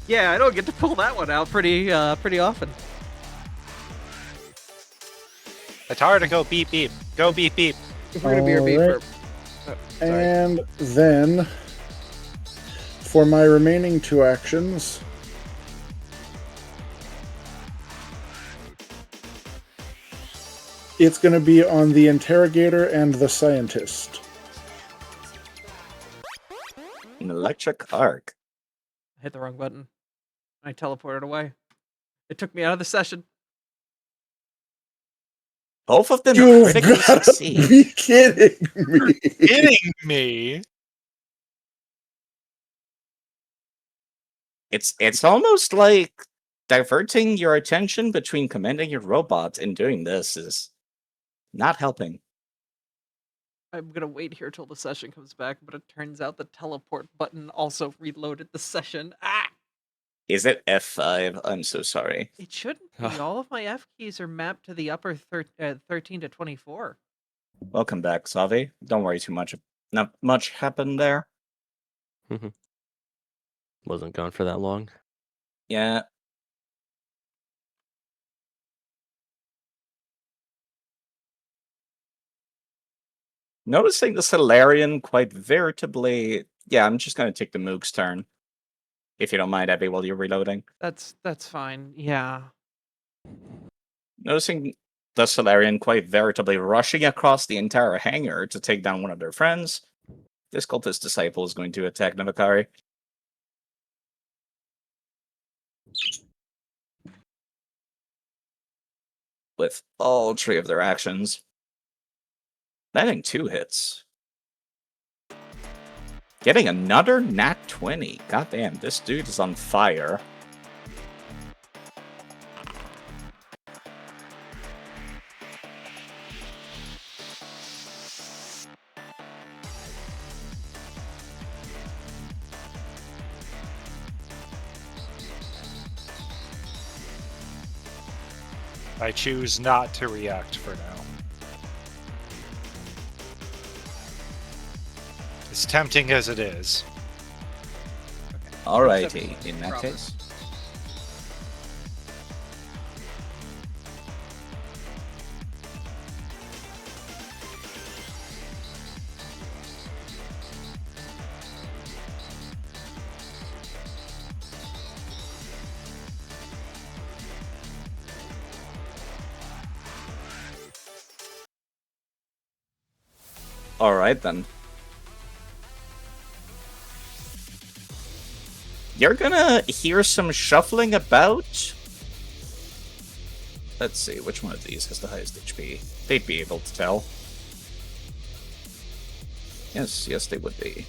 Yeah, I don't get to pull that one out pretty often. It's hard to go beep beep. Go beep beep. If we're gonna be a beat Alright. for... Oh, sorry. And then, for my remaining 2 actions, it's going to be on the interrogator and the scientist. An electric arc. I hit the wrong button. I teleported away. It took me out of the session. Both of them You've critically got to succeed. be kidding me! Kidding me? It's almost like diverting your attention between commanding your robot and doing this is not helping. I'm gonna wait here till the session comes back, but it turns out the teleport button also reloaded the session. Ah! Is it F5? I'm so sorry. It shouldn't be. All of my F keys are mapped to the upper 13 to 24. Welcome back, Savi. Don't worry too much. Not much happened there. Wasn't gone for that long. Yeah. Noticing the Solarian quite veritably. Yeah, I'm just gonna take the Moog's turn. If you don't mind, Abby, while you're reloading. That's fine. Yeah. Noticing the Solarian quite veritably rushing across the entire hangar to take down one of their friends, this cultist disciple is going to attack Navakari. With all 3 of their actions. Landing 2 hits. Getting another nat 20. Goddamn, this dude is on fire. I choose not to react for now. As tempting as it is. Alrighty, in that case. Alright then. You're gonna hear some shuffling about. Let's see, which one of these has the highest HP? They'd be able to tell. Yes, they would be.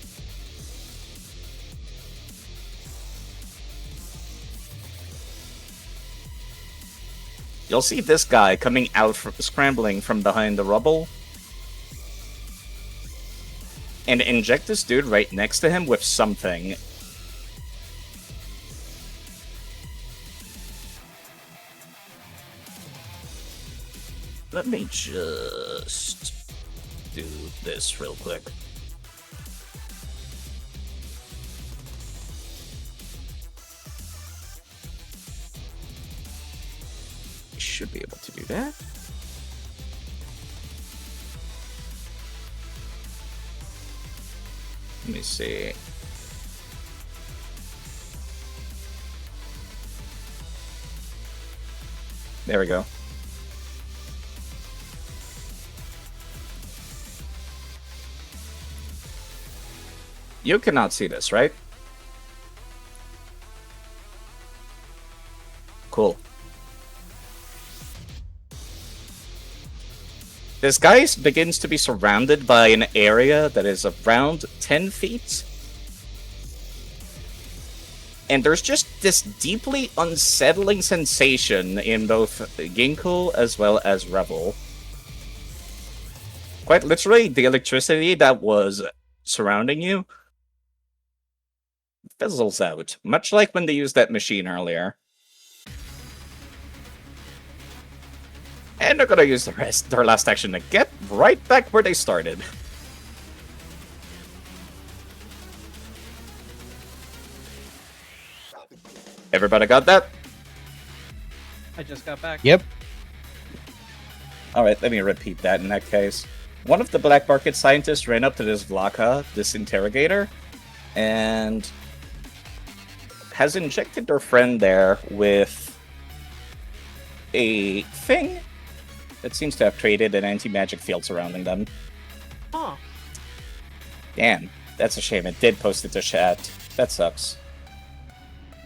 You'll see this guy coming out, scrambling from behind the rubble. And inject this dude right next to him with something. Let me just do this real quick. Should be able to do that. Let me see. There we go. You cannot see this, right? Cool. This guy begins to be surrounded by an area that is around 10 feet. And there's just this deeply unsettling sensation in both Ginkle as well as Rebel. Quite literally, the electricity that was surrounding you fizzles out, much like when they used that machine earlier. And they're gonna use their last action to get right back where they started. Everybody got that? I just got back. Yep. Alright, let me repeat that in that case. One of the black market scientists ran up to this Vlaka, this interrogator, and has injected their friend there with a thing that seems to have created an anti-magic field surrounding them. Huh. Damn, that's a shame. It did post it to chat. That sucks.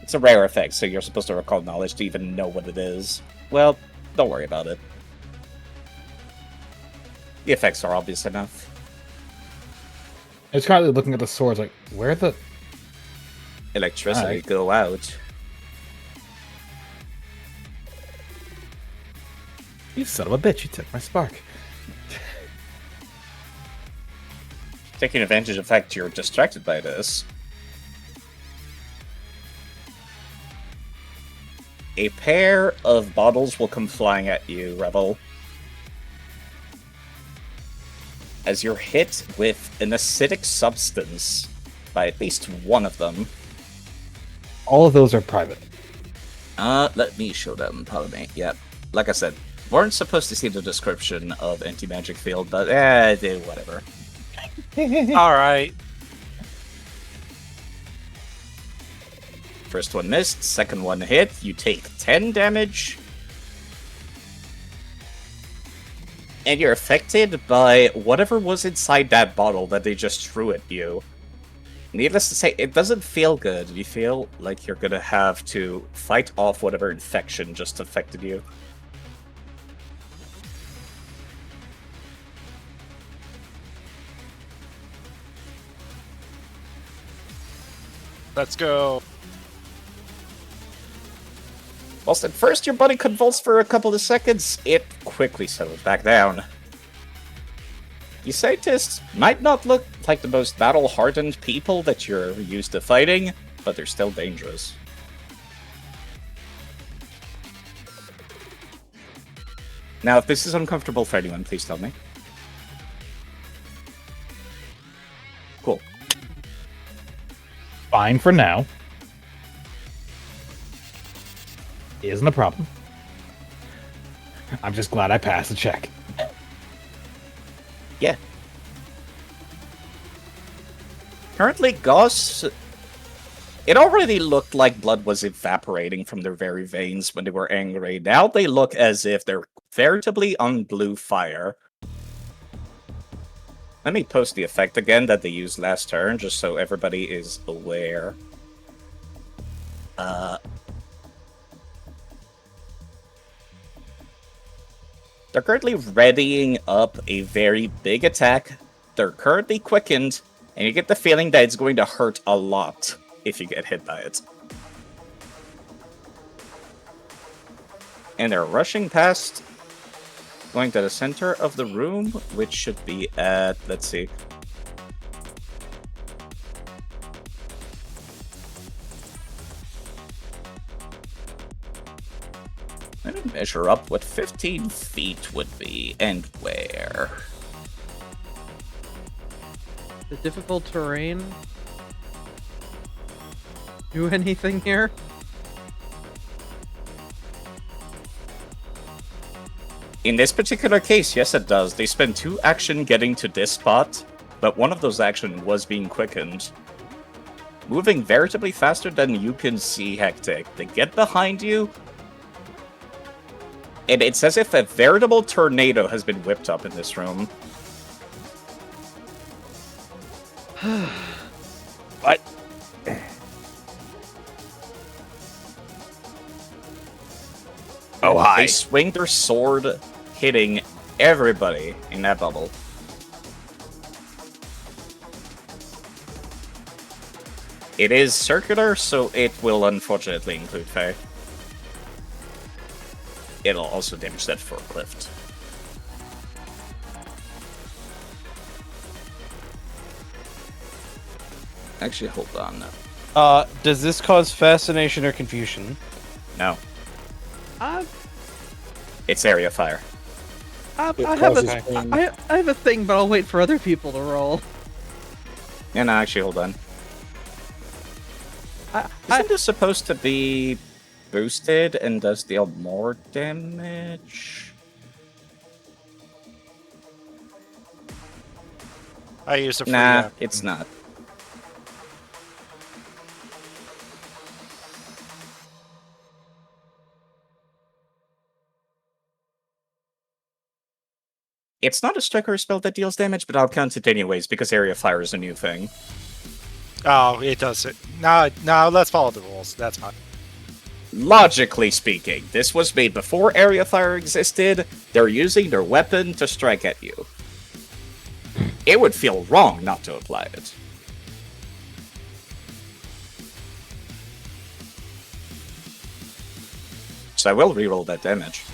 It's a rare effect, so you're supposed to recall knowledge to even know what it is. Well, don't worry about it. The effects are obvious enough. I was currently looking at the swords, like, where the... Electricity Alright. go out. You son of a bitch, you took my spark. Taking advantage of the fact you're distracted by this. A pair of bottles will come flying at you, Rebel. As you're hit with an acidic substance by at least one of them. All of those are private. Let me show them. Pardon me. Yep. Like I said, weren't supposed to see the description of anti-magic field, but whatever. All right. First one missed, second one hit, you take 10 damage. And you're affected by whatever was inside that bottle that they just threw at you. Needless to say, it doesn't feel good. You feel like you're gonna have to fight off whatever infection just affected you. Let's go. Whilst at first your body convulsed for a couple of seconds, it quickly settled back down. These scientists might not look like the most battle-hardened people that you're used to fighting, but they're still dangerous. Now, if this is uncomfortable for anyone, please tell me. Cool. Fine for now. Isn't a problem. I'm just glad I passed the check. Yeah. Currently, Goss... It already looked like blood was evaporating from their very veins when they were angry. Now they look as if they're veritably on blue fire. Let me post the effect again that they used last turn, just so everybody is aware. They're currently readying up a very big attack. They're currently quickened, and you get the feeling that it's going to hurt a lot if you get hit by it. And they're rushing past, going to the center of the room, which should be at, let's see. Let me measure up what 15 feet would be, and where. The difficult terrain. Do anything here? In this particular case, yes it does. They spend 2 action getting to this spot, but one of those actions was being quickened. Moving veritably faster than you can see, Hectic. They get behind you, and it's as if a veritable tornado has been whipped up in this room. What? Oh, hi. They swing their sword, hitting everybody in that bubble. It is circular, so it will unfortunately include Faye. It'll also damage that forklift. Actually, hold on. Does this cause fascination or confusion? No, Uh, it's area fire. I It have causes a, pain. I have a thing, but I'll wait for other people to roll. Yeah, no, actually, hold on. Isn't this supposed to be boosted and does deal more damage? I used a free Nah, action. it's not. It's not a strike or a spell that deals damage, but I'll count it anyways because Area Fire is a new thing. Oh, it does it. No, let's follow the rules. That's fine. Logically speaking, this was made before Area Fire existed. They're using their weapon to strike at you. It would feel wrong not to apply it. So I will reroll that damage.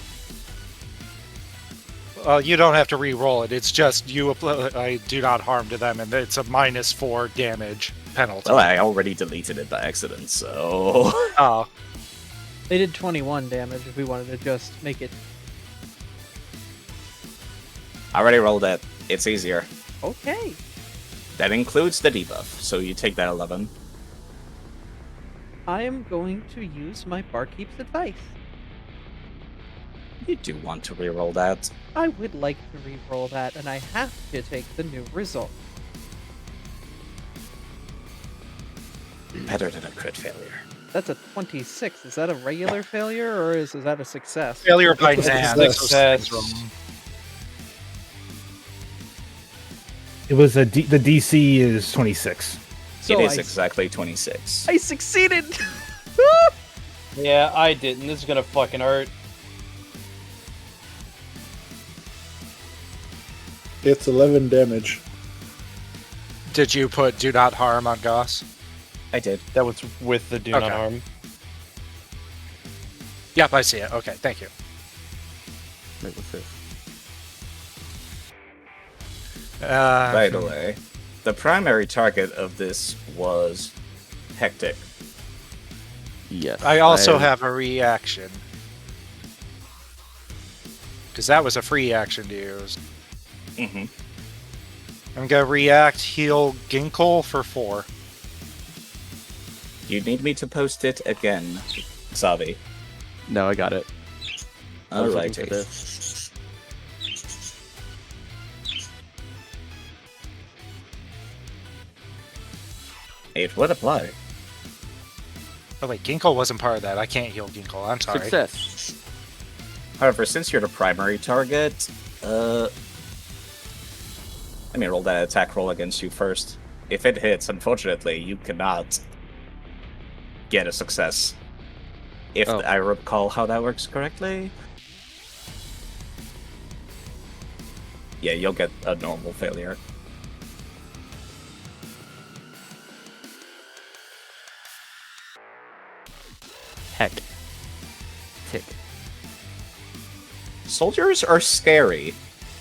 You don't have to re-roll it. It's just you apply do not harm to them, and it's a -4 damage penalty. Well, I already deleted it by accident, so... Oh, They did 21 damage if we wanted to just make it. I already rolled it. It's easier. Okay. That includes the debuff, so you take that 11. I am going to use my barkeep's advice. You do want to reroll that. I would like to re-roll that, and I have to take the new result. Better than a crit failure. That's a 26. Is that a regular failure, or is that a success? failure by It's a NAN. success. It was the DC is 26. So it is I- exactly 26. I succeeded! Yeah, I didn't. This is gonna fucking hurt. It's 11 damage. Did you put do not harm on Goss? I did. That was with the do not Okay. harm. Yep, I see it. Okay, thank you. Wait, what's this? By the way, the primary target of this was Hectic. Yes. I also have a reaction. Because that was a free action to use. Mm-hmm. I'm gonna react, heal Ginkle for 4. You need me to post it again, Savi. No, I got it. I was looking for Alrighty. this. It would apply. Oh wait, Ginkle wasn't part of that. I can't heal Ginkle. I'm sorry. Success. However, since you're the primary target, let me roll that attack roll against you first. If it hits, unfortunately, you cannot get a success. If Oh. I recall how that works correctly. Yeah, you'll get a normal failure. Heck. Tick. Soldiers are scary.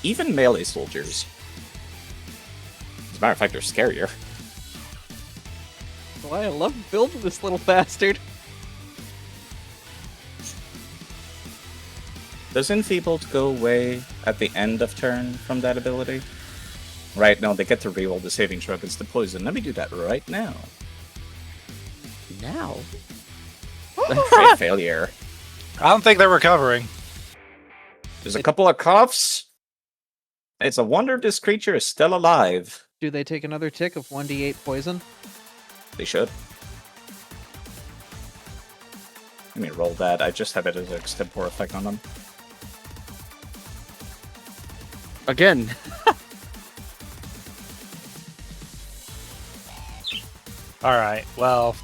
Even melee soldiers. As a matter of fact, they're scarier. Why I love building this little bastard. Does Enfeebled go away at the end of turn from that ability? Right, no, they get to reroll the saving throw against the poison. Let me do that right now. Now? Crit failure. I don't think they're recovering. There's a couple of coughs. It's a wonder this creature is still alive. Do they take another tick of 1d8 poison? They should. Let me roll that. I just have it as an extempore effect on them. Again. Alright, well.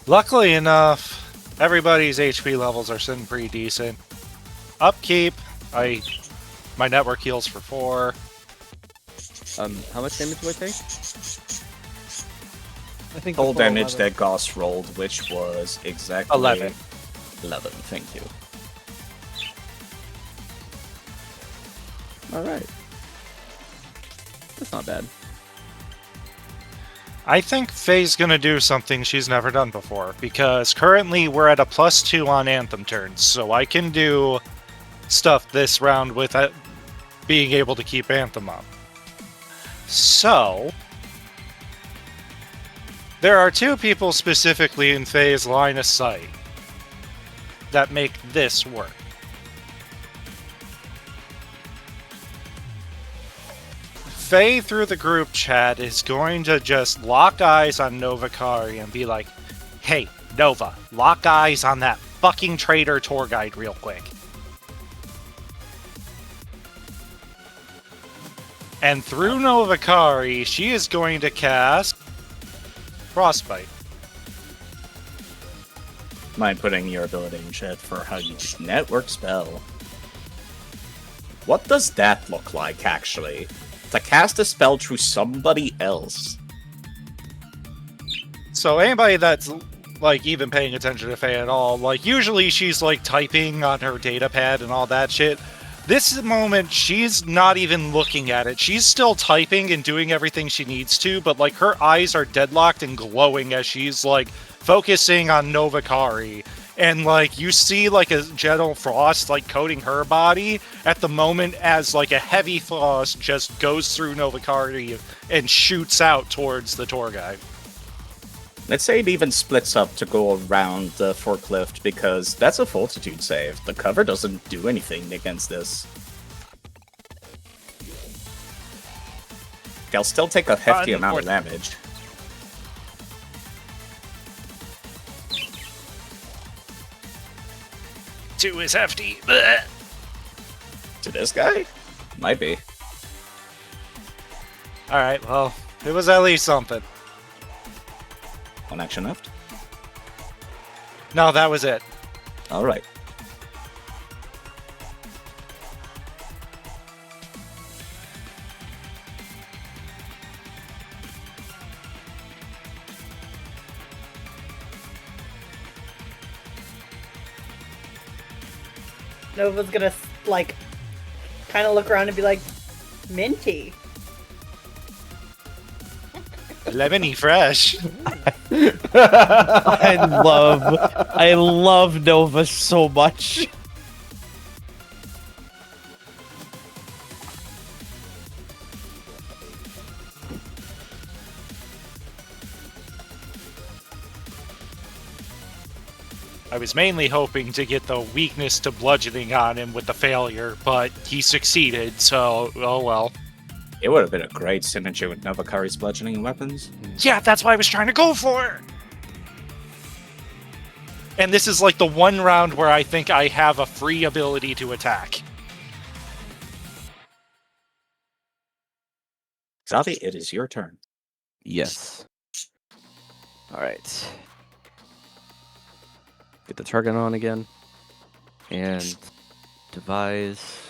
Luckily enough, everybody's HP levels are sitting pretty decent. Upkeep, my network heals for 4. How much damage do I take? I think Full before damage 11. that Goss rolled, which was exactly 11. 11, thank you. Alright. That's not bad. I think Faye's gonna do something she's never done before, because currently we're at a +2 on Anthem turns, so I can do stuff this round with being able to keep Anthem up. So, There are two people specifically in Faye's line of sight that make this work. Faye, through the group chat, is going to just lock eyes on Novakari and be like, hey, Nova, lock eyes on that fucking traitor tour guide real quick. And through Novakari, she is going to cast Frostbite. Mind putting your ability in chat for how you network spell. What does that look like, actually? To cast a spell through somebody else. So anybody that's like even paying attention to Faye at all, like usually she's like typing on her data pad and all that shit. This moment, she's not even looking at it. She's still typing and doing everything she needs to, but like her eyes are deadlocked and glowing as she's like focusing on Novakari. And like you see like a gentle frost like coating her body at the moment as like a heavy frost just goes through Novakari and shoots out towards the tour guide. Let's say it even splits up to go around the forklift, because that's a fortitude save. The cover doesn't do anything against this. I'll still take a hefty amount of damage. Two is hefty. Blech. To this guy? Might be. Alright, well, it was at least something. One action left. No, that was it. Alright. Nova's gonna, like, kind of look around and be like, minty. Lemony fresh. I love Nova so much. I was mainly hoping to get the weakness to bludgeoning on him with the failure, but he succeeded, so oh well. It would have been a great synergy with Novakari's bludgeoning weapons. Yeah, that's what I was trying to go for! And this is like the one round where I think I have a free ability to attack. Xavi, it is your turn. Yes. All right. Get the target on again. And devise.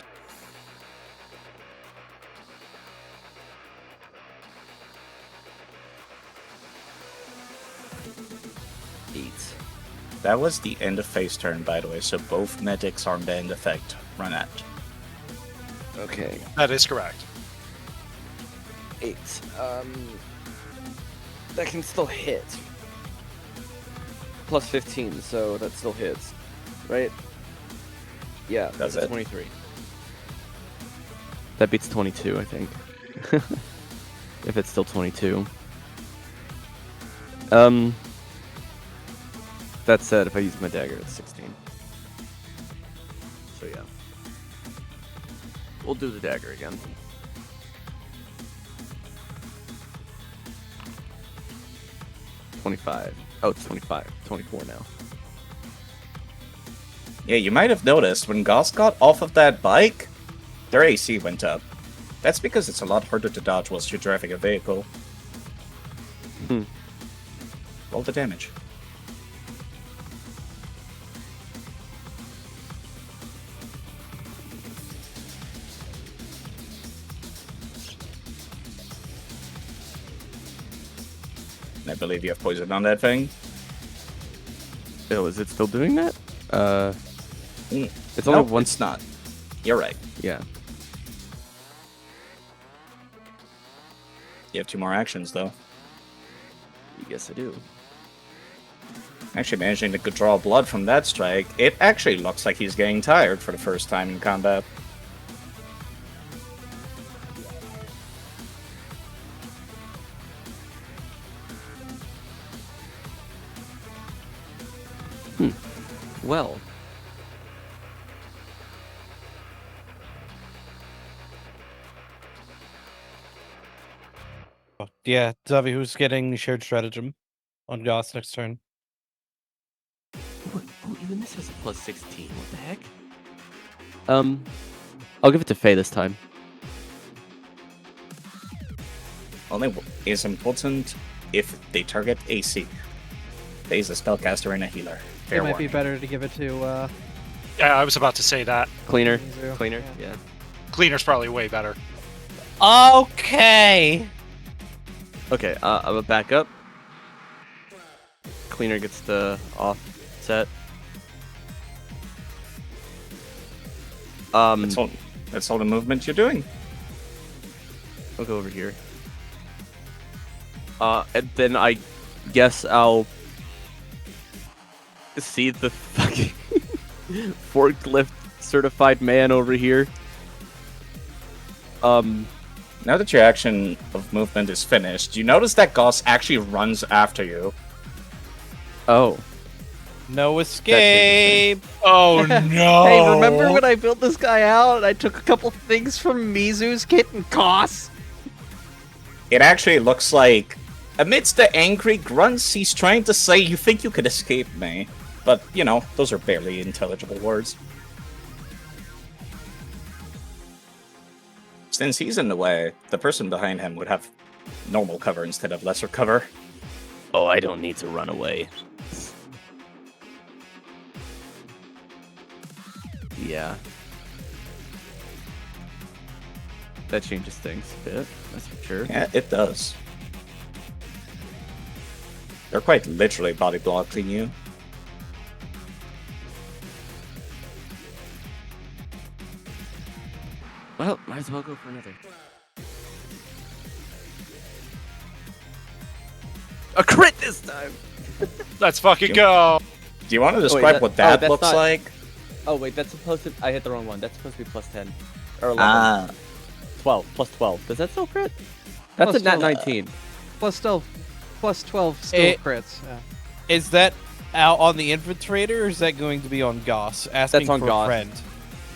That was the end of phase turn, by the way, so both medics armband effect run out. Okay. That is correct. 8. That can still hit. Plus 15, so that still hits. Right? Yeah, Does that's it? 23. That beats 22, I think. If it's still 22. That said, if I use my dagger, it's 16. So yeah. We'll do the dagger again. $25. Oh, it's 25. 24 now. Yeah, you might have noticed when Goss got off of that bike, their AC went up. That's because it's a lot harder to dodge whilst you're driving a vehicle. Roll the damage. I believe you have poison on that thing. Oh, is it still doing that? It's No, only one. it's not. You're right. Yeah. You have 2 more actions, though. Yes, I do. Actually managing to draw blood from that strike, it actually looks like he's getting tired for the first time in combat. well. Yeah, Zavi, who's getting shared stratagem on Goss next turn? Oh, even this has a plus 16. What the heck? I'll give it to Faye this time. Only is important if they target AC. Faye's a spellcaster and a healer. Fair It might be warning. better to give it to Yeah, I was about to say that. Cleaner. Mizu. Cleaner, yeah. Cleaner's probably way better. Okay. Okay, I'm gonna back up. Cleaner gets the offset. That's all the movement you're doing. I'll go over here. And then I guess I'll see the fucking forklift certified man over here. Now that your action of movement is finished, you notice that Goss actually runs after you. Oh. No escape. Oh no! Hey, remember when I built this guy out and I took a couple things from Mizu's kit and Koss? It actually looks like, amidst the angry grunts, he's trying to say, "You think you could escape me?" But, you know, those are barely intelligible words. Since he's in the way, the person behind him would have normal cover instead of lesser cover. Oh, I don't need to run away. Yeah. That changes things a bit, that's for sure. Yeah, it does. They're quite literally body blocking you. Well, might as well go for another. A crit this time! Let's fucking go! Do you want to describe what that that's looks not- like? Oh wait, that's supposed to... I hit the wrong one. That's supposed to be plus 10. Or 11. Ah, 12. Plus 12. Does that still crit? That's Plus a nat 12. 19. Plus 12 still It- crits. Yeah. Is that out on the infiltrator, or is that going to be on Goss? Asking That's on for Goss. a friend.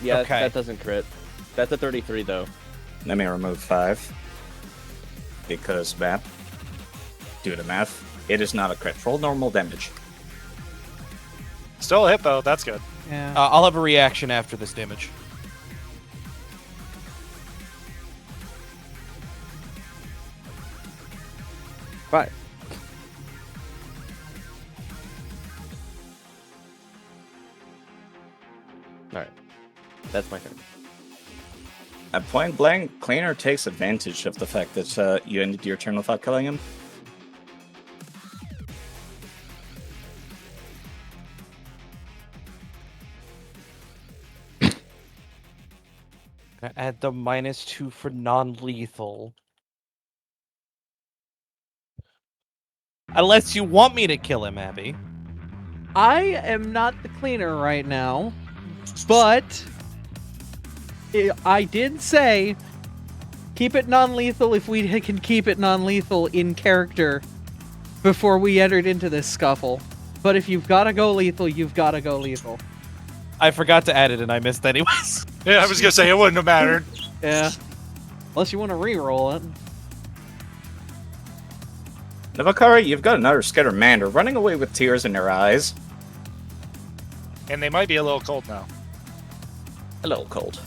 Yeah, Okay. that doesn't crit. That's a 33 though. let me remove 5. Because map. Do the math. It is not a crit. Roll normal damage. Still a hit though, that's good. Yeah. I'll have a reaction after this damage. Right. Alright. That's my turn. At point blank, Cleaner takes advantage of the fact that you ended your turn without killing him. Add the -2 for non-lethal. Unless you want me to kill him, Abby. I am not the cleaner right now, but I did say keep it non-lethal if we can keep it non-lethal in character before we entered into this scuffle. But if you've got to go lethal, you've got to go lethal. I forgot to add it and I missed anyways. Yeah, I was gonna say it wouldn't have mattered. Yeah. Unless you want to re-roll it. Navakari, you've got another Scattermander running away with tears in their eyes. And they might be a little cold now. A little cold.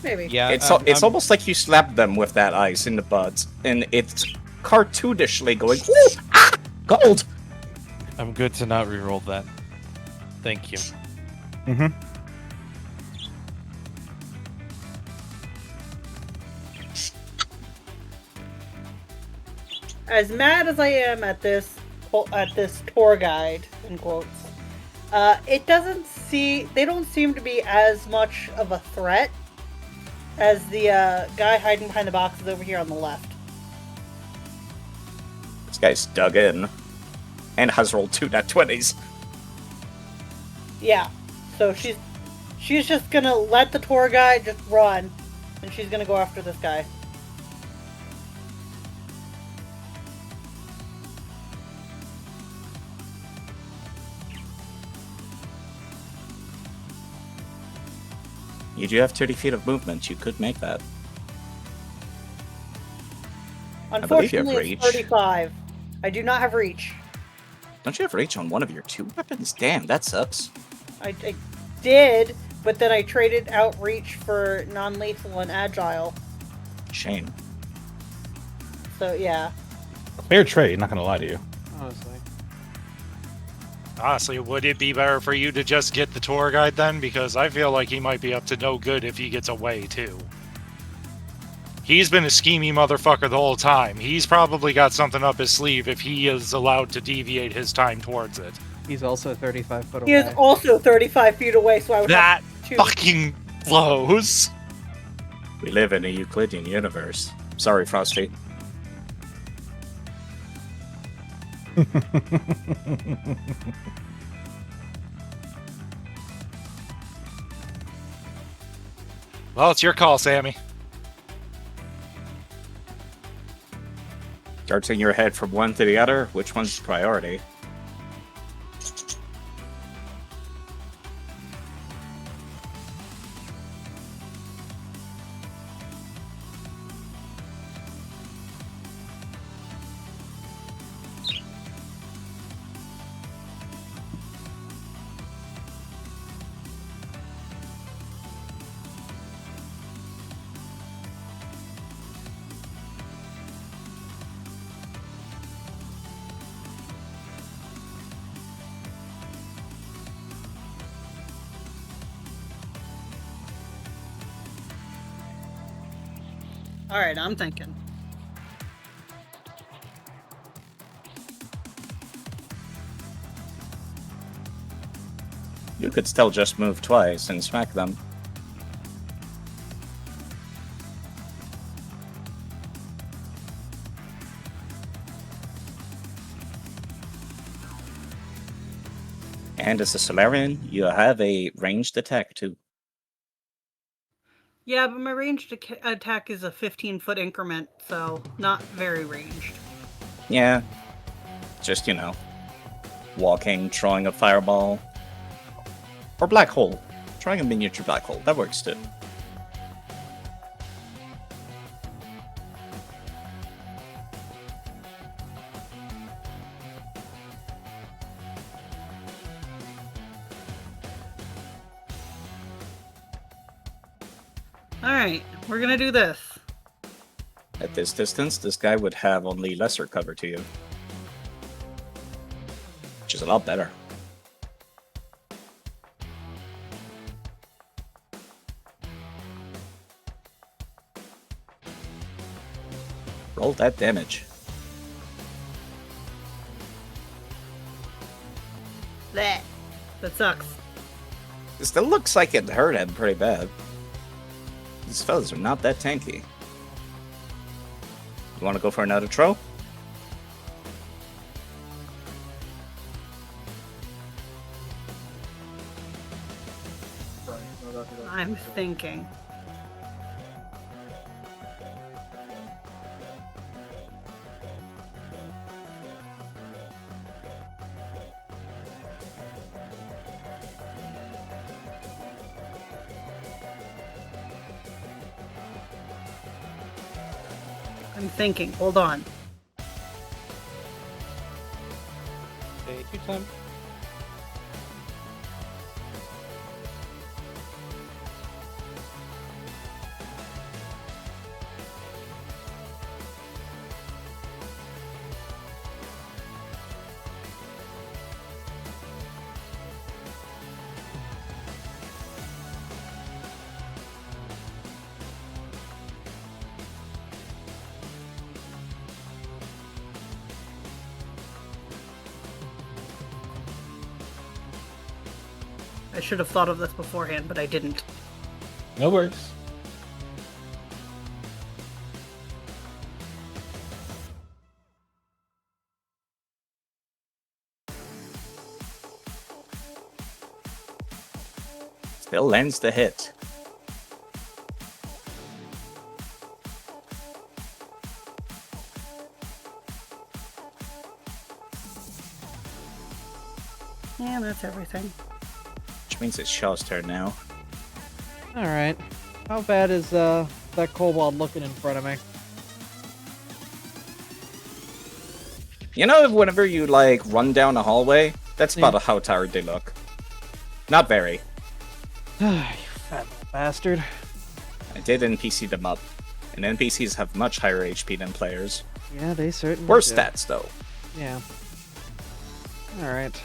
Maybe. Yeah, It's I'm- it's I'm- almost like you slapped them with that ice in the buds, and it's cartoonishly going, "Ooh, ah, cold!" I'm good to not re-roll that. Thank you. Mm-hmm. As mad as I am at this tour guide in quotes, they don't seem to be as much of a threat as the guy hiding behind the boxes over here on the left. This guy's dug in, and has rolled 2 nat 20s. Yeah, so she's just gonna let the tour guide just run, and she's gonna go after this guy. You do have 30 feet of movement. You could make that. believe you have Unfortunately, it's reach. 35. I do not have reach. Don't you have reach on one of your 2 weapons? Damn, that sucks. I did, but then I traded out reach for non-lethal and agile. Shame. So yeah. Fair trade, not gonna lie to you. Honestly. Honestly, would it be better for you to just get the tour guide then? Because I feel like he might be up to no good if he gets away, too. He's been a schemy motherfucker the whole time. He's probably got something up his sleeve if he is allowed to deviate his time towards it. He's also 35 foot He away. is also 35 feet away, so I would That have to... fucking blows. We live in a Euclidean universe. Sorry, Frosty. Well, it's your call, Sammy. Darting your head from one to the other, which one's priority? Alright, I'm thinking. You could still just move twice and smack them. And as a Solarian, you have a ranged attack too. Yeah, but my ranged attack is a 15-foot increment, so not very ranged. Yeah. Just, you know, walking, throwing a fireball. Or black hole. Trying a miniature black hole. That works too. Alright, we're gonna do this. At this distance, this guy would have only lesser cover to you. Which is a lot better. Roll that damage. Blech. That sucks. It still looks like it hurt him pretty bad. These fellas are not that tanky. You want to go for another throw? I'm thinking. I'm thinking. Hold on. Take your time. I should have thought of this beforehand, but I didn't. No worries. Still lands the hit. Yeah, that's everything. Which means it's Shaw's turn now. Alright. How bad is that kobold looking in front of me? You know, whenever you, like, run down a hallway, that's Yeah. about how tired they look. Not very. You fat little bastard. I did NPC them up. And NPCs have much higher HP than players. Yeah, they certainly Worse do. stats, though. Yeah. Alright.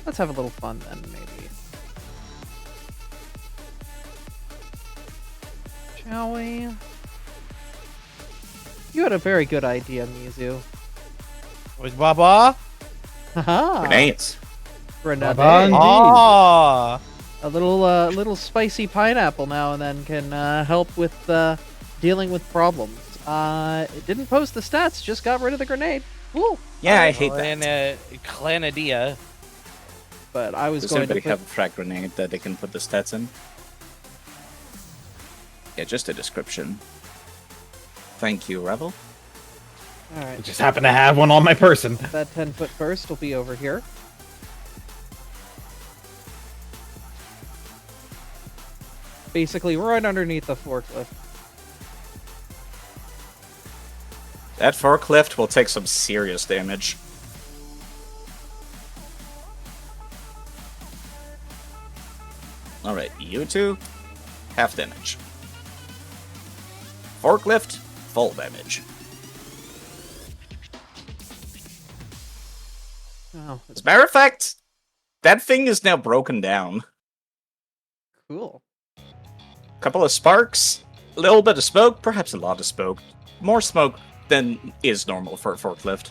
Let's have a little fun then, maybe. Shall we? You had a very good idea, Mizu. With Baba? Haha! Grenades. Grenade. Baba indeed. Ah! A little spicy pineapple now and then can help with dealing with problems. It didn't post the stats, just got rid of the grenade. Cool. Yeah, I hate that. Clanadia. But I was Does going to anybody put... have a frag grenade that they can put the stats in? Yeah, just a description. Thank you, Rebel. I Alright, just happen to have one on my person. that 10-foot burst will be over here. Basically, right underneath the forklift. That forklift will take some serious damage. Alright, you two, half damage. Forklift, full damage. Oh, As a matter of fact, that thing is now broken down. cool. Couple of sparks, a little bit of smoke, perhaps a lot of smoke. More smoke than is normal for a forklift.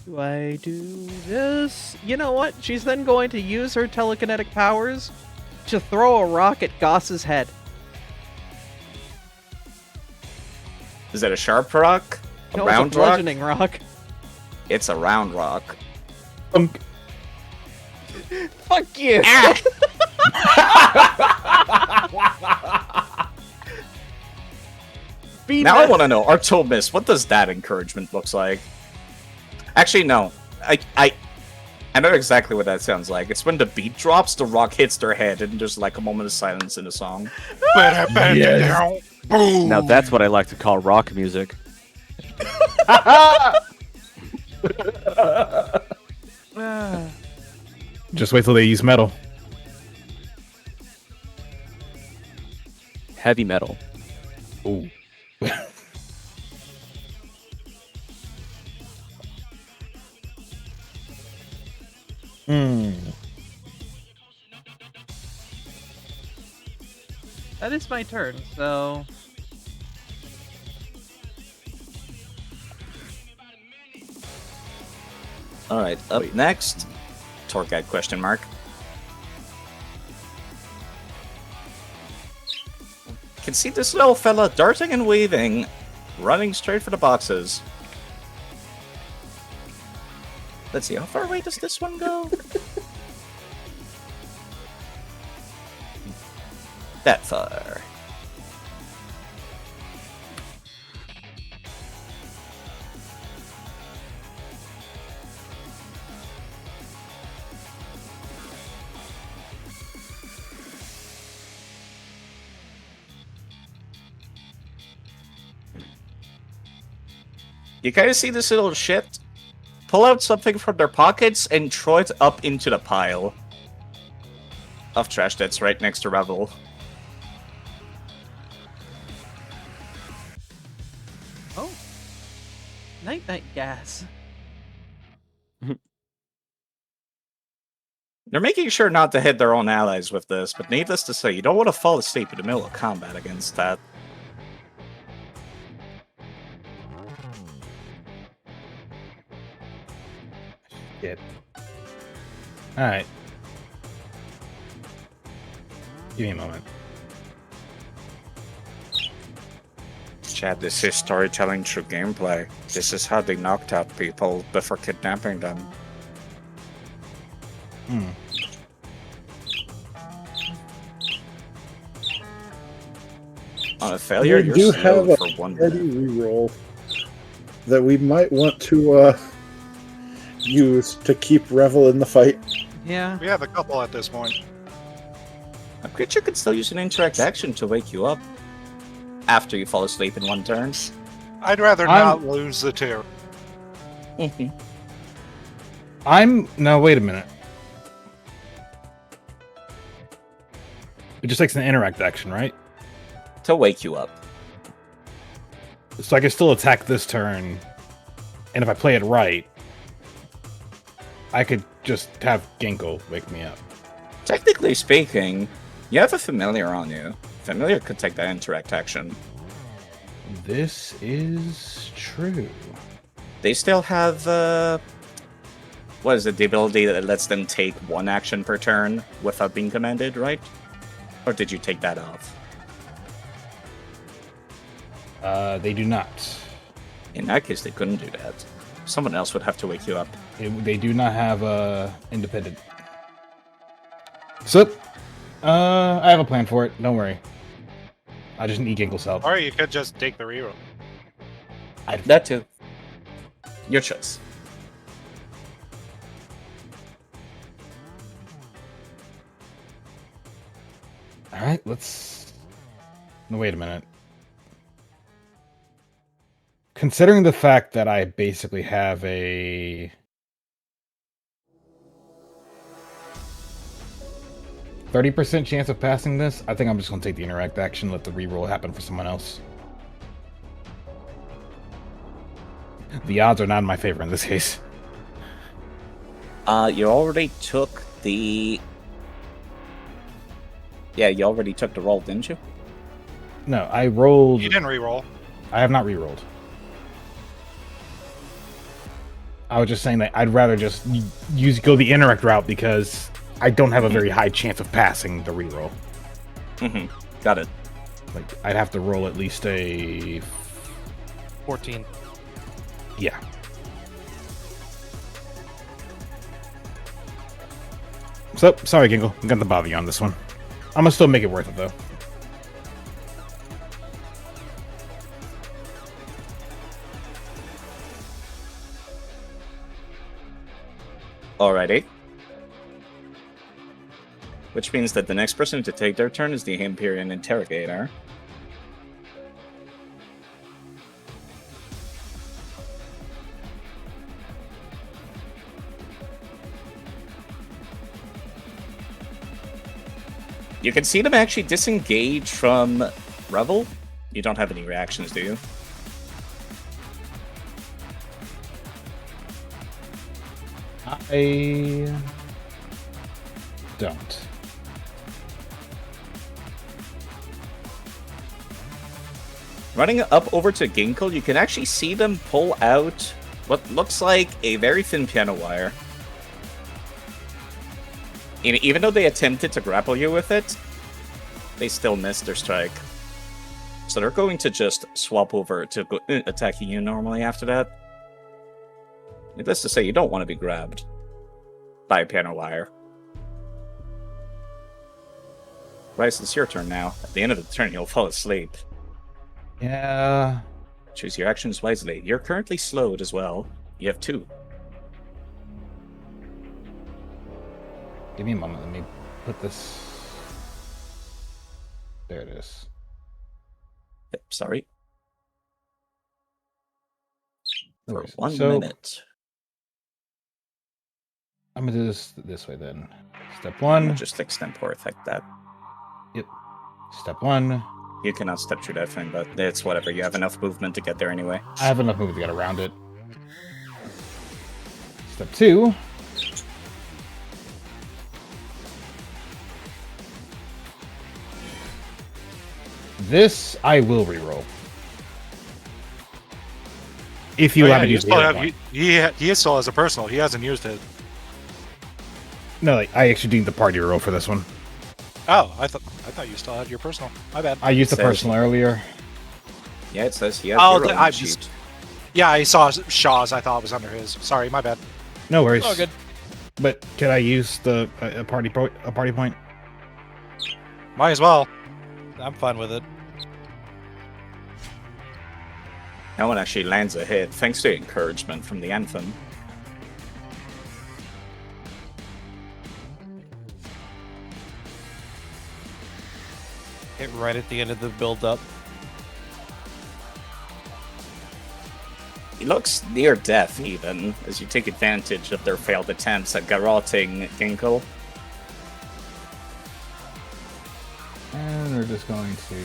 Do I do this? You know what? She's then going to use her telekinetic powers to throw a rock at Goss's head. Is that a sharp rock? A No, it's round a rock? bludgeoning rock. It's a round rock. Thunk. Fuck you! Be Now I nice. want to know, Artomis, what does that encouragement looks like? Actually, no. I know exactly what that sounds like. It's when the beat drops, the rock hits their head, and there's like a moment of silence in the song. Yes. Boom! Now that's what I like to call rock music. Just wait till they use metal. Heavy metal. Ooh. Hmm. That is my turn, so... Alright, up next, tour guide question mark. Can see this little fella darting and weaving, running straight for the boxes. Let's see, how far away does this one go? That far. You guys see this little shit? Pull out something from their pockets and throw it up into the pile of trash that's right next to Revel. Oh. Night-night gas. They're making sure not to hit their own allies with this, but needless to say, you don't want to fall asleep in the middle of combat against that. Shit. Alright. Give me a moment. Chad, this is storytelling through gameplay. This is how they knocked out people before kidnapping them. Hmm. On a failure, we you're do have slowed a for 1 steady minute. reroll that we might want to use to keep Revel in the fight. Yeah. We have a couple at this point. A creature could still use an interact action to wake you up after you fall asleep in 1 turn. I'd rather not lose the 2. No, wait a minute. It just takes an interact action, right? To wake you up. So I can still attack this turn, and if I play it right, I could just have Ginkle wake me up. Technically speaking, you have a familiar on you. Familiar could take that interact action. This is true. They still have, what is it, the ability that lets them take 1 action per turn without being commanded, right? Or did you take that off? They do not. In that case, they couldn't do that. Someone else would have to wake you up. They do not have independent. So, I have a plan for it. Don't worry. I just need Ginkle's help. Or you could just take the reroll. That too. Your choice. All right, let's. No, wait a minute. Considering the fact that I basically have a 30% chance of passing this, I think I'm just going to take the interact action, let the reroll happen for someone else. The odds are not in my favor in this case. You already took the... Yeah, you already took the roll, didn't you? No, I rolled... You didn't reroll. I have not rerolled. I was just saying that I'd rather just go the interact route because I don't have a very high chance of passing the reroll. Got it. Like, I'd have to roll at least a... 14. Yeah. So, sorry, Ginkle. I'm gonna bother you on this one. I'm gonna still make it worth it, though. Alrighty. Which means that the next person to take their turn is the Imperial Interrogator. You can see them actually disengage from Revel. You don't have any reactions, do you? I don't. Running up over to Ginkle, you can actually see them pull out what looks like a very thin piano wire. And even though they attempted to grapple you with it, they still missed their strike. So they're going to just swap over to attacking you normally after that. Needless to say, you don't want to be grabbed by a piano wire. Bryce, it's your turn now. At the end of the turn, you'll fall asleep. Yeah. Choose your actions wisely. You're currently slowed as well. You have 2. Give me a moment. Let me put this... There it is. Yep, sorry. No For worries. 1 So- minute. I'm gonna do this way then. Step I'm 1. just extempore effect that. Step 1. You cannot step through that thing, but it's whatever. You have enough movement to get there anyway. I have enough movement to get around it. Step 2. This I will reroll. If you allow me to you use the still other have, one. he still has a personal. He hasn't used it. No, like, I actually need the party roll for this one. Oh, I thought you still had your personal. My bad. I used the Says- personal earlier. Yeah, it says he has Oh, 0 on I the just- sheet. Yeah, I saw Shaw's. I thought it was under his. Sorry, my bad. No worries. Oh, good. But can I use the a party point? Might as well. I'm fine with it. No one actually lands a hit, thanks to encouragement from the anthem. Hit right at the end of the build-up. He looks near death, even, as you take advantage of their failed attempts at garroting Ginkle. And we're just going to...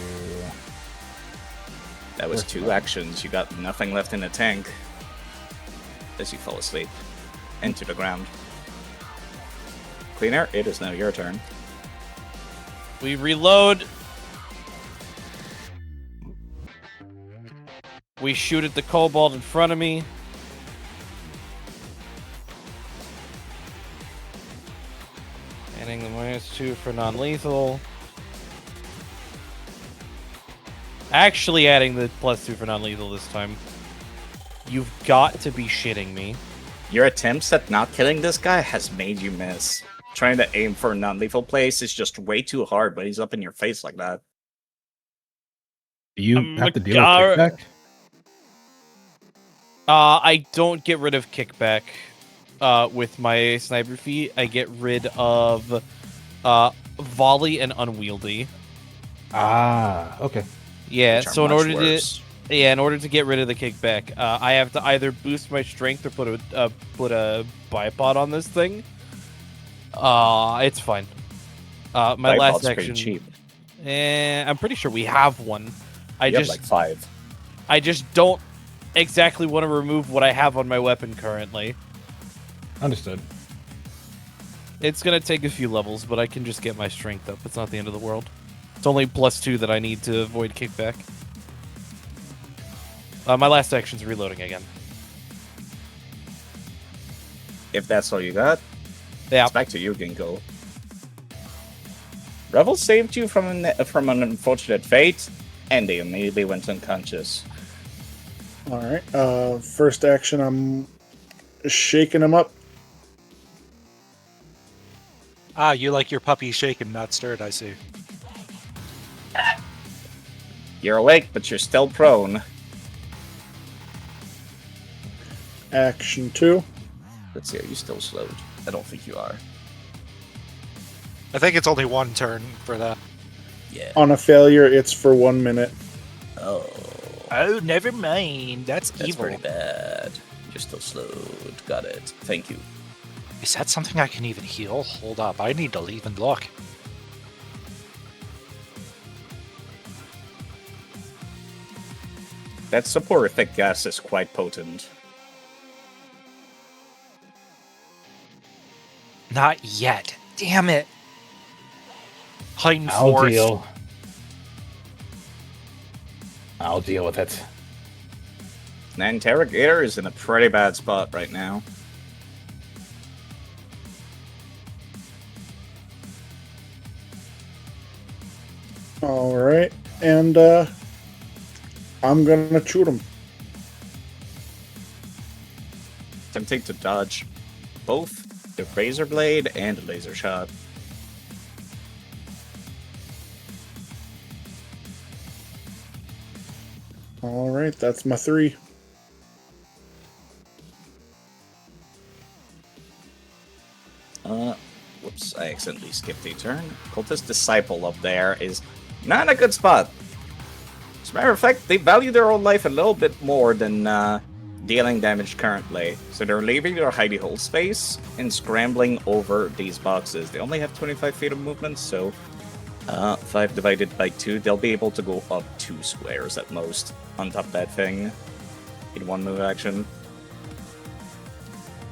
That was 2 actions. You got nothing left in the tank. As you fall asleep. Into the ground. Cleaner, it is now your turn. We reload. We shoot at the kobold in front of me. Adding the -2 for non-lethal. Actually adding the +2 for non-lethal this time. You've got to be shitting me. Your attempts at not killing this guy has made you miss. Trying to aim for a non-lethal place is just way too hard, but he's up in your face like that. Do you have to deal with Gar- kickback? I don't get rid of kickback with my sniper feat. I get rid of volley and unwieldy. Ah, okay. Yeah, Which are so in much order worse. in order to get rid of the kickback, I have to either boost my strength or put a bipod on this thing. It's fine. My Bipod's last pretty action. cheap. I'm pretty sure we have one. You have like 5. I just don't exactly want to remove what I have on my weapon currently. Understood. It's gonna take a few levels, but I can just get my strength up. It's not the end of the world. It's only +2 that I need to avoid kickback. My last action's reloading again. If that's all you got, Yeah. it's back to you, Ginkgo. Revel saved you from an unfortunate fate, and they immediately went unconscious. Alright, first action, I'm shaking him up. Ah, you like your puppy shaken, not stirred, I see. You're awake, but you're still prone. Action 2. Let's see, are you still slowed? I don't think you are. I think it's only 1 turn for that. Yeah. On a failure, it's for 1 minute. Oh, Oh, never mind. That's evil. pretty bad. You're still slowed. Got it. Thank you. Is that something I can even heal? Hold up, I need to leave and look. That soporific gas is quite potent. Not yet. Damn it. Heightened I'll force. deal. I'll deal with it. An interrogator is in a pretty bad spot right now. Alright, and I'm gonna shoot him. Attempting to dodge both the razor blade and the laser shot. Alright, that's my 3. Whoops, I accidentally skipped a turn. Cultist Disciple up there is not in a good spot. As a matter of fact, they value their own life a little bit more than dealing damage currently. So they're leaving their hidey hole space and scrambling over these boxes. They only have 25 feet of movement, so 5 divided by 2, they'll be able to go up 2 squares at most on top of that thing in 1 move action.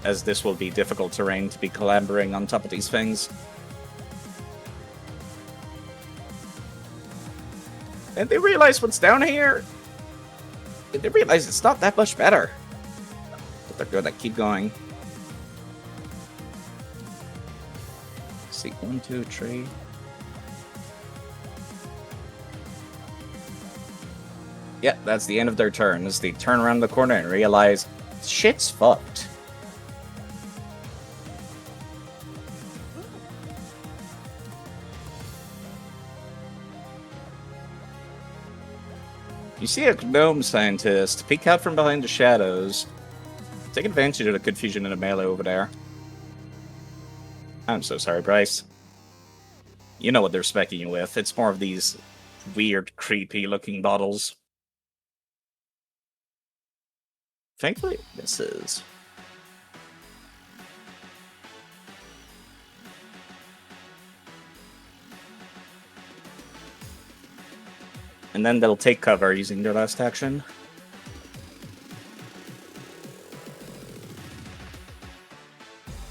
As this will be difficult terrain to be clambering on top of these things. And they realize what's down here. And they realize it's not that much better. But they're gonna keep going. Let's see, 1, 2, 3. Yeah, that's the end of their turn. As they turn around the corner and realize shit's fucked. You You see a gnome scientist peek out from behind the shadows. Take advantage of the confusion in the melee over there. I'm so sorry, Bryce. You know what they're specking you with. It's more of these weird, creepy-looking bottles. Thankfully, this is. And then they'll take cover using their last action.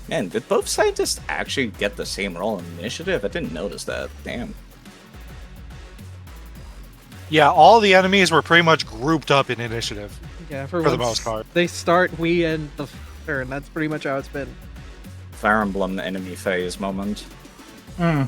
Man, did both scientists actually get the same roll in initiative? I didn't notice that. Damn. Yeah, all the enemies were pretty much grouped up in initiative. Yeah, For the most part. They start, we end the turn. That's pretty much how it's been. Fire Emblem enemy phase moment. Hmm.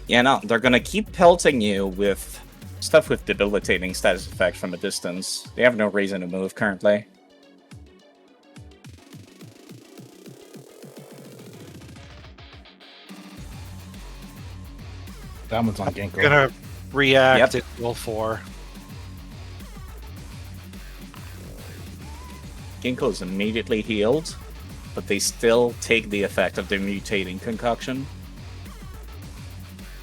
Yeah, no, they're gonna keep pelting you with stuff with debilitating status effect from a distance. They have no reason to move currently. That one's on Ginkgo. Gonna react Yep. at level 4. Ginkgo is immediately healed, but they still take the effect of their mutating concoction.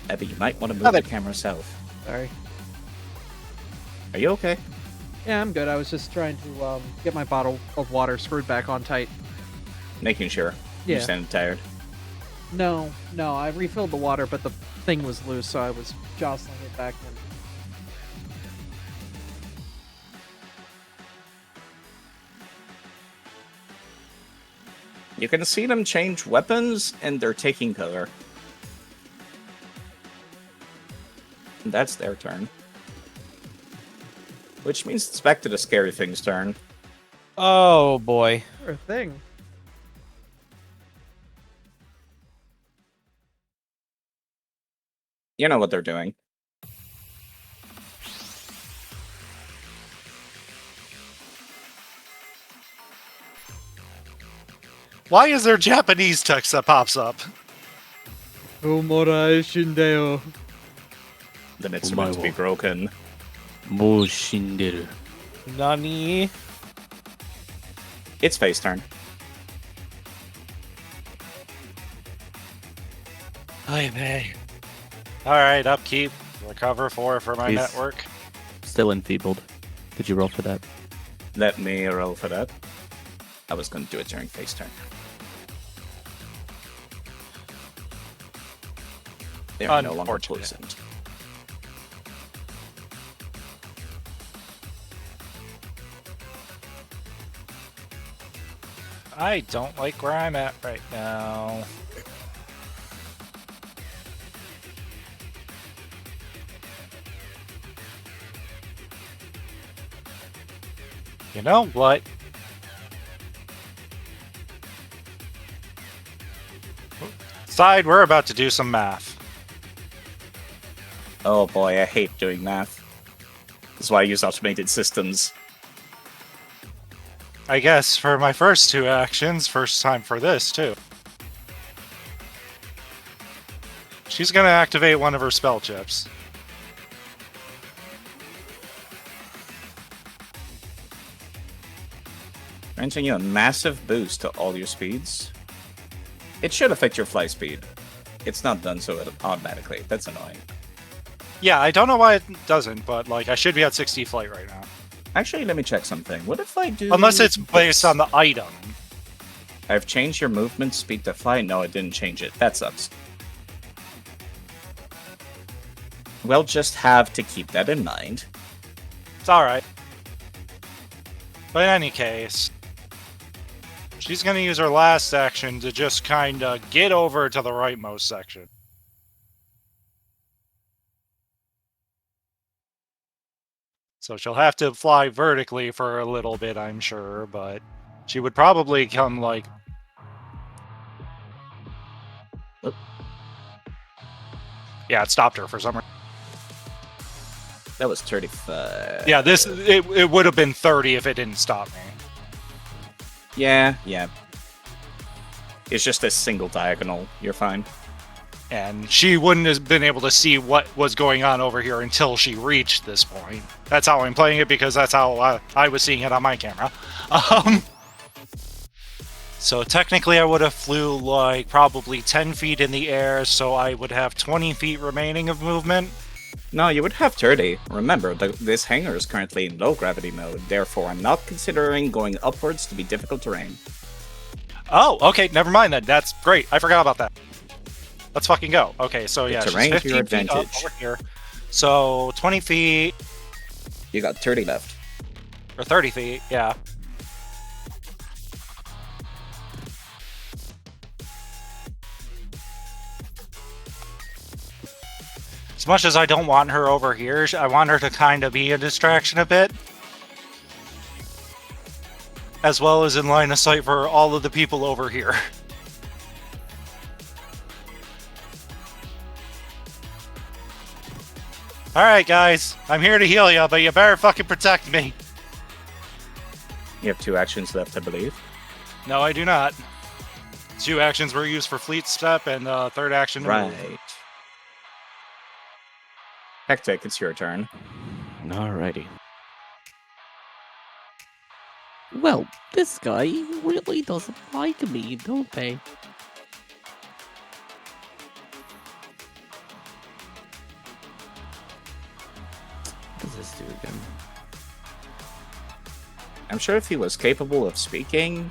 Abby, you might want to move the camera south. Sorry. Are you okay? Yeah, I'm good. I was just trying to get my bottle of water screwed back on tight. Making sure. Yeah. You sound tired. No, I refilled the water, but the thing was loose, so I was jostling it back in. You can see them change weapons, and they're taking cover. And that's their turn. Which means it's back to the scary thing's turn. Oh boy. Sure thing. You know what they're doing. Why is there Japanese text that pops up? Omorai Shindeo. Then it's meant to be broken. もう死んでる。 Nani? It's face turn. Hi, May. Alright, upkeep. Recover 4 for my He's- network. Still enfeebled. Did you roll for that? Let me roll for that. I was going to do it during face turn. They are no longer Unfortunate. poisoned. I don't like where I'm at right now. You know what? Side, we're about to do some math. Oh boy, I hate doing math. That's why I use automated systems. I guess for my first 2 actions, first time for this too. She's gonna activate one of her spell chips. Granting you a massive boost to all your speeds. It should affect your fly speed. It's not done so automatically. That's annoying. Yeah, I don't know why it doesn't, but like I should be at 60 flight right now. Actually, let me check something. What if I do... Unless it's based this? on the item. I've changed your movement speed to fly? No, I didn't change it. That sucks. We'll just have to keep that in mind. It's alright. But in any case, she's gonna use her last action to just kinda get over to the rightmost section. So she'll have to fly vertically for a little bit, I'm sure, but she would probably come like... Yeah, it stopped her for some reason. That was 35. Yeah, it would have been 30 if it didn't stop me. Yeah. It's just a single diagonal. You're fine. And she wouldn't have been able to see what was going on over here until she reached this point. That's how I'm playing it, because that's how I was seeing it on my camera. So technically I would have flew like probably 10 feet in the air, so I would have 20 feet remaining of movement. No, you would have 30. Remember, this hangar is currently in low gravity mode, therefore I'm not considering going upwards to be difficult terrain. Oh, okay, never mind then. That's great. I forgot about that. Let's fucking go. Okay, so yeah, she's terrain to 15 your feet up advantage. over here. So 20 feet, You got 30 left. or 30 feet, yeah. As much as I don't want her over here, I want her to kind of be a distraction a bit. As well as in line of sight for all of the people over here. Alright guys, I'm here to heal you, but you better fucking protect me. You have 2 actions left, I believe. No, I do not. 2 actions were used for Fleet Step, and third action to move. Right. Hectic, it's your turn. Alrighty. Well, this guy really doesn't like me, don't they? What does this do again? I'm sure if he was capable of speaking,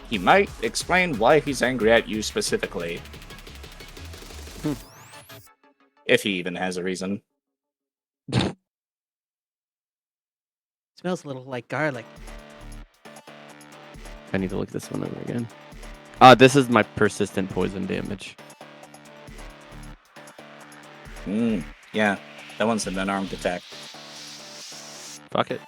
he might explain why he's angry at you specifically. If he even has a reason. Smells a little like garlic. I need to look this one over again. This is my persistent poison damage. Yeah, that one's an unarmed attack. Fuck it.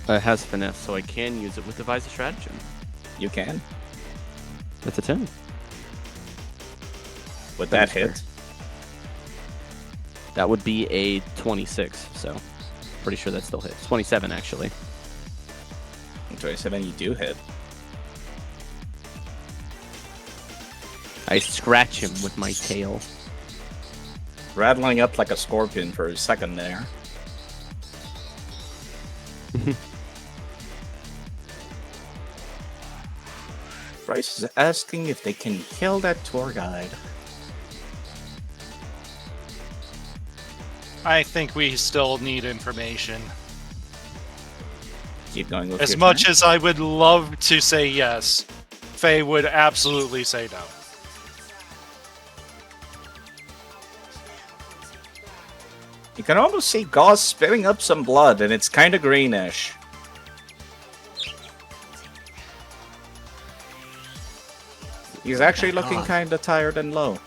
It has finesse, so I can use it with Devise a Stratagem. You can. That's a 10. Would that hit? That would be a 26, so pretty sure that still hits. 27, actually. 27, you do hit. I scratch him with my tail. Rattling up like a scorpion for a second there. Bryce is asking if they can kill that tour guide. I think we still need information. Keep going with As your much turn. as I would love to say yes, Faye would absolutely say no. You can almost see Gauze spitting up some blood, and it's kind of greenish. He's actually looking kind of tired and low.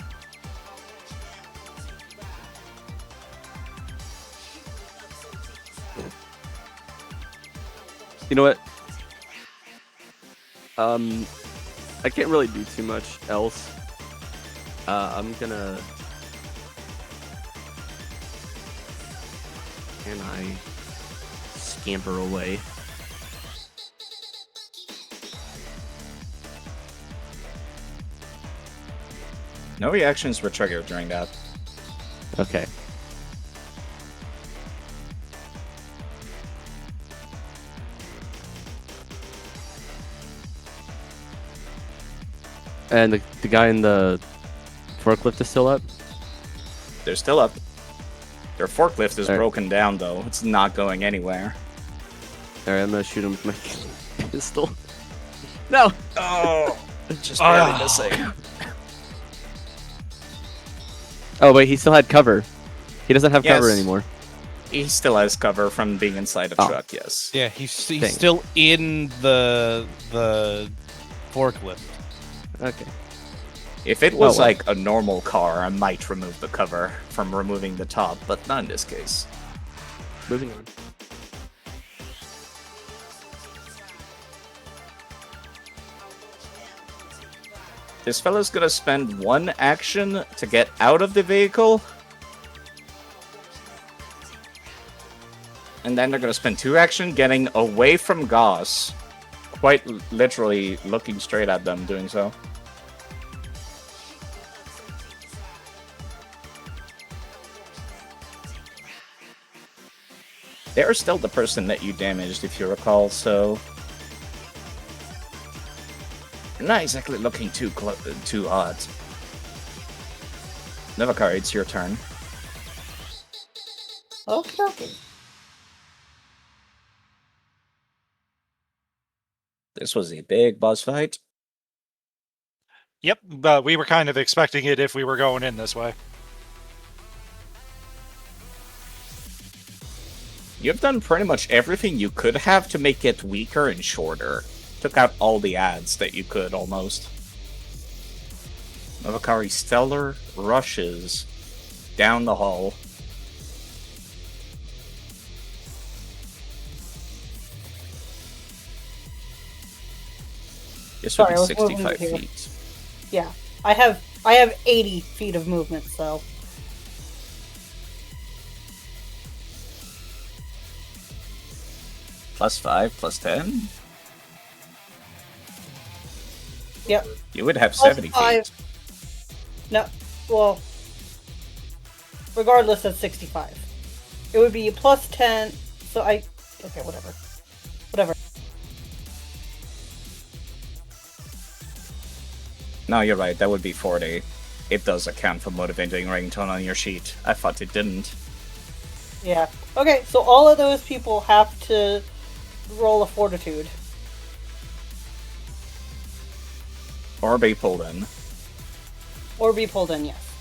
You know what? I can't really do too much else. I'm gonna... Can I scamper away? No reactions were triggered during that. Okay. And the guy in the forklift is still up? They're still up. Their forklift is Alright. broken down, though. It's not going anywhere. Alright, I'm gonna shoot him with my pistol. No! Oh, just barely missing. Oh, wait, he still had cover. He doesn't have cover Yes. anymore. He still has cover from being inside a Oh. truck, yes. Yeah, he's Dang. still in the forklift. Okay. If it was well. like a normal car, I might remove the cover from removing the top, but not in this case. Moving on. This fella's gonna spend 1 action to get out of the vehicle. And then they're gonna spend 2 action getting away from Goss. Quite literally looking straight at them doing so. They're still the person that you damaged, if you recall, so... You're not exactly looking too odd. Nevakar, it's your turn. Okay. This was a big boss fight. Yep, but we were kind of expecting it if we were going in this way. You've done pretty much everything you could have to make it weaker and shorter. Took out all the ads that you could, almost. Novakari Stellar rushes down the hall. This would Sorry, be I was 65 moving here. feet. Yeah, I have 80 feet of movement, so +5, +10? yep. You would have Plus 70 5. feet. No, well, regardless of 65, it would be +10. So okay, whatever. No, you're right. That would be 40. It does account for motivating ringtone on your sheet. I thought it didn't. Yeah. Okay, so all of those people have to roll a fortitude. Or be pulled in. Or be pulled in, yes.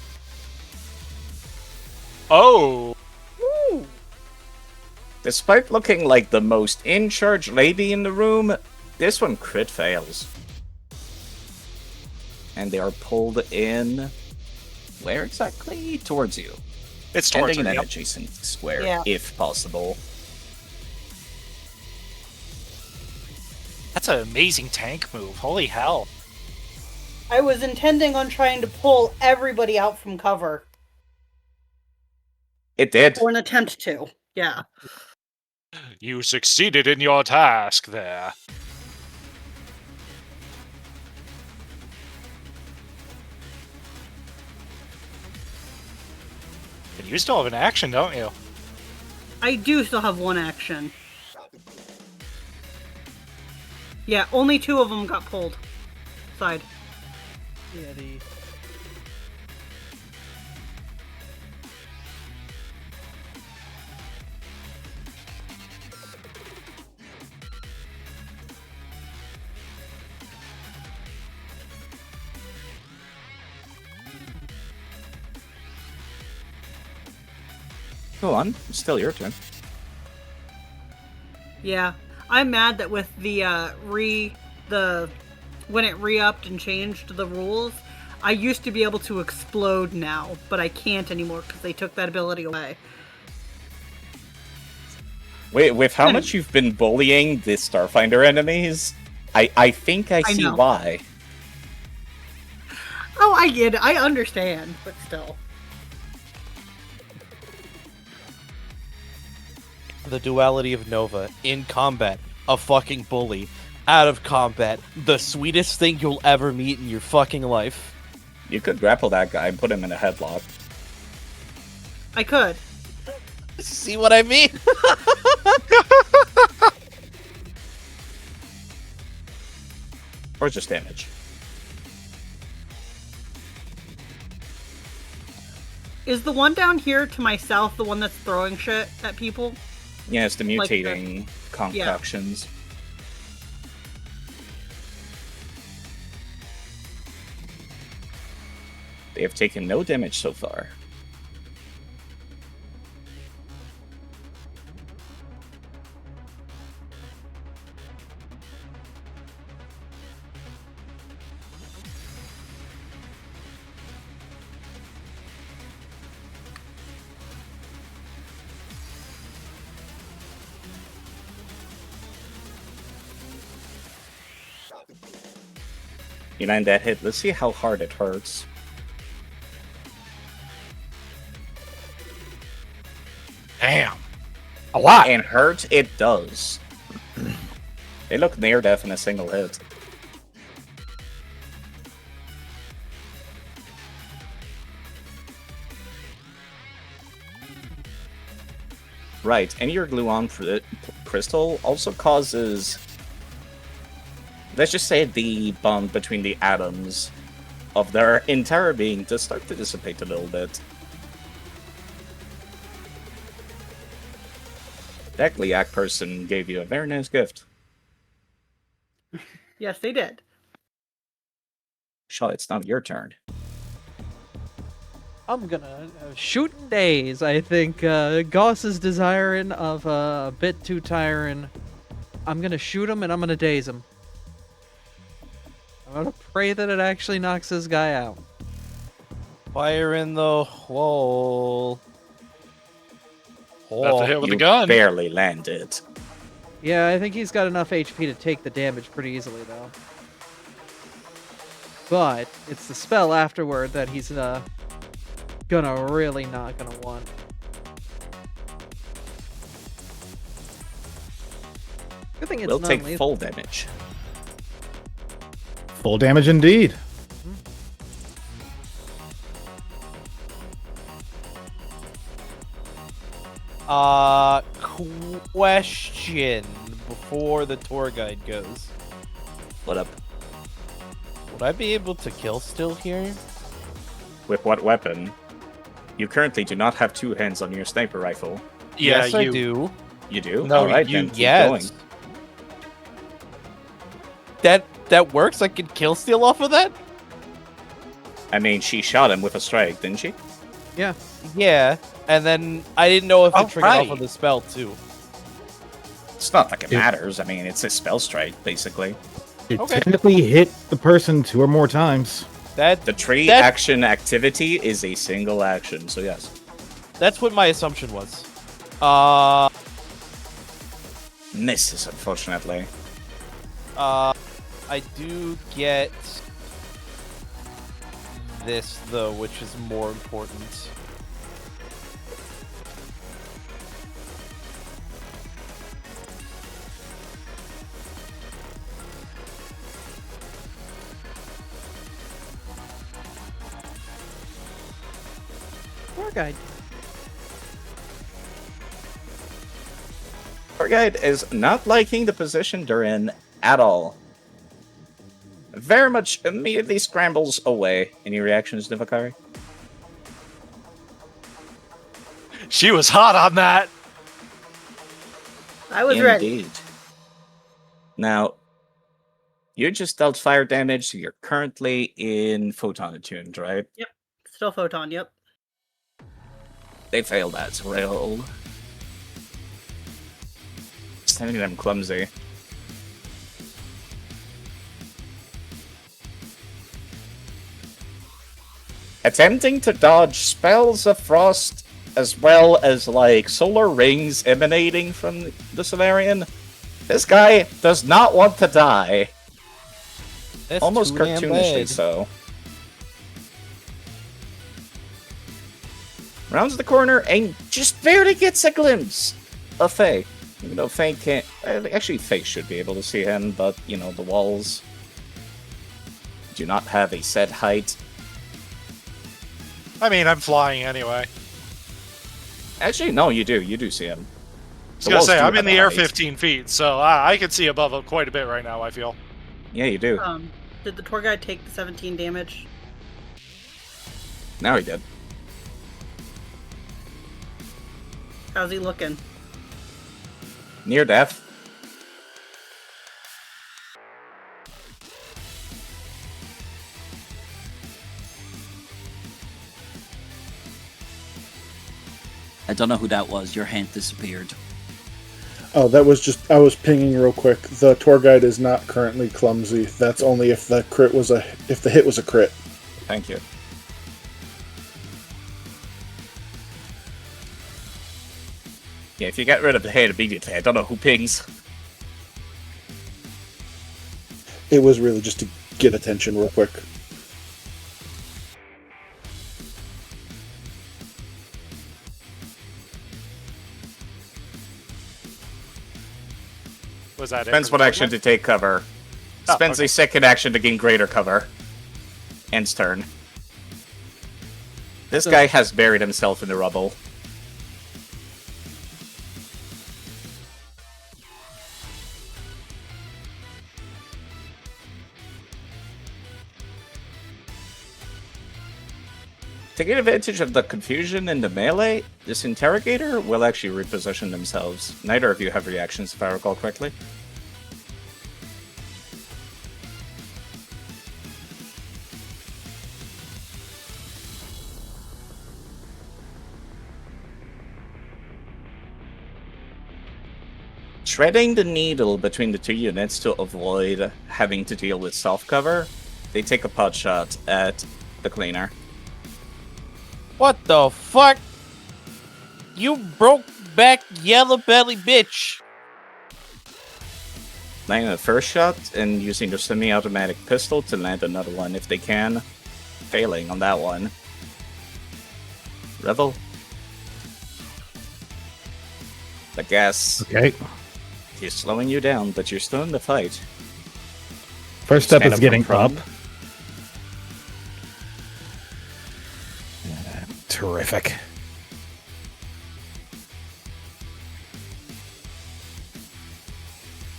Oh! Despite looking like the most in-charge lady in the room, this one crit fails. And they are pulled in... Where exactly? Towards you. It's towards Ending in her, an yep. adjacent square, Yeah. if possible. That's an amazing tank move. Holy hell. I was intending on trying to pull everybody out from cover. It did. Or an attempt to. Yeah. You succeeded in your task there. And you still have an action, don't you? I do still have one action. Yeah, only 2 of them got pulled. Side. Yeah, the Go on. It's still your turn. Yeah. I'm mad that with the when it re-upped and changed the rules, I used to be able to explode now, but I can't anymore because they took that ability away. Wait, with how much you've been bullying the Starfinder enemies, I think I see know. why. Oh, I get it. I understand, but still. The duality of Nova. In combat, a fucking bully. Out of combat, the sweetest thing you'll ever meet in your fucking life. You could grapple that guy and put him in a headlock. I could. See what I mean? Or just damage. Is the one down here to my south the one that's throwing shit at people? Yeah, it's the Like the- mutating concoctions. They have taken no damage so far. You land that hit. Let's see how hard it hurts. Damn. A lot. And hurt it does. They look near death in a single hit. Right, and your gluon crystal also causes, let's just say, the bond between the atoms of their entire being to start to dissipate a little bit. That Gliak person gave you a very nice gift. Yes, they did. Shaw, it's not your turn. I'm gonna shooting days. I think Goss is desiring of a bit too tiring. I'm gonna shoot him and I'm gonna daze him. I'm gonna pray that it actually knocks this guy out. Fire in the hole. About to hit with You a gun. barely landed. Yeah, I think he's got enough HP to take the damage pretty easily, though. But it's the spell afterward that he's really not gonna want. Good thing it's We'll take non-lethal. full damage. Full damage indeed. Question before the tour guide goes. What up? Would I be able to kill still here? With what weapon? You currently do not have two hands on your sniper rifle. Yeah, yes, I do. You do? No, Alright, you- then keep going. Yes. That works? I could kill steal off of that? I mean, she shot him with a strike, didn't she? Yeah. Yeah. And then I didn't know if it triggered off Alright. of the spell too. It's not like it Yeah. matters. I mean, it's a spell strike, basically. It Okay. technically hit the person 2 or more times. The tree That- action activity is a single action, so yes. That's what my assumption was. Misses, unfortunately. I do get this though, which is more important. Tour guide. Our guide is not liking the position they're in at all. Very much immediately scrambles away. Any reactions, Nivakari? She was hot on that. I was ready. Indeed. Now, you just dealt fire damage, so you're currently in photon attuned, right? Still photon, yep. They failed that roll. Sending them clumsy. Attempting to dodge spells of frost as well as like solar rings emanating from the Solarian. This guy does not want to die. That's Almost too damn cartoonishly bad. so. Rounds the corner and just barely gets a glimpse of Faye. Even though Faye can't... Actually, Faye should be able to see him, but, you know, the walls do not have a set height. I mean, I'm flying anyway. Actually, no, you do. You do see him. I was The gonna walls say, do I'm in have the a air height. 15 feet, so I can see above it quite a bit right now, I feel. Yeah, you do. Did the tour guide take the 17 damage? Now he did. How's he looking? Near death. I don't know who that was. Your hand disappeared. Oh, that was just, I was pinging real quick. The tour guide is not currently clumsy. That's only if the crit was if the hit was a crit. Thank you. Yeah, if you get rid of the head immediately, I don't know who pings. It was really just to get attention real quick. Was that it? Spends for one the action movement? to take cover. Oh, Spends okay. a second action to gain greater cover. Ends turn. This guy has buried himself in the rubble. Taking advantage of the confusion in the melee, this interrogator will actually reposition themselves. Neither of you have reactions, if I recall correctly. Threading the needle between the two units to avoid having to deal with soft cover, they take a pot shot at the cleaner. What the fuck? You broke back yellow belly bitch. Landing the first shot and using their semi-automatic pistol to land another one if they can. Failing on that one. Revel. The gas Okay. is slowing you down, but you're still in the fight. First step Stand is up getting from up. prone. Terrific.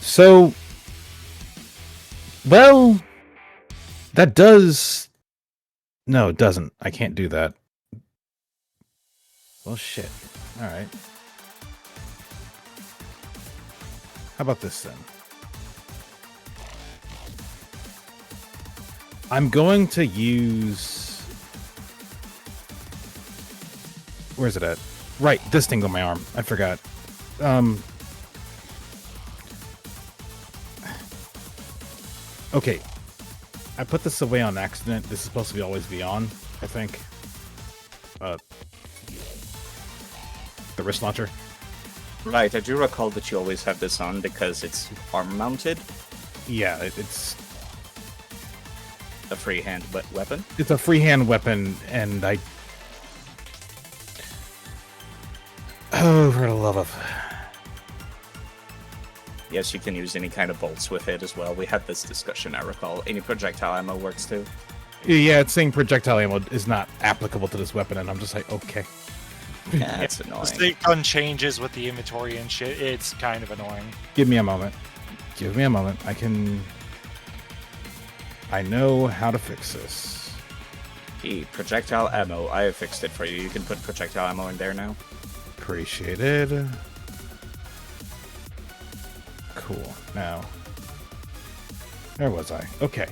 So, well, that does. No, it doesn't. I can't do that. Well, shit. All right. How about this then? I'm going to use. Where's it at? Right, this thing on my arm. I forgot. Okay. I put this away on accident. This is supposed to be always be on, I think. The wrist launcher. Right, I do recall that you always have this on because it's arm mounted, Yeah, it's a freehand weapon. a freehand weapon, and I. Oh, for the love of. Yes, you can use any kind of bolts with it as well. We had this discussion, I recall. Any projectile ammo works too. Yeah, it's saying projectile ammo is not applicable to this weapon, and I'm just like, okay. Yeah, that's annoying. The state gun changes with the inventory and shit. It's kind of annoying. Give me a moment. Give me a moment. I know how to fix this. The projectile ammo, I have fixed it for you. You can put projectile ammo in there now. Appreciated. Cool. Now, where was I? Okay.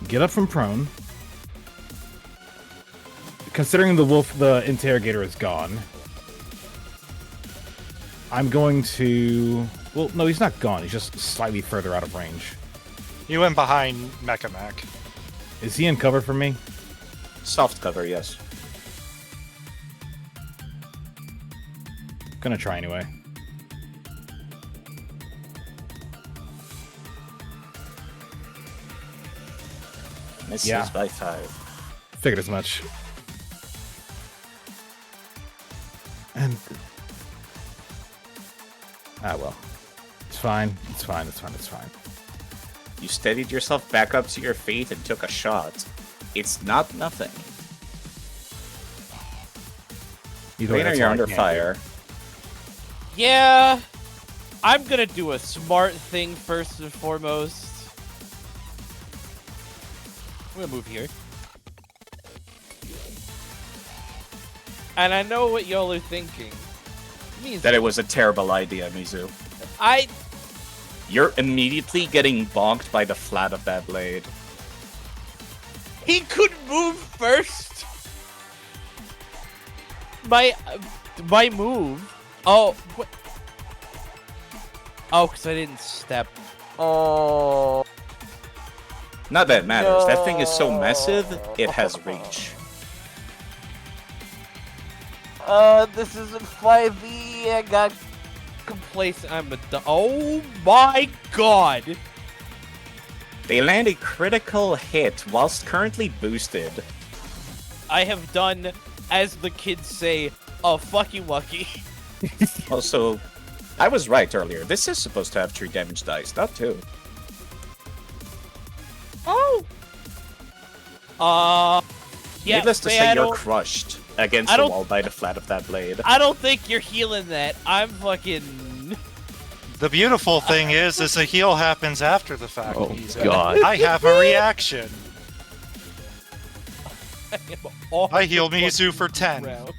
Get up from prone. Considering the interrogator is gone, I'm going to. Well, no, he's not gone. He's just slightly further out of range. He went behind Mecha Mac. Is he in cover for me? Soft cover, yes. Gonna try anyway. Misses Yeah. by 5. Figured as much. And well, it's fine. It's fine. It's fine. It's fine. You steadied yourself back up to your feet and took a shot. It's not nothing. Either way, Rainer, that's you're all I under can fire. Yeah, I'm gonna do a smart thing first and foremost. I'm gonna move here. And I know what y'all are thinking. Mizu, That it was a terrible idea, Mizu. You're immediately getting bonked by the flat of that blade. He could move first. My move. Oh, what? Oh, because I didn't step. Oh. Not that it matters. That thing is so massive, it has reach. This isn't 5e. I got complacent. Oh my god. They land a critical hit whilst currently boosted. I have done, as the kids say, a fucky wucky. Also, I was right earlier. This is supposed to have 3 damage dice, not 2. Oh! Yeah, Needless to Faye, say, I you're don't- crushed against I the don't- wall by the flat of that blade. I don't think you're healing that. I'm fucking... The beautiful thing is the heal happens after the fact. Oh, Giza. God. I have a reaction. off I healed the Mizu for fucking 10. ground.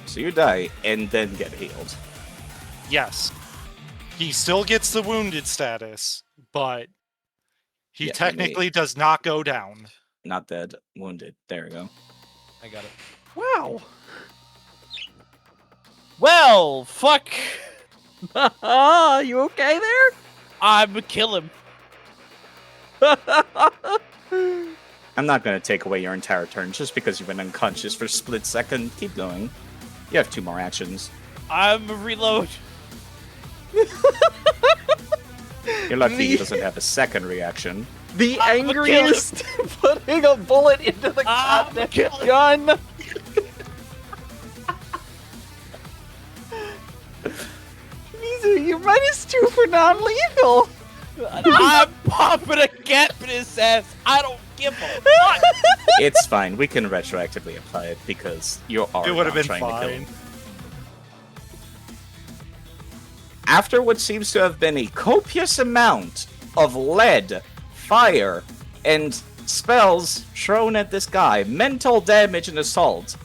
So you die and then get healed. Yes. He still gets the wounded status, but he Yeah, technically does not go down. Not dead, wounded. There we go. I got it. Wow. Well, fuck. You okay there? I'm killing. I'm not going to take away your entire turn just because you've been unconscious for a split second. Keep going. You have 2 more actions. I'm reload. You're lucky he doesn't have a second reaction. The I'm a killer. angriest putting a bullet into the I'm a goddamn killer. gun. Mizu, you're -2 for non-lethal. I'm popping a cap in his ass. I don't give a fuck. It's fine. We can retroactively apply it because you are It would have not been trying to kill fine. him. After what seems to have been a copious amount of lead, fire, and spells thrown at this guy, mental damage and assault,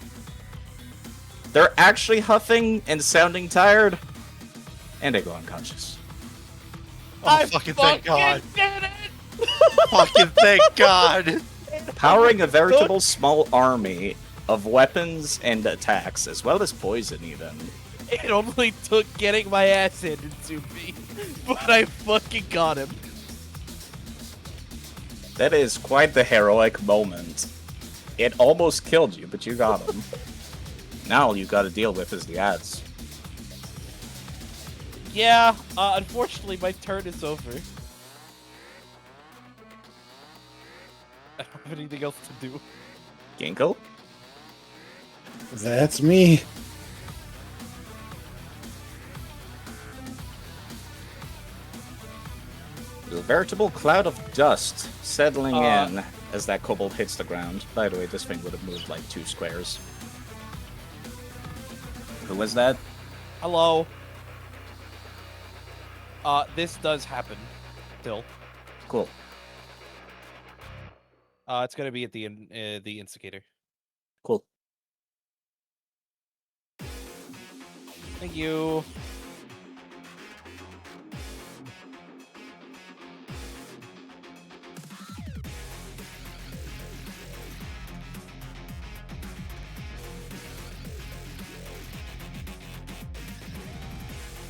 they're actually huffing and sounding tired, and they go unconscious. Oh, fucking thank God. did it. Fucking thank God. Powering a veritable small army of weapons and attacks, as well as poison even. It only took getting my ass handed to me, but I fucking got him. That is quite the heroic moment. It almost killed you, but you got him. Now all you gotta deal with is the ads. Yeah, unfortunately my turn is over. I don't have anything else to do. Ginkgo? That's me. There's a veritable cloud of dust settling Uh. in as that kobold hits the ground. By the way, this thing would have moved like 2 squares. Who was that? Hello. This does happen. Still. Cool. It's gonna be at the instigator. Cool. Thank you.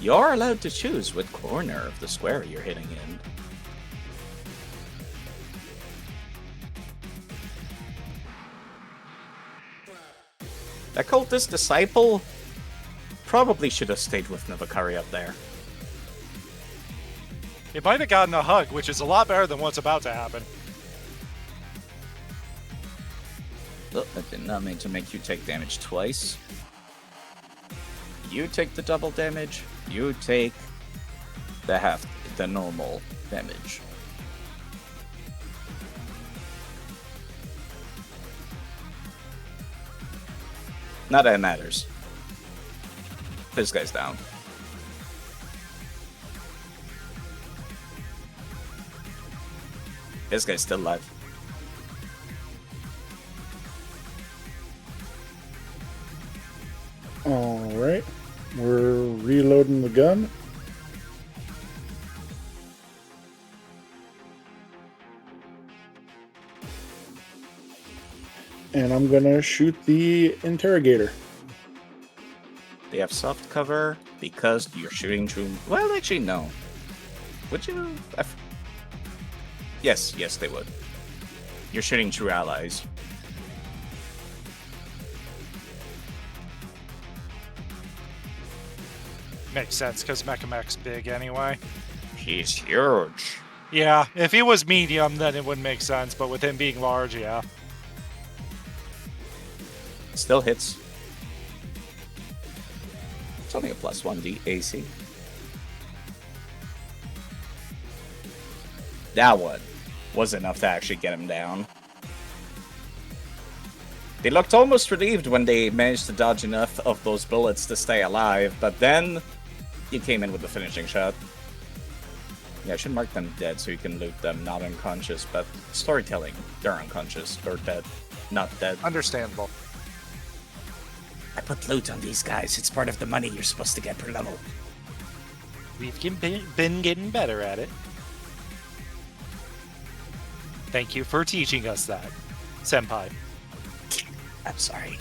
You're allowed to choose what corner of the square you're hitting in. That cultist disciple probably should have stayed with Navakari up there. It might have gotten a hug, which is a lot better than what's about to happen. Look, I did not mean to make you take damage twice. You take the double damage, you take the normal damage. Not that it matters. This guy's down. This guy's still alive. Alright. We're reloading the gun. And I'm gonna shoot the interrogator. They have soft cover because you're shooting through. Well, actually, no. Would you? Yes, yes, they would. You're shooting through allies. Makes sense, because Mechamech's big anyway. He's huge. Yeah, if he was medium, then it wouldn't make sense, but with him being large, yeah. Still hits. It's only a +1 AC. That one was enough to actually get him down. They looked almost relieved when they managed to dodge enough of those bullets to stay alive, but then he came in with the finishing shot. Yeah, I should mark them dead so you can loot them, not unconscious, but storytelling, they're unconscious, or dead, not dead. Understandable. I put loot on these guys. It's part of the money you're supposed to get per level. We've been getting better at it. Thank you for teaching us that, Senpai. I'm sorry.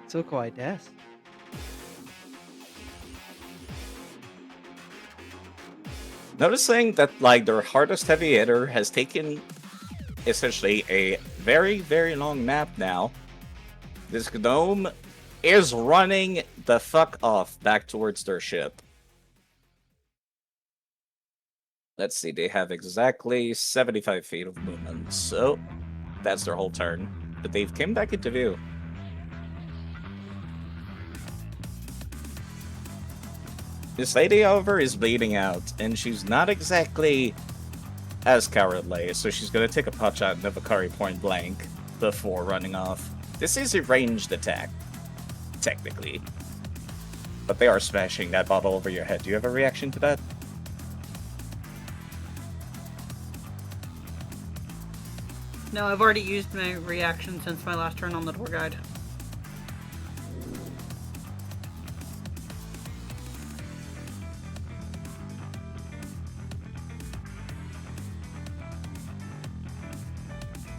So kawaii des. Noticing that, like, their hardest heavy hitter has taken essentially a very, very long nap now. This gnome is running the fuck off back towards their ship. Let's see, they have exactly 75 feet of movement, so that's their whole turn. But they've came back into view. This lady, however, is bleeding out, and she's not exactly as cowardly, so she's gonna take a pot shot at Novikari point blank before running off. This is a ranged attack, technically. But they are smashing that bottle over your head. Do you have a reaction to that? No, I've already used my reaction since my last turn on the tour guide.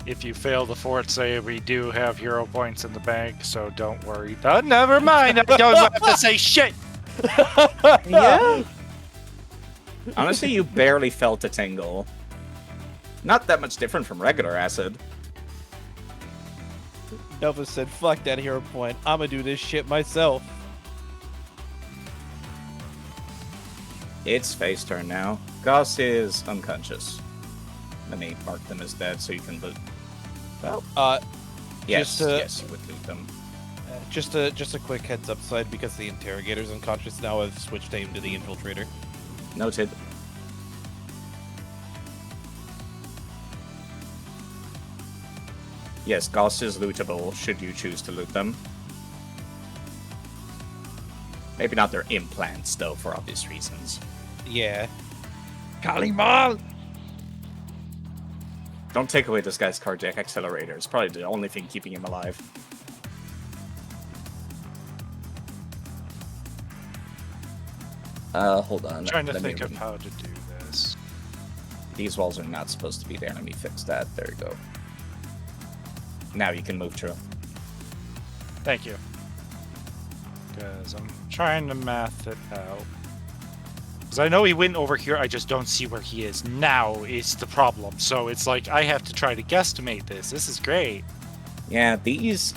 If you fail the fort save, we do have hero points in the bank, so don't worry. Never mind, I don't have to say shit! Yeah. Honestly, you barely felt a tingle. Not that much different from regular acid. Nova said, fuck that hero point. I'ma do this shit myself. It's Faye's turn now. Goss is unconscious. Let me mark them as dead so you can loot. Well, yes, just, yes, you would loot them. Just a quick heads up side, because the interrogator's unconscious now, I've switched aim to the infiltrator. Noted. Yes, Goss is lootable should you choose to loot them. Maybe not their implants, though, for obvious reasons. Yeah. Kalimal! Don't take away this guy's cardiac accelerator. It's probably the only thing keeping him alive. Hold on. I'm trying to Let me think of how to do this. These walls are not supposed to be there. Let me fix that. There you go. Now you can move through. Thank you. Because I'm trying to math it out. Because I know he went over here, I just don't see where he is now is the problem. So it's like, I have to try to guesstimate this. This is great. Yeah, these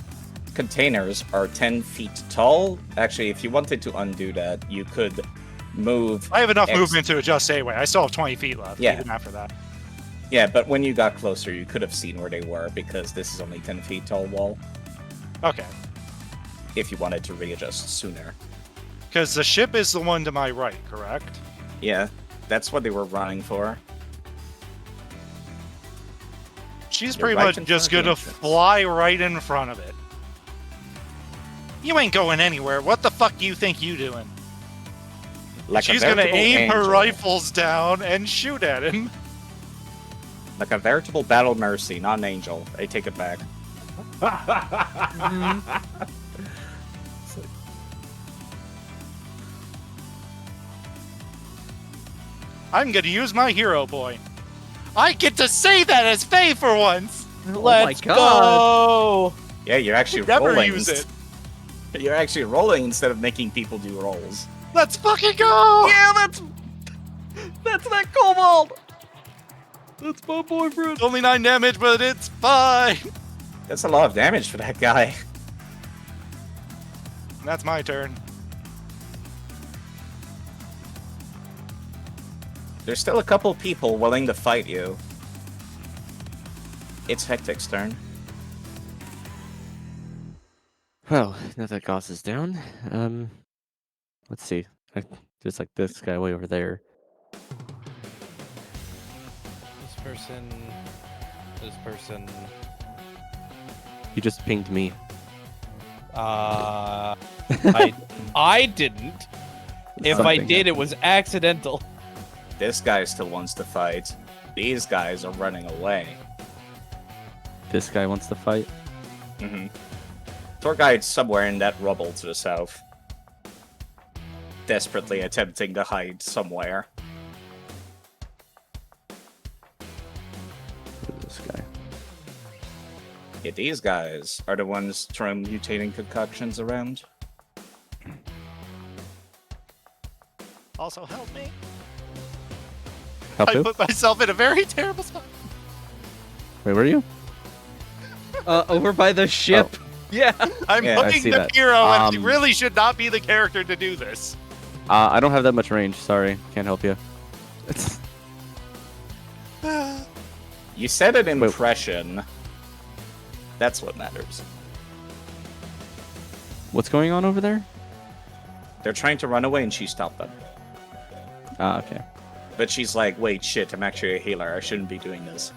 containers are 10 feet tall. Actually, if you wanted to undo that, you could move... I have enough movement to adjust anyway. I still have 20 feet left, Yeah. even after that. Yeah, but when you got closer, you could have seen where they were, because this is only 10 feet tall wall, Okay. if you wanted to readjust sooner. Because the ship is the one to my right, correct? Yeah, that's what they were running for. She's You're pretty right much in just front of gonna the entrance. fly right in front of it. You ain't going anywhere. What the fuck do you think you doing? Like She's a gonna veritable aim her angel. rifles down and shoot at him. Like a veritable battle mercy, not an angel. I take it back. I'm gonna use my hero point. I get to say that as Faye for once. Let's God. go! Yeah, you're actually Never rolling. use it. You're actually rolling instead of making people do rolls. Let's fucking go! Yeah, that's that kobold. That's my boyfriend. It's only 9 damage, but it's fine. That's a lot of damage for that guy. That's my turn. There's still a couple people willing to fight you. It's Hectic's turn. Well, now that Goss is down, let's see. Just like this guy way over there. This person. You just pinged me. I didn't. If I Something did, it was accidental. This guy still wants to fight. These guys are running away. This guy wants to fight. Mm-hmm. Tour guide's somewhere in that rubble to the south. Desperately attempting to hide somewhere. Who's this guy? Yeah, these guys are the ones throwing mutating concoctions around. Also, help me. Help I who? put myself in a very terrible spot. Wait, where are you? Over by the ship. Yeah. I'm Yeah, I looking see the that. hero, and he Um, really should not be the character to do this. I don't have that much range. Sorry, can't help you. You said an impression. That's what matters. What's going on over there? They're trying to run away and she stopped them. Ah, okay. But she's like, wait, shit, I'm actually a healer. I shouldn't be doing this.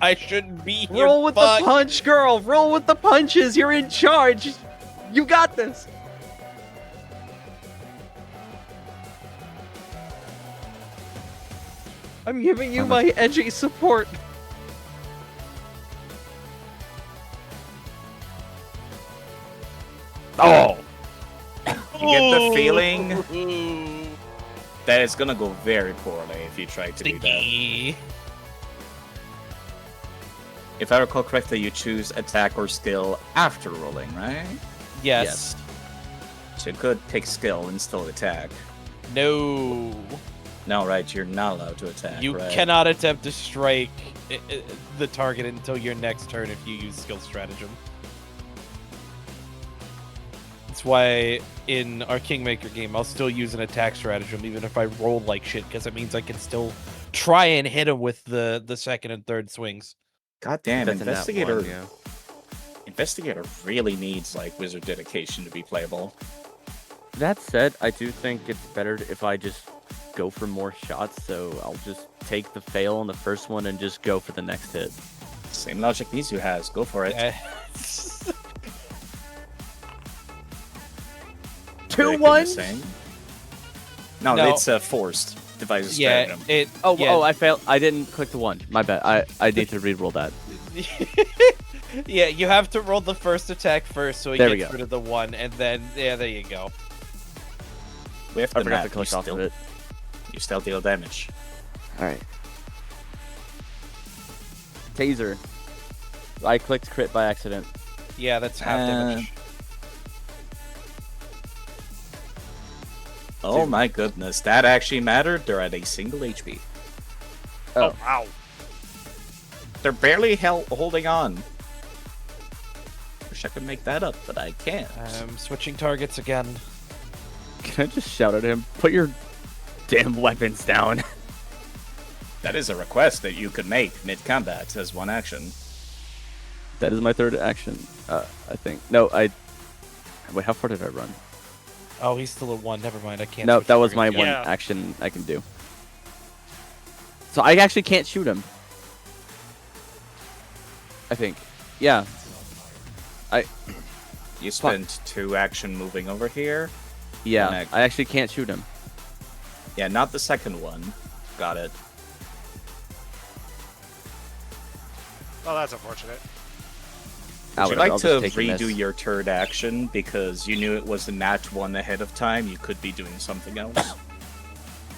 I shouldn't be here. Roll with fuck. the punch, girl. Roll with the punches. You're in charge. You got this. I'm giving you my edgy support. Oh! You get the feeling that it's gonna go very poorly if you try to do that. Stinky. If I recall correctly, you choose attack or skill after rolling, right? Yes. So you could pick skill and still attack. No. No, right, you're not allowed to attack, You right? cannot attempt to strike the target until your next turn if you use skill stratagem. That's why in our Kingmaker game, I'll still use an attack stratagem even if I roll like shit, because it means I can still try and hit him with the second and third swings. God damn, That's in that Investigator. one, yeah. Investigator really needs like wizard dedication to be playable. That said, I do think it's better if I just go for more shots, so I'll just take the fail on the first one and just go for the next hit. Same logic Nizu has. Go for it. Two Rick, ones. No, No. it's forced device Yeah, stratagem. it. Oh, yeah. oh, I failed. I didn't click the one. My bad. I need to re-roll that. Yeah, you have to roll the first attack first, so he There we gets go. rid of the one, and then there you go. With I the forgot map, to click you off still, of it. you still deal damage. All right. Taser. I clicked crit by accident. Yeah, that's half damage. Oh my goodness, that actually mattered. They're at a single HP. Oh, Wow. They're barely holding on. Wish I could make that up, but I can't. Switching targets again. can I just shout at him? Put your damn weapons down. That is a request that you could make mid-combat as one action. That is my third action. I think. No, I. Wait, how far did I run? Oh, he's still at one. Never mind. I can't. No, switch that was my targets one yet. action I can do. So I actually can't shoot him. I think. Yeah. You spent 2 action moving over here. Yeah. One action. I actually can't shoot him. Yeah, not the second one. Got it. Well, that's unfortunate. Would you I'll like just to take a miss. redo your third action because you knew it was a nat 1 ahead of time? You could be doing something else.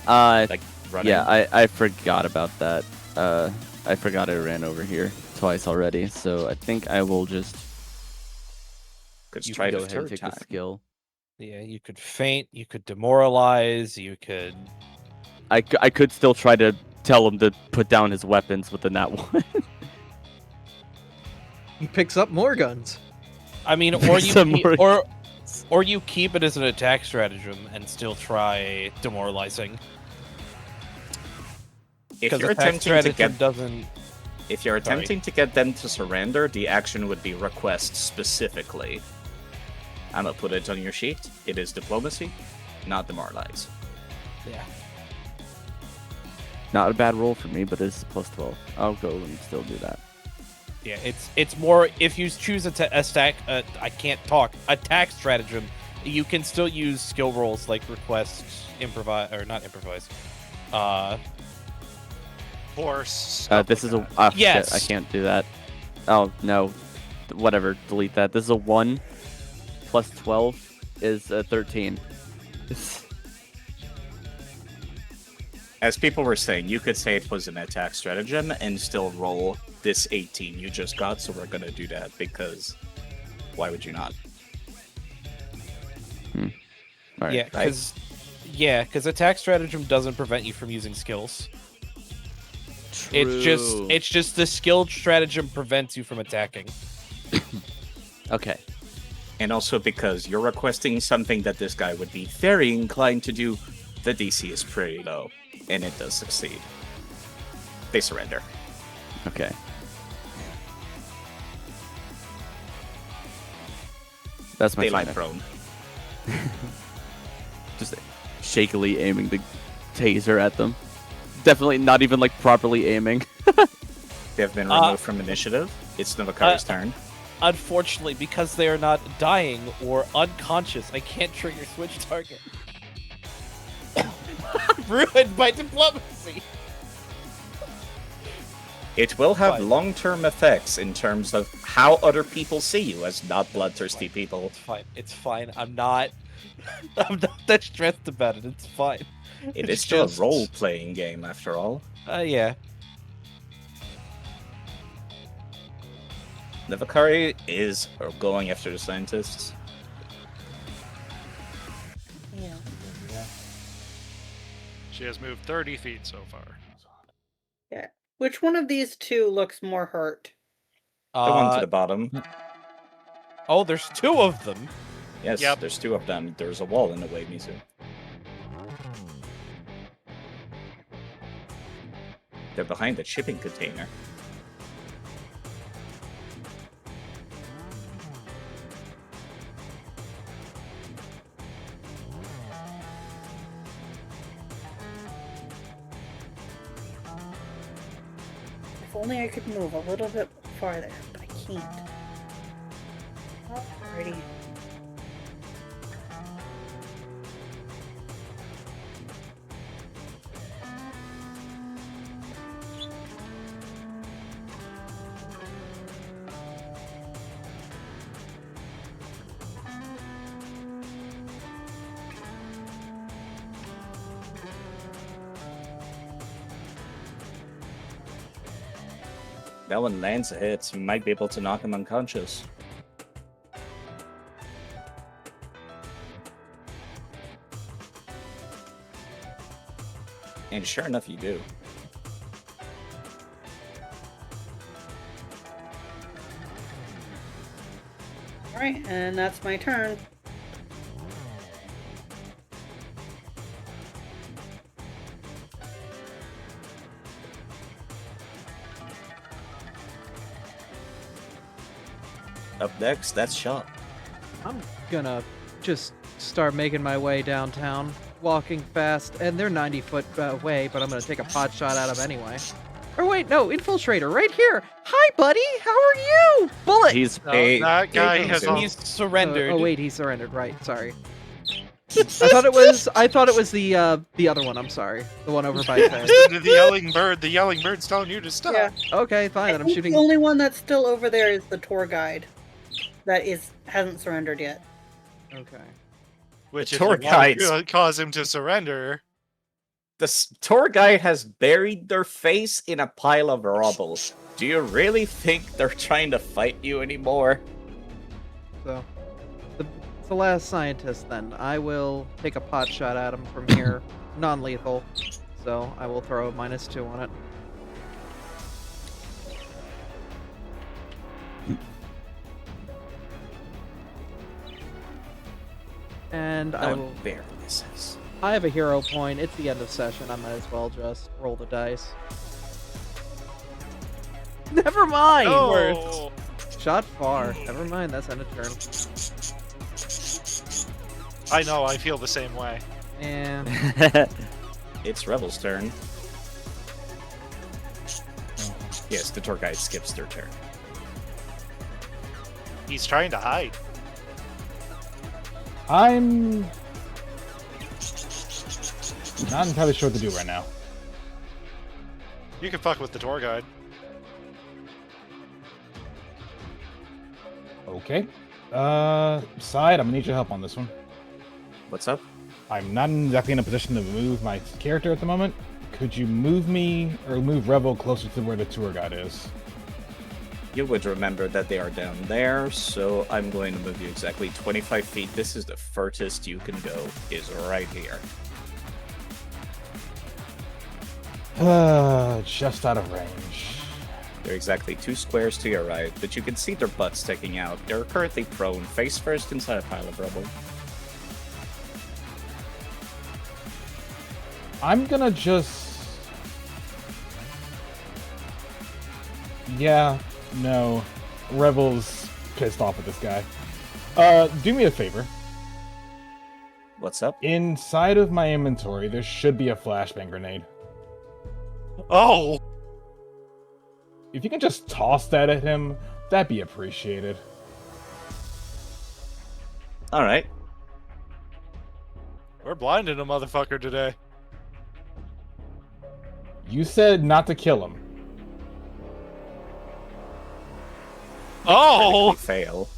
Like running. Yeah, I forgot about that. I forgot I ran over here twice already, so I think I will just Could you try can the go ahead and third take time. the skill. Yeah, you could feint. You could demoralize. You could. I could still try to tell him to put down his weapons with the nat one. He picks up more guns. I mean, or you Some can, more- Or you keep it as an attack stratagem and still try demoralizing. If Because you're attack attempting to stratagem get doesn't. if you're attempting to get them to surrender, the action would be request specifically. I'm gonna put it on your sheet. It is diplomacy, not demoralize. Yeah. Not a bad roll for me, but it's plus 12. I'll go and still do that. Yeah, it's more if you choose attack. I can't talk. Attack stratagem. You can still use skill rolls like request, improvise, or not improvise. Force. This is a. Yes. Shit, I can't do that. Oh no, whatever. Delete that. This is a 1 plus 12 is a 13. As people were saying, you could say it was an attack stratagem and still roll this 18 you just got, so we're gonna do that because why would you not? All right. Because attack stratagem doesn't prevent you from using skills. True. It's just the skilled stratagem prevents you from attacking. Okay. And also because you're requesting something that this guy would be very inclined to do, the DC is pretty low, and it does succeed. They surrender. Okay. That's my They lie turn. prone. Just shakily aiming the taser at them. Definitely not even like properly aiming. They have been removed from initiative. It's Novakari's turn. Unfortunately, because they are not dying or unconscious, I can't trigger switch target. Ruined by diplomacy. It will have Fine. long-term effects in terms of how other people see you as not bloodthirsty people. It's fine. It's fine. I'm not that stressed about it. It's fine. It It's is still just- a role-playing game, after all. Yeah. Novakari is going after the scientists. Yeah. She has moved 30 feet so far. Which one of these two looks more hurt? The one to the bottom. Oh, there's two of them. Yes, Yep. there's two of them. There's a wall in the way, Mizu. They're behind the shipping container. If only I could move a little bit farther, but I can't. Alrighty. That one lands a hit, so you might be able to knock him unconscious. And sure enough, you do. Alright, and that's my turn. Up next, that's Shot. I'm gonna just start making my way downtown, walking fast, and they're 90 foot away, but I'm gonna take a pot shot at them anyway. Or wait, no, Infiltrator, right here. Hi, buddy, how are you? Bullet! He's No, Hey, that guy hey, has Mizu. He's surrendered. Oh wait, he surrendered, right, sorry. I thought it was the other one, I'm sorry. The one over by Faye. the yelling bird. The yelling bird's telling you to stop. Yeah. Okay, fine, I then I'm think shooting. the only one that's still over there is the tour guide. That hasn't surrendered yet. Okay. Which The if you tour want guides- to cause him to surrender. The tour guide has buried their face in a pile of rubble. Do you really think they're trying to fight you anymore? So, it's the last scientist then. I will take a pot shot at him from here. Non-lethal. So, I will throw a -2 on it. And No I one will. barely misses. I have a hero point. It's the end of session. I might as well just roll the dice. Never mind. Oh, Shot far. Never mind. That's end of turn. I know. I feel the same way. And It's Rebel's turn. Yes, the tour guide skips their turn. He's trying to hide. I'm not entirely sure what to do right now. You can fuck with the tour guide. Okay. Side, I'm gonna need your help on this one. What's up? I'm not exactly in a position to move my character at the moment. Could you move me or move Rebel closer to where the tour guide is? You would remember that they are down there, so I'm going to move you exactly 25 feet. This is the furthest you can go, is right here. Just out of range. They're exactly 2 squares to your right, but you can see their butts sticking out. They're currently prone, face first inside a pile of rubble. I'm gonna just... Yeah, no. Rebel's pissed off at this guy. Do me a favor. What's up? Inside of my inventory, there should be a flashbang grenade. Oh! If you can just toss that at him, that'd be appreciated. Alright. We're blinding a motherfucker today. You said not to kill him. Oh! Fail.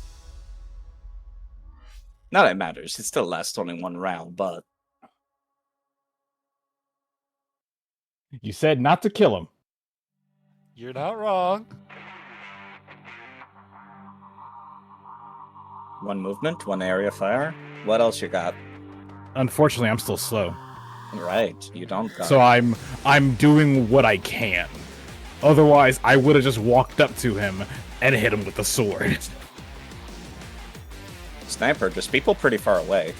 Not that it matters. It still lasts only 1 round, but You said not to kill him. You're not wrong. 1 movement, 1 area fire. What else you got? Unfortunately, I'm still slow. Right, you don't got So I'm doing what I can. Otherwise, I would have just walked up to him and hit him with the sword. Sniper, there's people pretty far away.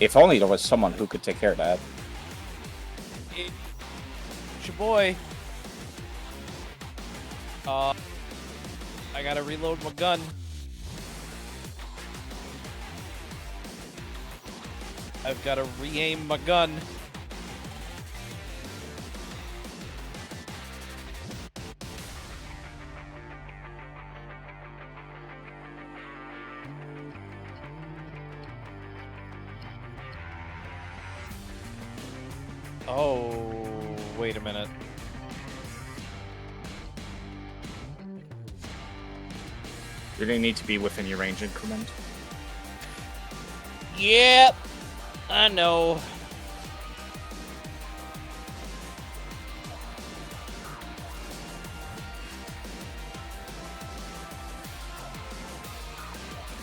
If only there was someone who could take care of that. It's your boy. I gotta reload my gun. I've gotta re-aim my gun. Oh, wait a minute. You really need to be within your range increment. Yep, I know.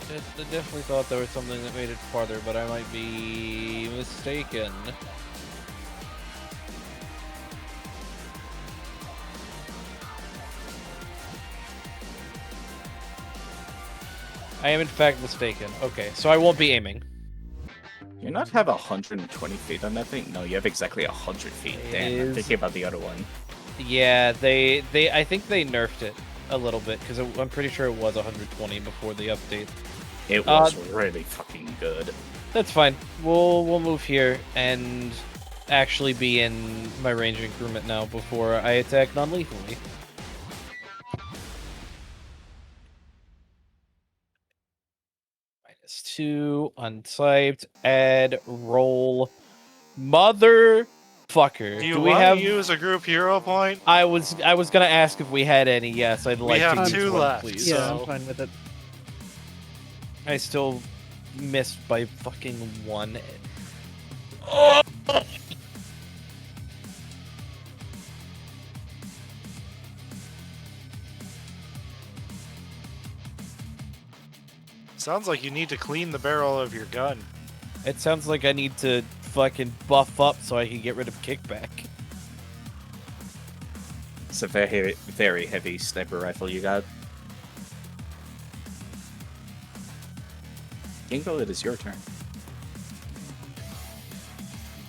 I definitely thought there was something that made it farther, but I might be mistaken. I am in fact mistaken. Okay, so I won't be aiming. You not have 120 feet on that thing? No, you have exactly 100 feet. Damn, I'm thinking about the other one. Yeah, they I think they nerfed it a little bit because I'm pretty sure it was 120 before the update. It was really fucking good. That's fine. We'll move here and actually be in my range increment now before I attack non-lethally. -2, untyped, add, roll, motherfucker. Do you we want have? to use a group hero point? I was gonna ask if we had any. Yes, I'd like have to use 2 one, left. please. Yeah, So- I'm fine with it. I still missed by fucking 1. Sounds like you need to clean the barrel of your gun. It sounds like I need to fucking buff up so I can get rid of kickback. It's a very, very heavy sniper rifle you got. Gingo, it is your turn.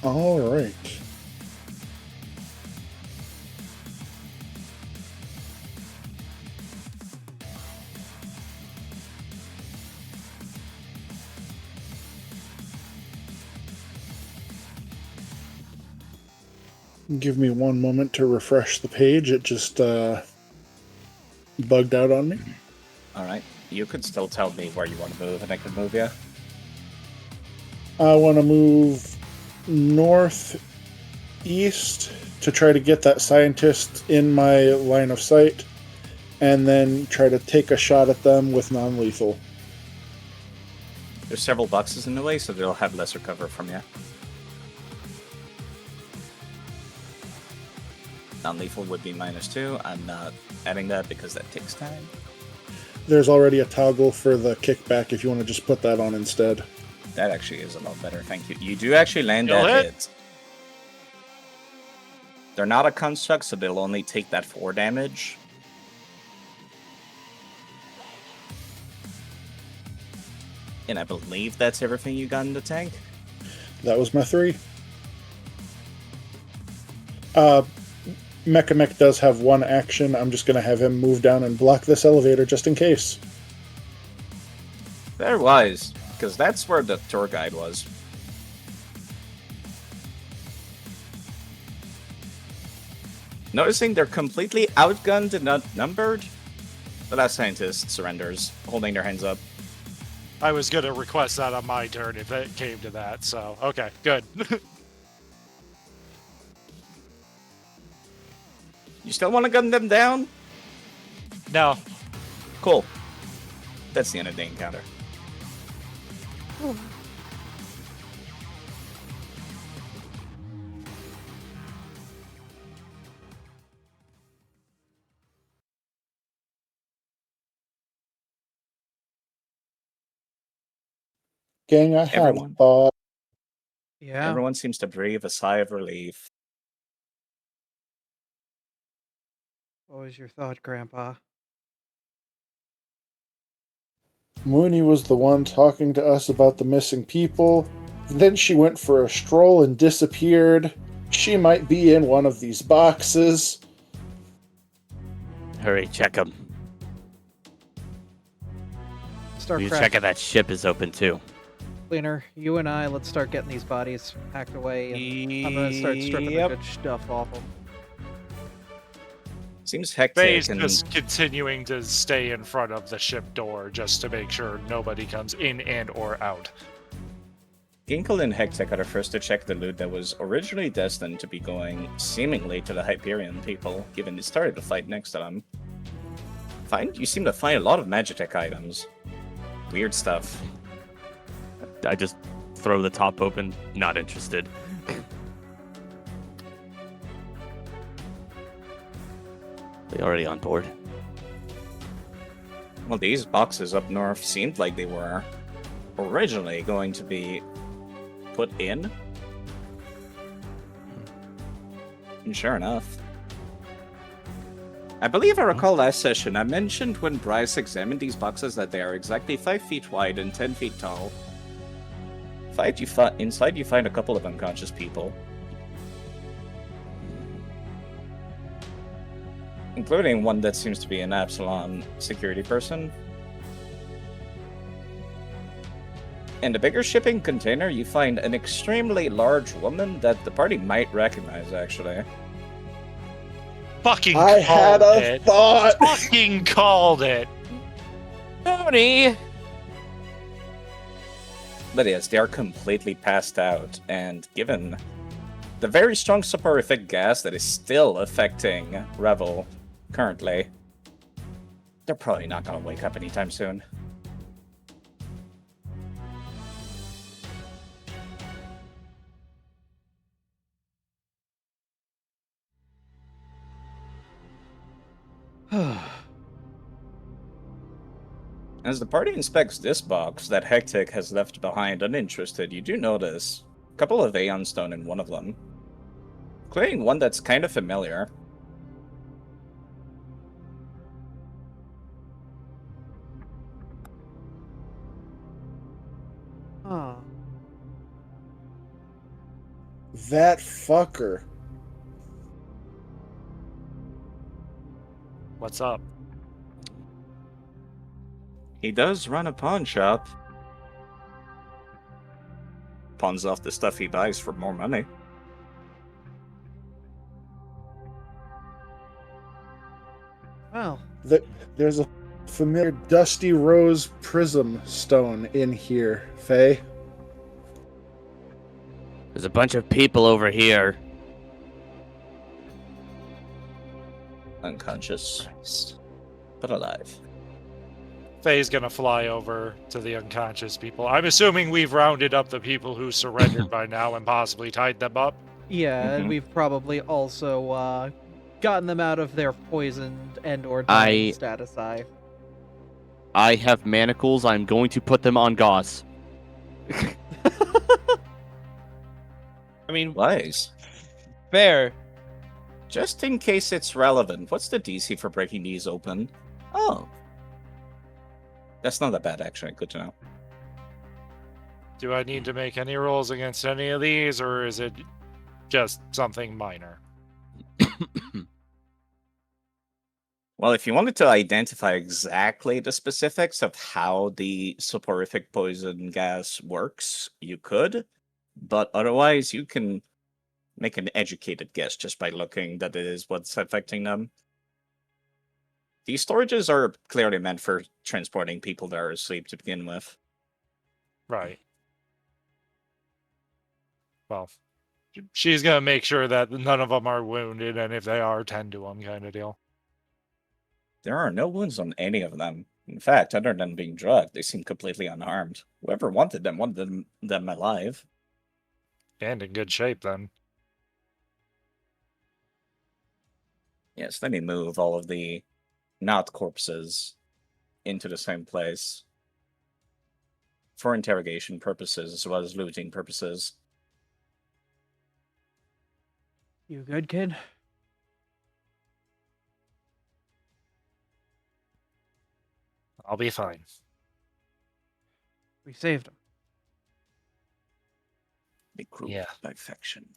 All right. Give me one moment to refresh the page. It just bugged out on me. All right. You could still tell me where you want to move, and I can move you. I want to move northeast to try to get that scientist in my line of sight, and then try to take a shot at them with non-lethal. There's several boxes in the way, so they'll have lesser cover from you. Non-lethal would be -2. I'm not adding that because that takes time. There's already a toggle for the kickback if you want to just put that on instead. That actually is a lot better, thank you. You do actually land You'll that hit. hit. They're not a construct, so they'll only take that 4 damage. And I believe that's everything you got in the tank. That was my 3. Mechamech does have 1 action. I'm just going to have him move down and block this elevator just in case. Very wise, because that's where the tour guide was. Noticing they're completely outgunned and outnumbered, the last scientist surrenders, holding their hands up. I was gonna request that on my turn if it came to that, so okay, good. You still want to gun them down? No. Cool. That's the end of the encounter. Gang, I had a Everyone. thought. Yeah. Everyone seems to breathe a sigh of relief. What was your thought, Grandpa? Mooney was the one talking to us about the missing people. Then she went for a stroll and disappeared. She might be in one of these boxes. Hurry, check them. Start You crashing. check if that ship is open too. Cleaner, you and I, let's start getting these bodies packed away, and I'm gonna start stripping the good stuff off them. Seems hectic Faye's and just continuing to stay in front of the ship door just to make sure nobody comes in and or out. Ginkle and Hectic are the first to check the loot that was originally destined to be going seemingly to the Hyperion people, given they started the fight next to them. You seem to find a lot of Magitech items. Weird stuff. I just throw the top open, not interested. They already on board? Well, these boxes up north seemed like they were originally going to be put in. And sure enough. I believe I recall last session I mentioned when Bryce examined these boxes that they are exactly 5 feet wide and 10 feet tall. Inside you find a couple of unconscious people. Including one that seems to be an Absalom security person. In the bigger shipping container, you find an extremely large woman that the party might recognize, actually. Fucking I had called a it. thought! Fucking called it. Tony! But yes, they are completely passed out, and given the very strong soporific gas that is still affecting Revel currently, they're probably not going to wake up anytime soon. As the party inspects this box that Hectic has left behind uninterested, you do notice a couple of Aeon Stone in one of them, including one that's kind of familiar. Huh. That fucker. What's up? He does run a pawn shop. Pawns off the stuff he buys for more money. Well, There's a familiar dusty rose prism stone in here, Faye. There's a bunch of people over here. Unconscious, but alive. Faye's gonna fly over to the unconscious people. I'm assuming we've rounded up the people who surrendered by now and possibly tied them up. yeah, and Mhm. we've probably also gotten them out of their poisoned and or dying status. I have manacles. I'm going to put them on Gauss. I mean, Wise. fair. Just in case it's relevant, what's the DC for breaking these open? Oh. That's not that bad, actually. Good to know. Do I need to make any rolls against any of these, or is it just something minor? Well, if you wanted to identify exactly the specifics of how the soporific poison gas works, you could. But otherwise, you can make an educated guess just by looking that it is what's affecting them. These storages are clearly meant for transporting people that are asleep to begin with. Right. Well, she's gonna make sure that none of them are wounded, and if they are, tend to them, kind of deal. There are no wounds on any of them. In fact, other than being drugged, they seem completely unharmed. Whoever wanted them alive. And in good shape, then. Yes, let me move all of the not corpses into the same place for interrogation purposes as well as looting purposes. You good, kid? I'll be fine. We saved him. The group Yeah. by faction.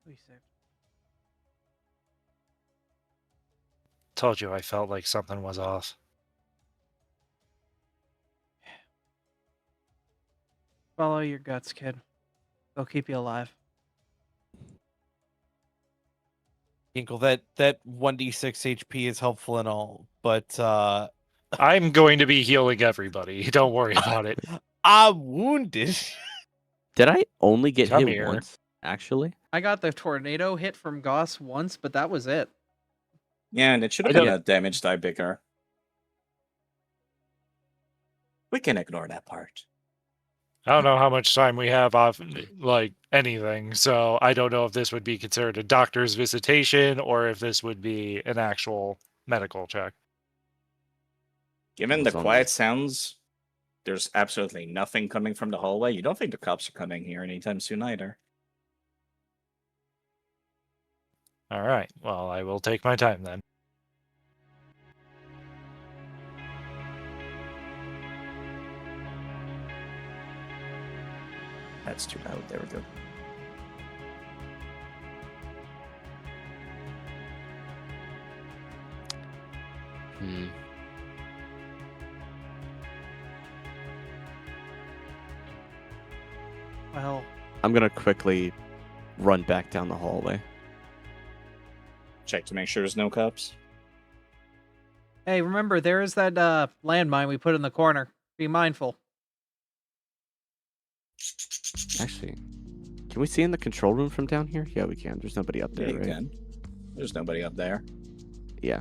We saved him. Told you I felt like something was off. Follow your guts, kid. They'll keep you alive. Ginkle, that 1d6 HP is helpful and all, but I'm going to be healing everybody. Don't worry about it. I'm wounded. Did I only get Come hit here. once? Actually, I got the tornado hit from Goss once, but that was it. Yeah, and it should have I been don't- a damage die bigger. We can ignore that part. I don't know how much time we have off, like, anything, so I don't know if this would be considered a doctor's visitation or if this would be an actual medical check. Given What's the on quiet this? sounds, there's absolutely nothing coming from the hallway. You don't think the cops are coming here anytime soon either. All right, well, I will take my time then. That's too loud. There we go. hmm. Well, I'm gonna quickly run back down the hallway. Check to make sure there's no cops. hey, remember, there is that landmine we put in the corner. Be mindful. Actually, can we see in the control room from down here? Yeah, we can. There's nobody up Yeah, there, you right? can. There's nobody up there. Yeah.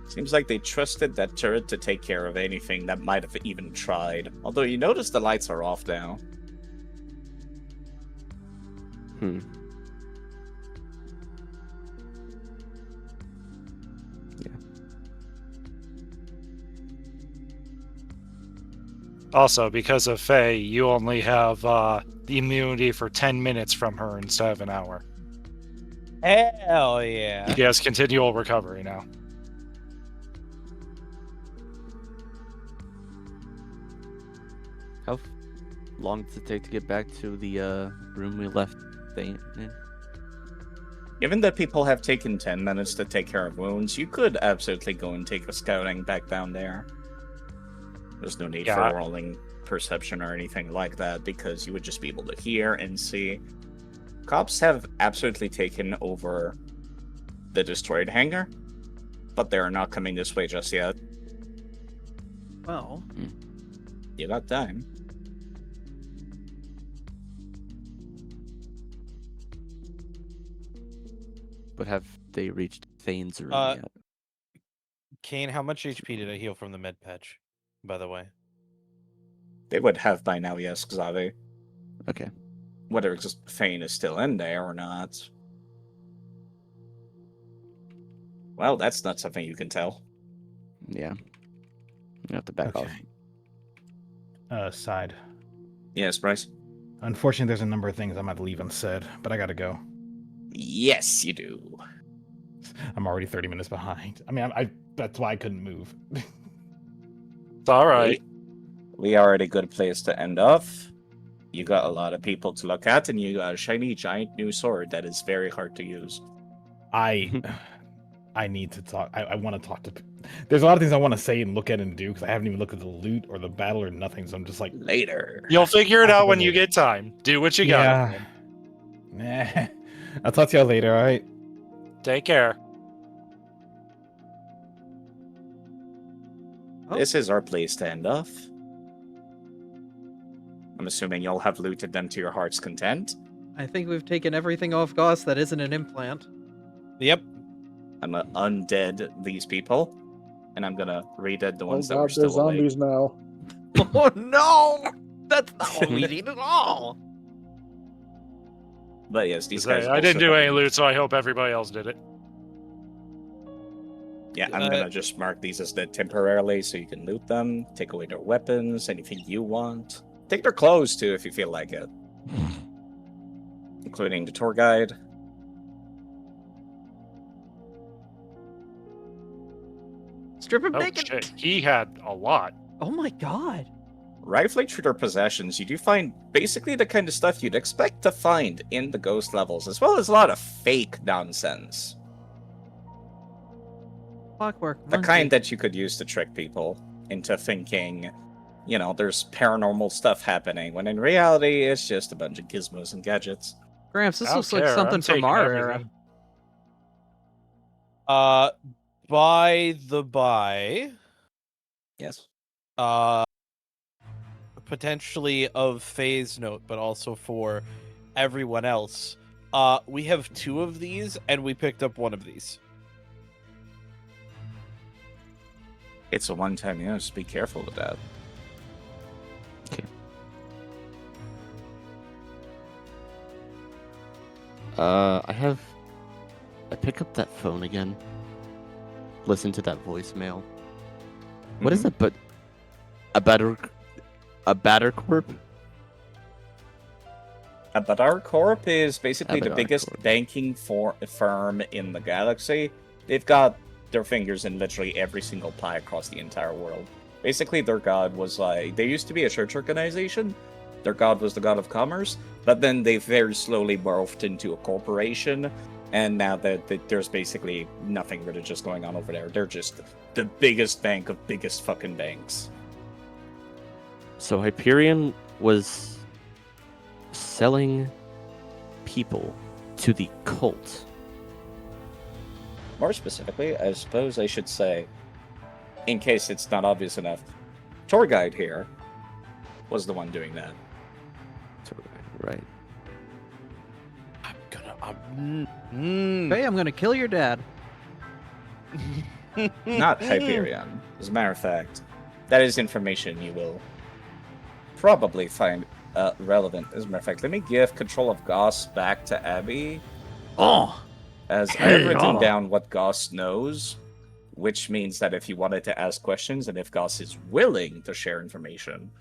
Seems like they trusted that turret to take care of anything that might have even tried. Although you notice the lights are off now. Hmm. Also, because of Faye, you only have the immunity for 10 minutes from her instead of an hour. Hell yeah. She has continual recovery now. long does it take to get back to the room we left Thane in? Given that people have taken 10 minutes to take care of wounds, you could absolutely go and take a scouting back down there. There's no need for rolling perception or anything like that, because you would just be able to hear and see. Cops have absolutely taken over the destroyed hangar, but they're not coming this way just yet. Well, You got time. But have they reached Thane's room yet? Kane, how much HP did I heal from the med patch, by the way? They would have by now, yes, Xavi. Okay. Whether Thane is still in there or not. Well, that's not something you can tell. Yeah. You have to back off. Side. Yes, Bryce? Unfortunately, there's a number of things I might leave unsaid, but I gotta go. Yes, you do. I'm already 30 minutes behind. I mean, that's why I couldn't move. It's all right. We are at a good place to end off. You got a lot of people to look at, and you got a shiny, giant new sword that is very hard to use. I need to talk. I want to talk to. There's a lot of things I want to say and look at and do because I haven't even looked at the loot or the battle or nothing. So I'm just like, Later. You'll figure it out when you get time. Do what you got. Nah. I'll talk to y'all later. All right. Take care. This is our place to end off. I'm assuming y'all have looted them to your heart's content. I think we've taken everything off Goss that isn't an implant. Yep. I'm gonna undead these people, and I'm gonna re-dead the ones that God, were they're still awake. zombies now. Oh no! That's not what we need at all. But yes, these guys. I didn't also do have- any loot, so I hope everybody else did it. Yeah, I'm gonna just mark these as dead temporarily, so you can loot them, take away their weapons, anything you want. Take their clothes too, if you feel like it, including the tour guide. Strip him Oh naked. shit, he had a lot. Oh my god. Rifling through their possessions, you do find basically the kind of stuff you'd expect to find in the ghost levels, as well as a lot of fake nonsense. Clockwork The monkey. kind that you could use to trick people into thinking, you know, there's paranormal stuff happening, when in reality, it's just a bunch of gizmos and gadgets. Gramps, this I don't looks like care, something I'm from taking our era. everything. By the by, Yes. potentially of phase note, but also for everyone else. We have 2 of these, and we picked up 1 of these. It's a one-time use. Be careful with that. I pick up that phone again. Listen to that voicemail. What is it? But a batter corp? A Badar Corp is basically the Abadar biggest Corp. banking firm in the galaxy. They've got their fingers in literally every single pie across the entire world. Basically, their god was like... They used to be a church organization. Their god was the god of commerce. But then they very slowly morphed into a corporation. And now that there's basically nothing religious going on over there. They're just the biggest bank of biggest fucking banks. So Hyperion was selling people to the cult. More specifically, I suppose I should say, in case it's not obvious enough, tour guide here was the one doing that. Right. Hey, I'm gonna kill your dad. Not Hyperion. As a matter of fact, that is information you will probably find relevant. As a matter of fact, let me give control of Goss back to Abby. Oh, As I have written down what Goss knows, which means that if you wanted to ask questions and if Goss is willing to share information,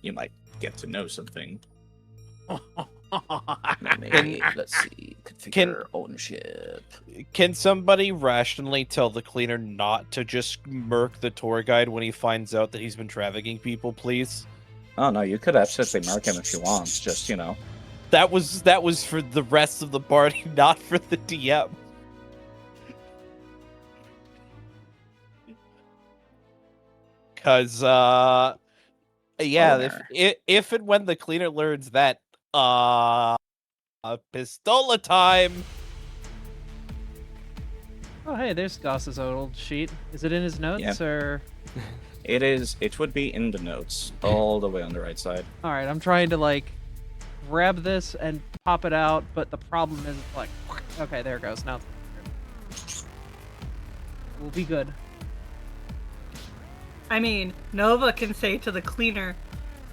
you might get to know something. let's see. Configure ownership. Can somebody rationally tell the cleaner not to just murk the tour guide when he finds out that he's been trafficking people, please? Oh no, you could absolutely mark him if you want. Just, you know. That was for the rest of the party, not for the DM. Cause yeah, Owner. if and when the cleaner learns that pistola time. Oh, hey, there's Goss's old sheet. Is it in his notes, or? It would be in the notes, all the way on the right side. All right, I'm trying to like grab this and pop it out, but the problem is it's like, okay, there it goes. Now we'll be good. I mean, Nova can say to the cleaner,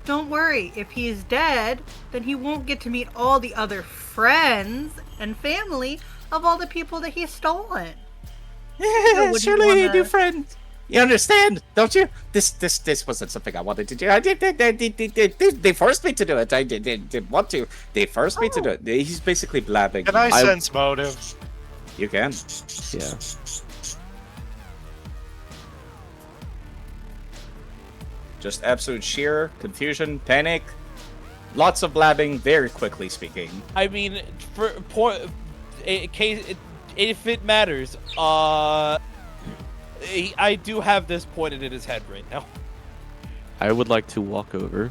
"Don't worry, if he's dead, then he won't get to meet all the other friends and family of all the people that he's stolen." Yeah, wouldn't surely wanna- a new friend. You understand, don't you? This wasn't something I wanted to do. They forced me to do it. I didn't want to. They forced me to do it. He's basically blabbing. Can I sense motive? You can. Yeah. Just absolute sheer confusion, panic, lots of blabbing, very quickly speaking. I mean, for case if it matters, I do have this pointed at his head right now. I would like to walk over,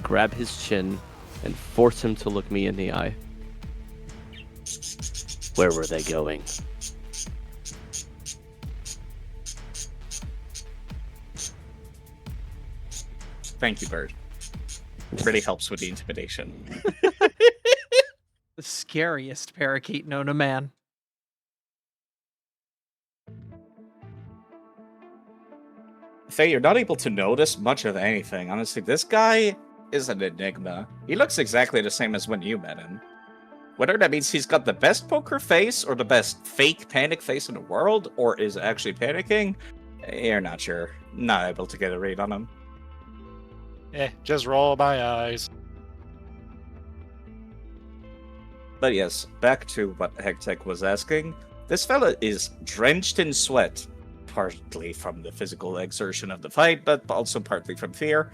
grab his chin, and force him to look me in the eye. Where were they going? Thank you, Bird. It really helps with the intimidation. The scariest parakeet known to man. Faye, you're not able to notice much of anything. Honestly, this guy is an enigma. He looks exactly the same as when you met him. Whether that means he's got the best poker face or the best fake panic face in the world, or is actually panicking, you're not sure. Not able to get a read on him. Just roll my eyes. But yes, back to what Hectech was asking. This fella is drenched in sweat, partly from the physical exertion of the fight, but also partly from fear.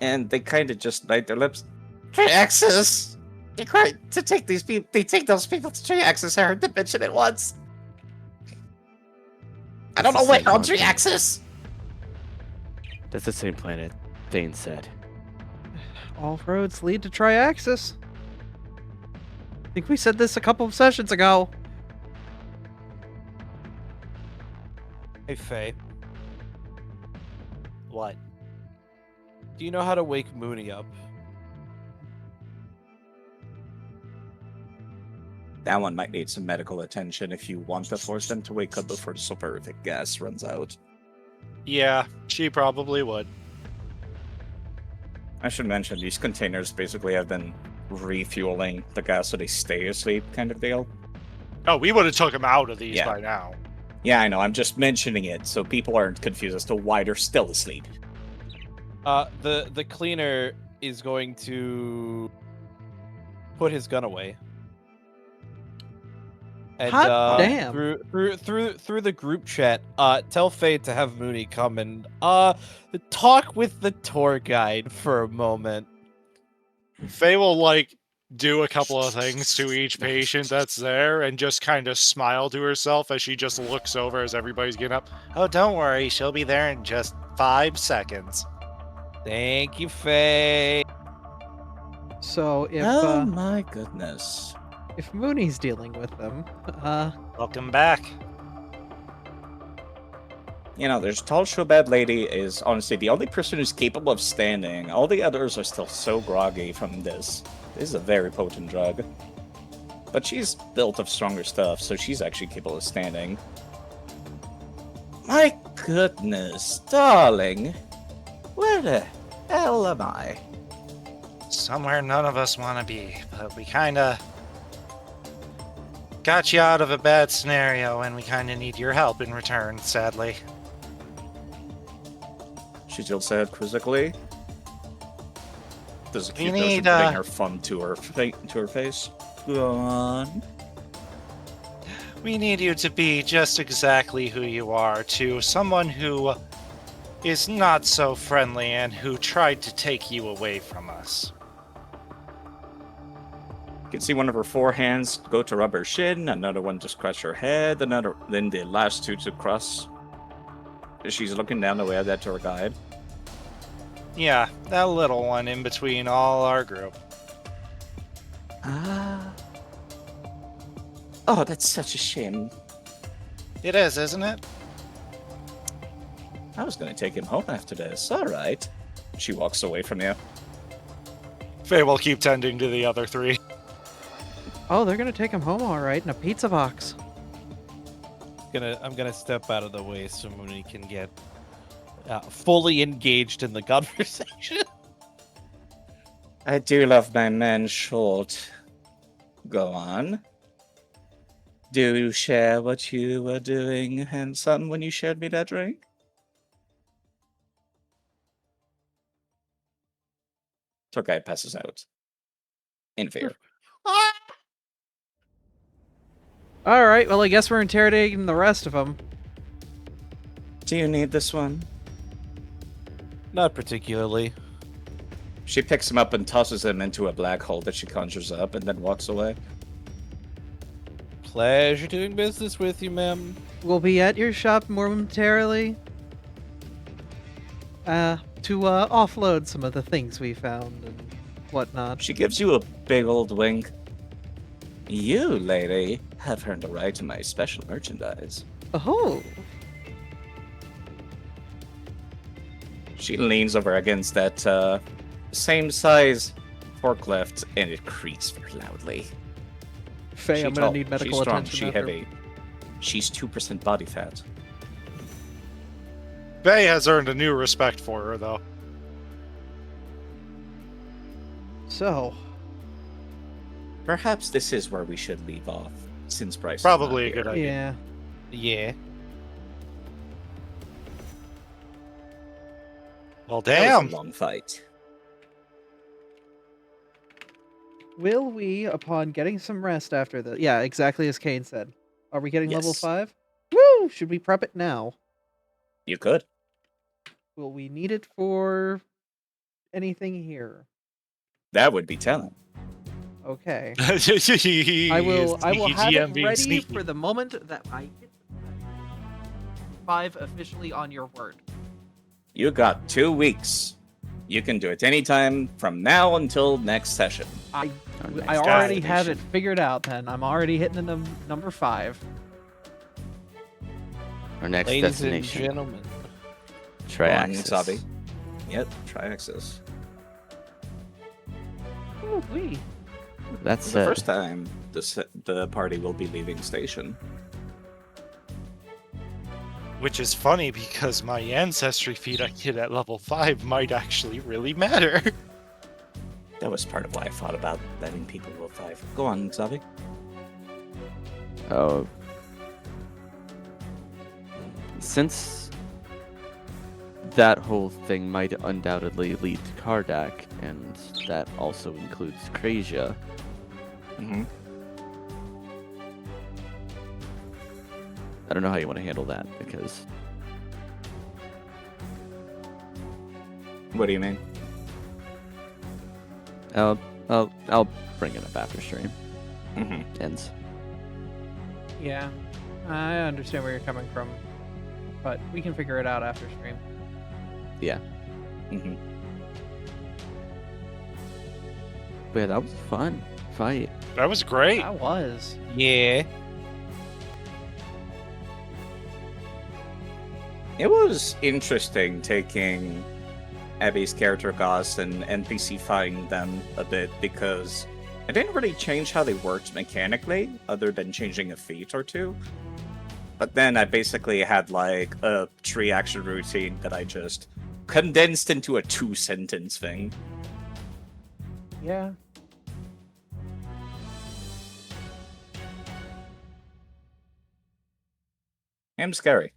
And they kind of just bite their lips. Triaxis! They tried to take these people. They take those people to Triaxis. I heard them mention it once. I don't know where on Triaxis. That's the same planet, Thane said. All roads lead to Triaxis. I think we said this a couple of sessions ago. Hey, Faye, What? do you know how to wake Mooney up? That one might need some medical attention if you want to force them to wake up before the sulfuric gas runs out. Yeah, she probably would. I should mention, these containers basically have been refueling the gas so they stay asleep kind of deal. Oh, we would have took him out of these Yeah. by now. Yeah, I know, I'm just mentioning it so people aren't confused as to why they're still asleep. The cleaner is going to put his gun away. And Hot damn. through the group chat, tell Faye to have Mooney come and talk with the tour guide for a moment. Faye will, like, do a couple of things to each patient that's there and just kind of smile to herself as she just looks over as everybody's getting up. Oh, don't worry, she'll be there in just 5 seconds. Thank you, Faye. So if Oh my goodness. if Mooney's dealing with them, Welcome back. You know, there's Tall Shobad Lady is honestly the only person who's capable of standing. All the others are still so groggy from this. This is a very potent drug. But she's built of stronger stuff, so she's actually capable of standing. My goodness, darling. Where the hell am I? Somewhere none of us want to be, but we kind of got you out of a bad scenario and we kind of need your help in return, sadly. She tilts her head quizzically. Does a cute We motion need, putting her thumb to her face. Go on. We need you to be just exactly who you are, to someone who is not so friendly and who tried to take you away from us. You can see one of her forehands go to rub her shin, another one to scratch her head, then the last two to cross. She's looking down the way of that tour guide. Yeah, that little one in between all our group. Ah. Oh, that's such a shame. It is, isn't it? I was going to take him home after this. All right. She walks away from you. Faye will keep tending to the other three. Oh, they're gonna take him home all right in a pizza box. I'm gonna step out of the way so Mooney can get fully engaged in the conversation. I do love my men short. Go on. Do you share what you were doing, Hanson, when you shared me that drink? Tour guide passes out. In fear. All right, well, I guess we're interrogating the rest of them. Do you need this one? Not particularly. She picks him up and tosses him into a black hole that she conjures up and then walks away. Pleasure doing business with you, ma'am. We'll be at your shop momentarily. To offload some of the things we found and whatnot. She gives you a big old wink. You, lady, have earned a right to my special merchandise. Oh. She leans over against that same size forklift and it creaks very loudly. Faye, I'm gonna need medical she's strong, attention. She's after. heavy. She's 2% body fat. Faye has earned a new respect for her, though. So, Perhaps this is where we should leave off, since Bryce is Probably not a good here. idea. yeah. Yeah. Well, That damn. was a long fight. Will we, upon getting some rest after the... Yeah, exactly as Kane said. Are we getting level Yes. 5? Woo! Should we prep it now? You could. Will we need it for anything here? That would be telling. Okay. I I will have it ready sneaky. for the moment that I hit 5 officially on your word. You got 2 weeks. You can do it anytime from now until next session. Our I next already have it destination. figured out then. I'm already hitting the number 5. Our next Ladies and destination. gentlemen. Triaxis. Zabi. Yep, Triaxis. Ooh-wee. That's The first time the party will be leaving station. Which is funny because my ancestry feat I get at level 5 might actually really matter. That was part of why I thought about letting people level 5. Go on, Zabi. Oh. Since that whole thing might undoubtedly lead to Kardak, and that also includes Krasia, Mm-hmm. I don't know how you want to handle that, because What do you mean? I'll bring it up after stream Mm-hmm. ends. Yeah, I understand where you're coming from, but we can figure it out after stream. Mm-hmm. But yeah, that was a fun fight. That was great. That was. Yeah. It was interesting taking Abby's character Goss and NPC-fying them a bit because it didn't really change how they worked mechanically, other than changing a feat or two. But then I basically had like a 3-action routine that I just condensed into a 2-sentence thing. Yeah. I'm scary.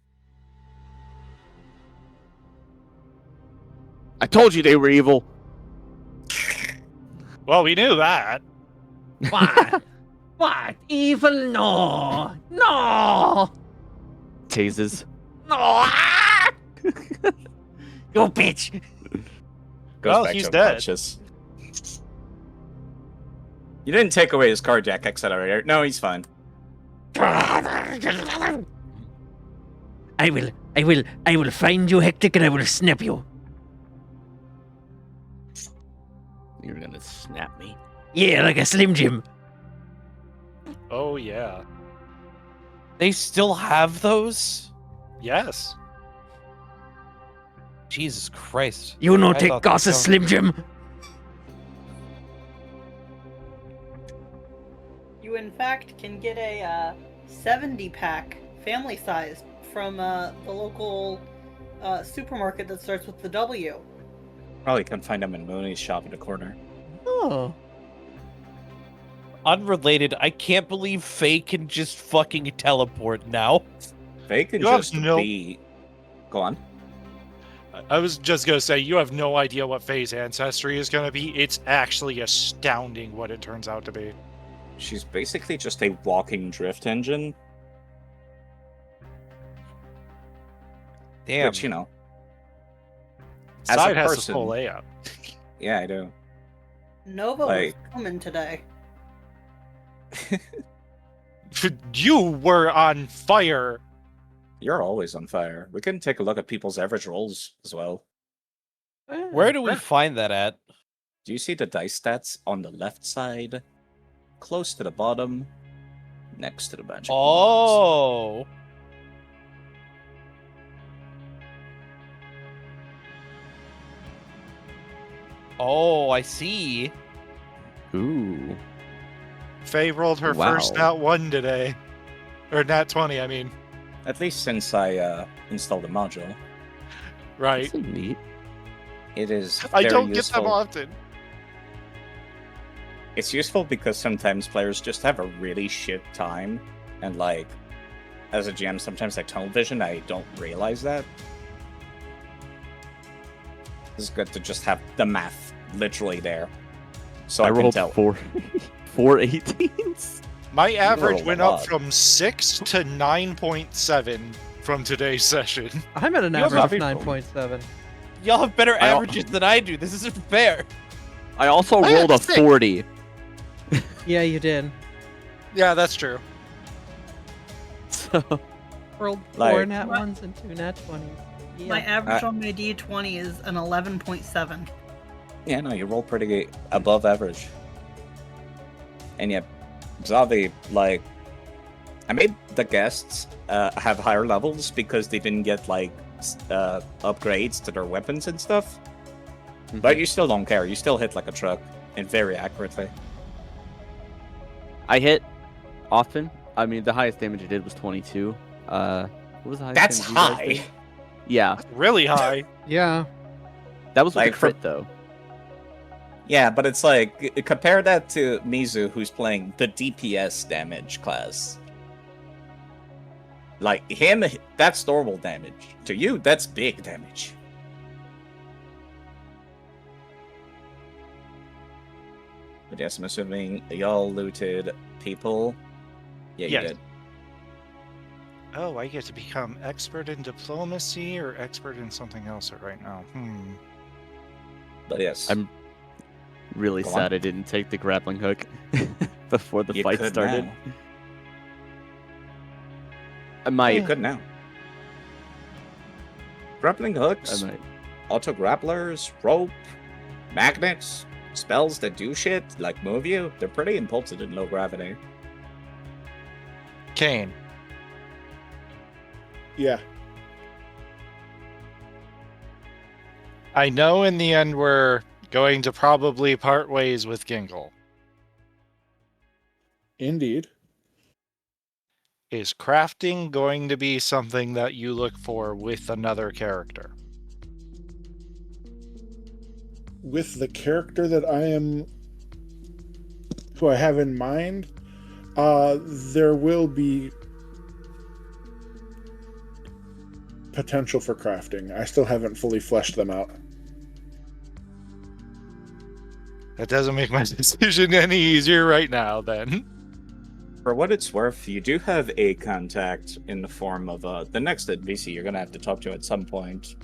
I told you they were evil. Well, we knew that. What? What? Evil? No. No. Tases. No. You bitch! Goes Well, back he's to dead. unconscious. You didn't take away his cardiac accelerator. No, he's fine. I will find you, Hectic, and I will snap you. You're gonna snap me. Yeah, like a Slim Jim. Oh, yeah. They still have those? Yes. Jesus Christ. You know, I take thought Goss's that- Slim Jim. You, in fact, can get a 70-pack, family size, from the local supermarket that starts with the W. Probably can find him in Mooney's shop in the corner. Oh. Unrelated, I can't believe Faye can just fucking teleport now. They can You have just no- be. Go on. I was just gonna say, you have no idea what Faye's ancestry is gonna be. It's actually astounding what it turns out to be. She's basically just a walking drift engine, Damn. which, you know. As Side a has a person, full layout. yeah, I do. Nova Like- was filming today. You were on fire. You're always on fire. We can take a look at people's average rolls as well. Where do we find that at? Do you see the dice stats on the left side? Close to the bottom, next to the magic wands. Oh. Oh, I see. Ooh. Faye rolled her first Wow. nat 1 today. Or nat 20, I mean. At least since I installed the module. Right. That's neat. It is I very don't get useful. them often. It's useful because sometimes players just have a really shit time, and like, as a GM, sometimes I tunnel vision, I don't realize that. It's good to just have the math literally there, so I, can rolled tell. four 18s. My average rolled a went up lot. from 6 to 9.7 from today's session. I'm at an You have average a- of 9.7. Y'all have better I al- averages than I do. This isn't fair. I also I rolled had a 6. 40. Yeah, you did. Yeah, that's true. So Rolled Like- 4 nat 1s and 2 nat 20s. Yeah. My average on my D20 is an 11.7. Yeah, no, you roll pretty above average. And yet, Zavi, like, I made the guests have higher levels because they didn't get, like, upgrades to their weapons and stuff. But you still don't care. You still hit like a truck, and very accurately. I hit often. I mean, the highest damage I did was 22. What was the highest That's damage you guys high. did? Yeah, Really high. Yeah. that was with Like, a crit, though. Yeah, but it's like, compare that to Mizu, who's playing the DPS damage class. Like, him, that's normal damage. To you, that's big damage. But yes, I'm assuming y'all looted people. Yeah, you Yes. did. Oh, I get to become expert in diplomacy or expert in something else right now. But yes, I'm really Go sad on. I didn't take the grappling hook before the you fight could started. now. I might. You could now. Grappling hooks, I might. auto grapplers, rope, magnets, spells that do shit, like move you, they're pretty impulsive in low gravity. Kane. Yeah. I know in the end we're going to probably part ways with Gingle. Indeed. Is crafting going to be something that you look for with another character? With the character that who I have in mind, there will be potential for crafting. I still haven't fully fleshed them out. That doesn't make my decision any easier right now, then. For what it's worth, you do have a contact in the form of the next NPC you're gonna have to talk to at some point.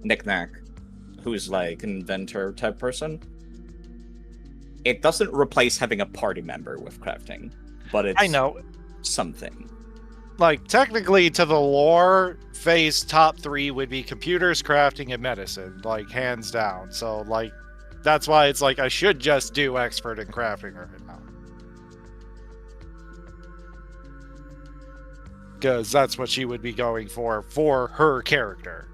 Knick-Knack, who's like an inventor type person, it doesn't replace having a party member with crafting, but it's I know. something. Like, technically, to the lore, Faye's top 3 would be computers, crafting, and medicine, like, hands down. So, like, that's why it's like, I should just do expert in crafting right now. Because that's what she would be going for her character.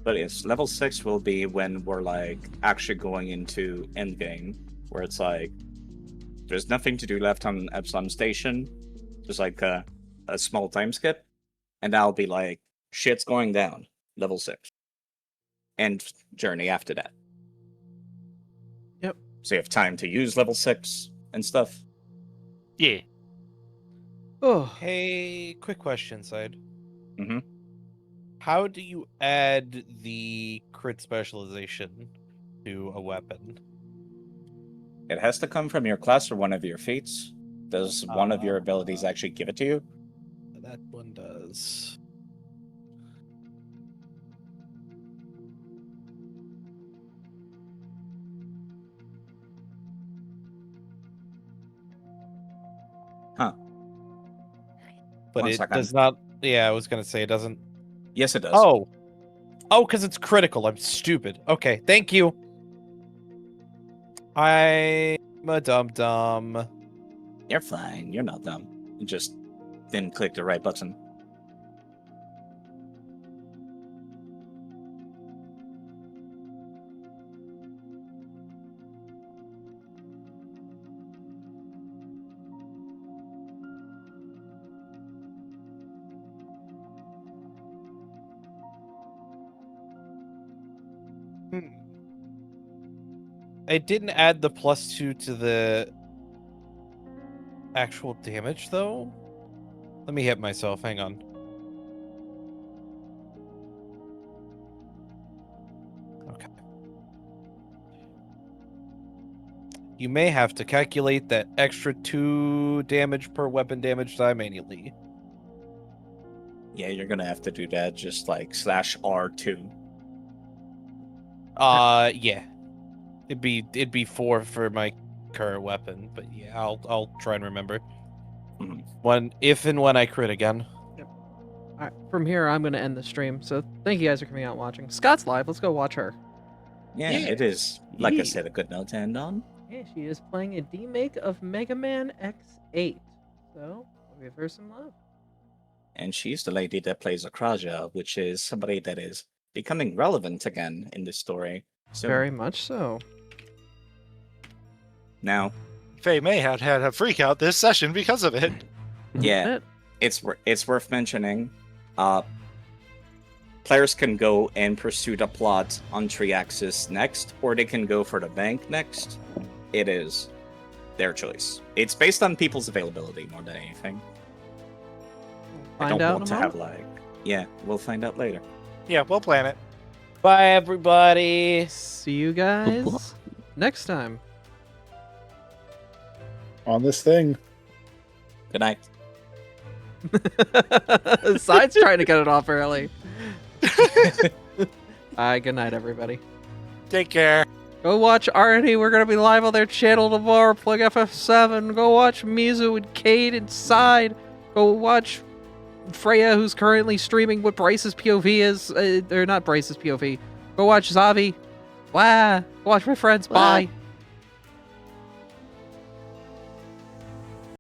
But yes, level 6 will be when we're like actually going into endgame, where it's like there's nothing to do left on Epsilon Station, just like a small time skip, and that'll be like shit's going down, level 6. End journey after that. Yep. So you have time to use level 6 and stuff. Yeah. Oh, Hey, quick question, Side. Mm-hmm. How do you add the crit specialization to a weapon? It has to come from your class or one of your feats. Does one of your abilities actually give it to you? That one does. Huh. But 1 it second. does not. Yeah, I was gonna say it doesn't. Yes, it does. Oh, because it's critical. I'm stupid. Okay, thank you. I'm a dum-dum. You're fine. You're not dumb. You just didn't click the right button. It didn't add the +2 to the actual damage, though. Let me hit myself. Hang on. Okay. You may have to calculate that extra 2 damage per weapon damage die manually. Yeah, you're gonna have to do that. Just like /R2. Yeah. It'd be 4 for my current weapon, but yeah, I'll try and remember. Mhm. If and when I crit again. all right. From here, I'm going to end the stream. So thank you guys for coming out and watching. Scott's live. Let's go watch her. Yeah, Yeah. it is. Like I Yeah. said, a good note to end on. Yeah, she is playing a demake of Mega Man X8. So we'll give her some love. And she's the lady that plays Akraja, which is somebody that is becoming relevant again in this story. So Very much so. now, Faye may have had a freak out this session because of it. yeah, it's worth mentioning. Players can go and pursue the plot on Triaxis next, or they can go for the bank next. It is their choice. It's based on people's availability more than anything. I Find don't out want in to a have moment. like, yeah, we'll find out later. Yeah, we'll plan it. Bye, everybody. See you guys next time. On this thing. Good night. Side's trying to get it off early. Good night, everybody. Take care. Go watch Artie. We're gonna be live on their channel tomorrow. Plug FF7. Go watch Mizu and Cade inside. Go watch Freya, who's currently streaming what Bryce's POV is. Or not Bryce's POV. Go watch Zavi. Wow. Go watch my friends. Bye.